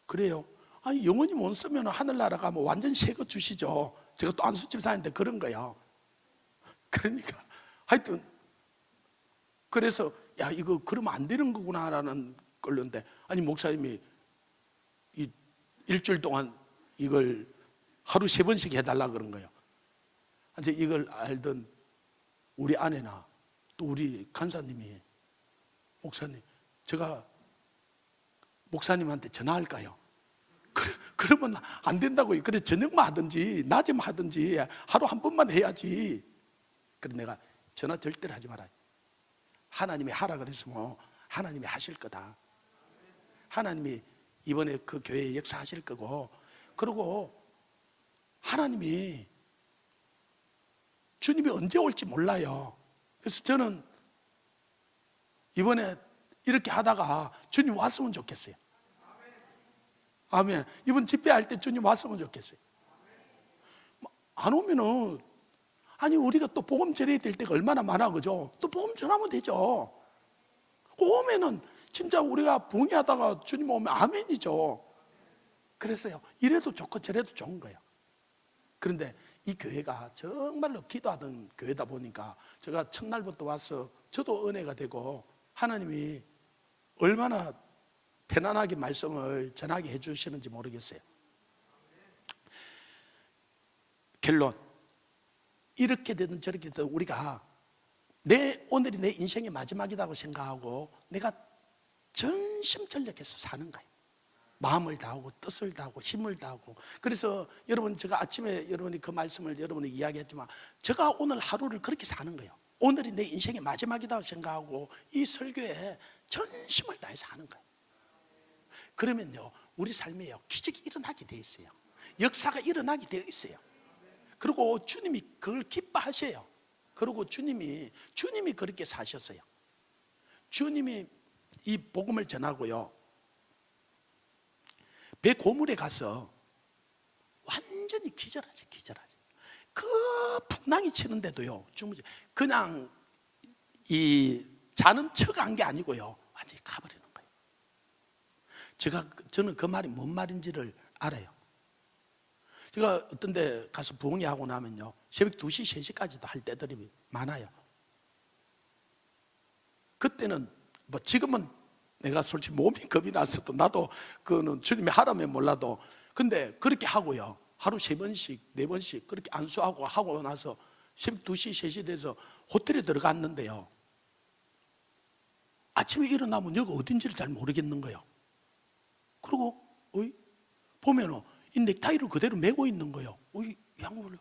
그래요? 아니 영원히 못 쓰면 하늘나라 가면 완전 새 거 주시죠. 제가 또 안수집사님한테 그런 거예요. 그러니까 하여튼 그래서 야 이거 그러면 안 되는 거구나라는 걸로인데, 아니 목사님이 이 일주일 동안 이걸 하루 3번씩 해달라 그런 거예요. 이제 이걸 알던 우리 아내나 또 우리 간사님이 목사님 제가 목사님한테 전화할까요? 그러면 안 된다고요. 그래 저녁만 하든지 낮에만 하든지 하루 한 번만 해야지. 그래 내가 전화 절대로 하지 마라. 하나님이 하라 그랬으면 하나님이 하실 거다. 하나님이 이번에 그 교회에 역사하실 거고, 그리고 하나님이 주님이 언제 올지 몰라요. 그래서 저는 이번에 이렇게 하다가 주님 왔으면 좋겠어요. 아멘. 이번 집회할 때 주님 왔으면 좋겠어요. 안 오면은 아니 우리가 또 복음 전해야 될 때가 얼마나 많아, 그죠? 또 복음 전하면 되죠. 오면은 진짜 우리가 붕괴하다가 주님 오면 아멘이죠. 그래서요 이래도 좋고 저래도 좋은 거예요. 그런데 이 교회가 정말로 기도하던 교회다 보니까 제가 첫날부터 와서 저도 은혜가 되고 하나님이 얼마나 편안하게 말씀을 전하게 해주시는지 모르겠어요. 결론, 이렇게 되든 저렇게 되든 우리가 오늘이 내 인생의 마지막이라고 생각하고 내가 전심전력해서 사는 거예요. 마음을 다하고 뜻을 다하고 힘을 다하고. 그래서 여러분, 제가 아침에 여러분이 그 말씀을 여러분이 이야기했지만 제가 오늘 하루를 그렇게 사는 거예요. 오늘이 내 인생의 마지막이라고 생각하고 이 설교에 전심을 다해서 하는 거예요. 그러면요, 우리 삶에요 기적이 일어나게 돼 있어요. 역사가 일어나게 되어 있어요. 그리고 주님이 그걸 기뻐하셔요. 그리고 주님이 그렇게 사셨어요. 주님이 이 복음을 전하고요, 배 고물에 가서 완전히 기절하지. 그 풍랑이 치는데도요, 주무시 그냥 이 자는 척 한 게 아니고요, 완전히 가버리는 거예요. 저는 그 말이 뭔 말인지를 알아요. 제가 어떤 데 가서 부흥회하고 나면요, 새벽 2시, 3시까지도 할 때들이 많아요. 그때는 뭐 지금은 내가 솔직히 몸이 겁이 났어도 나도 그거는 주님이 하라면 몰라도, 근데 그렇게 하고요, 하루 3번씩 4번씩 그렇게 안수하고 하고 나서 새벽 2시, 3시 돼서 호텔에 들어갔는데요, 아침에 일어나면 여기 어딘지를 잘 모르겠는 거예요. 그리고 보면은 이 넥타이를 그대로 메고 있는 거예요. 양복을.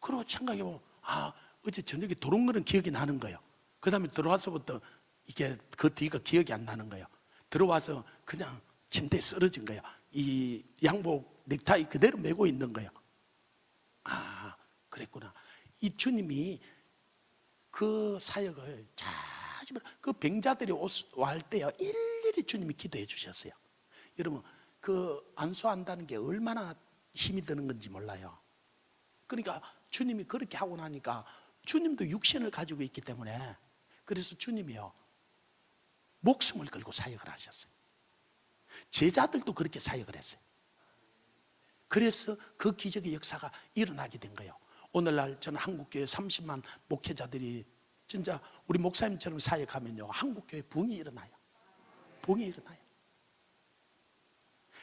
그러고 생각해보면 어제 저녁에 들어온 거는 기억이 나는 거예요. 그 다음에 들어와서부터 이게 그 뒤가 기억이 안 나는 거예요. 들어와서 그냥 침대에 쓰러진 거예요. 이 양복 넥타이 그대로 메고 있는 거예요. 그랬구나. 이 주님이 그 사역을 잘, 그 병자들이 올 때요, 일일이 주님이 기도해 주셨어요. 여러분, 그 안수한다는 게 얼마나 힘이 드는 건지 몰라요. 그러니까 주님이 그렇게 하고 나니까 주님도 육신을 가지고 있기 때문에, 그래서 주님이요 목숨을 걸고 사역을 하셨어요. 제자들도 그렇게 사역을 했어요. 그래서 그 기적의 역사가 일어나게 된 거예요. 오늘날 저는 한국교회 30만 목회자들이 진짜 우리 목사님처럼 사역하면요, 한국교회 부흥이 일어나요. 부흥이 일어나요.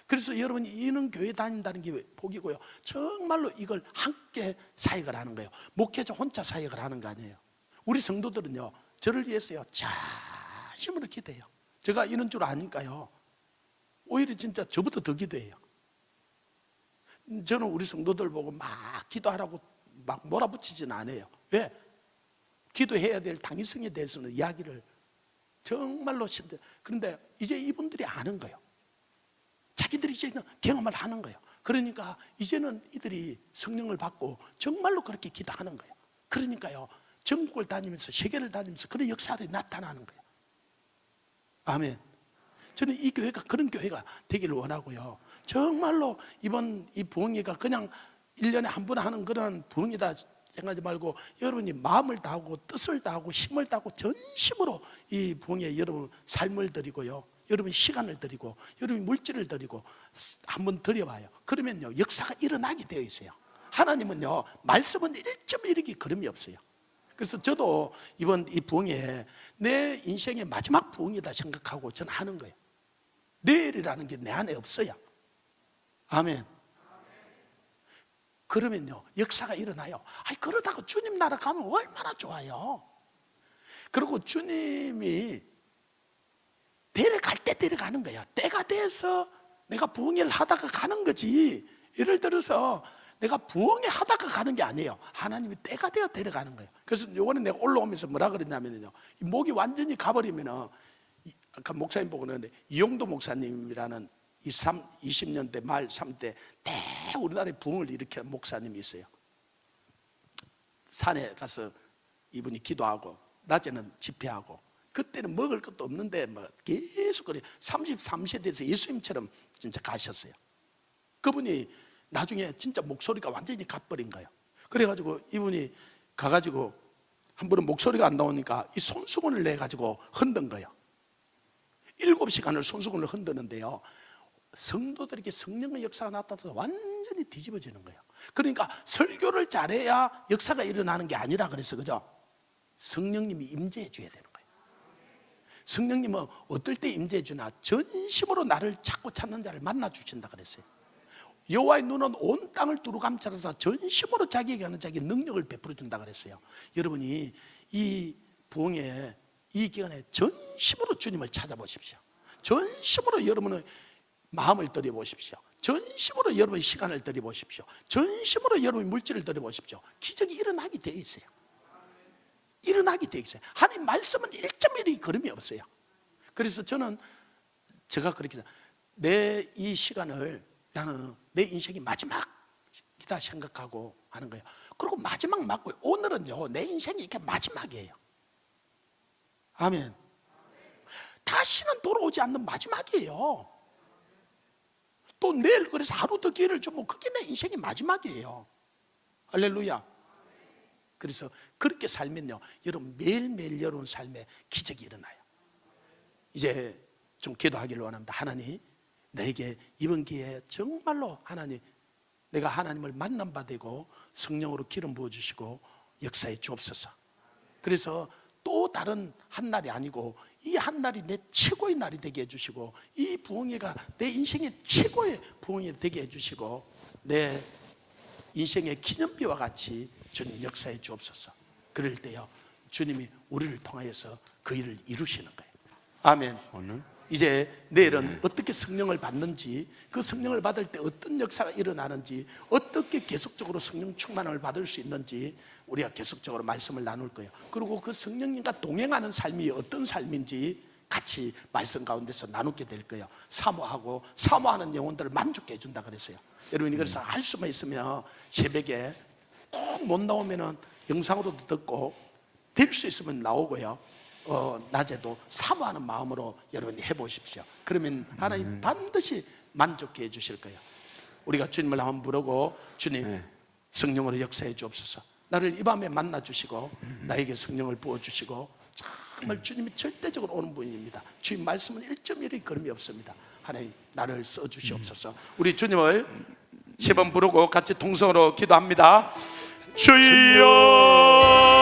그래서 여러분이 이런 교회 다닌다는 게 복이고요, 정말로 이걸 함께 사역을 하는 거예요. 목회자 혼자 사역을 하는 거 아니에요. 우리 성도들은요, 저를 위해서요 자심으로 기도해요. 제가 이런 줄 아니까요, 오히려 진짜 저보다 더 기도해요. 저는 우리 성도들 보고 막 기도하라고 막 몰아붙이지는 않아요. 왜? 기도해야 될 당위성에 대해서는 이야기를 정말로 진짜. 그런데 이제 이분들이 아는 거예요. 자기들이 이제는 경험을 하는 거예요. 그러니까 이제는 이들이 성령을 받고 정말로 그렇게 기도하는 거예요. 그러니까요, 전국을 다니면서 세계를 다니면서 그런 역사들이 나타나는 거예요. 아멘. 저는 이 교회가 그런 교회가 되기를 원하고요, 정말로 이번 이 부흥회가 그냥 1년에 한 번 하는 그런 부흥이다 생각하지 말고, 여러분이 마음을 다하고 뜻을 다하고 힘을 다하고 전심으로 이 부흥회에 여러분 삶을 드리고요, 여러분 시간을 드리고 여러분 물질을 드리고 한번 드려봐요. 그러면요, 역사가 일어나게 되어 있어요. 하나님은요, 말씀은 1.1기 걸음이 없어요. 그래서 저도 이번 이 부흥회에 내 인생의 마지막 부흥이다 생각하고 저는 하는 거예요. 내일이라는 게 내 안에 없어요. 아멘. 그러면요, 역사가 일어나요. 그러다가 주님 나라 가면 얼마나 좋아요. 그리고 주님이 데려갈 때 데려가는 거야. 때가 돼서 내가 부흥회를 하다가 가는 거지. 예를 들어서 내가 부흥회 하다가 가는 게 아니에요. 하나님이 때가 되어 데려가는 거예요. 그래서 요번에 내가 올라오면서 뭐라 그랬냐면요, 목이 완전히 가버리면은, 아까 목사님 보고 그러는데 이용도 목사님이라는 20년대 말 3대 우리나라에 부흥을 일으킨 목사님이 있어요. 산에 가서 이분이 기도하고 낮에는 집회하고, 그때는 먹을 것도 없는데 막 계속 그래 33세 돼서 예수님처럼 진짜 가셨어요. 그분이 나중에 진짜 목소리가 완전히 가버린 거예요. 그래가지고 이분이 가가지고 한 번은 목소리가 안 나오니까 이 손수건을 내가지고 흔든 거예요. 7시간을 손수건을 흔드는데요, 성도들에게 성령의 역사가 나타나서 완전히 뒤집어지는 거예요. 그러니까 설교를 잘해야 역사가 일어나는 게 아니라 그래서, 그죠? 성령님이 임재해 줘야 되는 거예요. 성령님은 어떨 때 임재해 주나, 전심으로 나를 찾고 찾는 자를 만나 주신다 그랬어요. 여호와의 눈은 온 땅을 두루감싸서 전심으로 자기에게 하는 자기 능력을 베풀어 준다 그랬어요. 여러분이 이 부흥의 이 기간에 전심으로 주님을 찾아보십시오. 전심으로 여러분의 마음을 들여보십시오. 전심으로 여러분의 시간을 들여보십시오. 전심으로 여러분의 물질을 들여보십시오. 기적이 일어나게 되어 있어요. 일어나게 되어 있어요. 하나님 말씀은 1.1이 걸음이 없어요. 그래서 제가 그렇게 내 이 시간을 나는 내 인생이 마지막이다 생각하고 하는 거예요. 그리고 마지막 맞고요. 오늘은요 내 인생이 이렇게 마지막이에요. 아멘. 다시는 돌아오지 않는 마지막이에요. 또 내일 그래서 하루 더 기회를 주면 그게 내 인생이 마지막이에요. 할렐루야. 그래서 그렇게 살면요 여러분 매일매일 여러분 삶에 기적이 일어나요. 이제 좀 기도하기를 원합니다. 하나님, 내게 이번 기회에 정말로 하나님, 내가 하나님을 만난 바 되고 성령으로 기름 부어주시고 역사해 주옵소서. 그래서 또 다른 한 날이 아니고 이 한 날이 내 최고의 날이 되게 해주시고 이 부흥회가 내 인생의 최고의 부흥회 되게 해주시고 내 인생의 기념비와 같이 주님 역사해 주옵소서. 그럴 때요 주님이 우리를 통하여서 그 일을 이루시는 거예요. 아멘. 이제 내일은 어떻게 성령을 받는지, 그 성령을 받을 때 어떤 역사가 일어나는지, 어떻게 계속적으로 성령 충만을 받을 수 있는지 우리가 계속적으로 말씀을 나눌 거예요. 그리고 그 성령님과 동행하는 삶이 어떤 삶인지 같이 말씀 가운데서 나누게 될 거예요. 사모하는 영혼들을 만족해 해준다 그랬어요. 여러분이 그래서 할 수만 있으면 새벽에 꼭 못 나오면 영상으로도 듣고 될 수 있으면 나오고요, 낮에도 사모하는 마음으로 여러분이 해보십시오. 그러면 하나님 반드시 만족해 해 주실 거예요. 우리가 주님을 한번 부르고, 주님 성령으로 역사해 주옵소서. 나를 이 밤에 만나 주시고 나에게 성령을 부어 주시고, 정말 주님이 절대적으로 오는 분입니다. 주님 말씀은 1.1의 걸음이 없습니다. 하나님 나를 써 주시옵소서. 우리 주님을 10번 부르고 같이 통성으로 기도합니다. 주여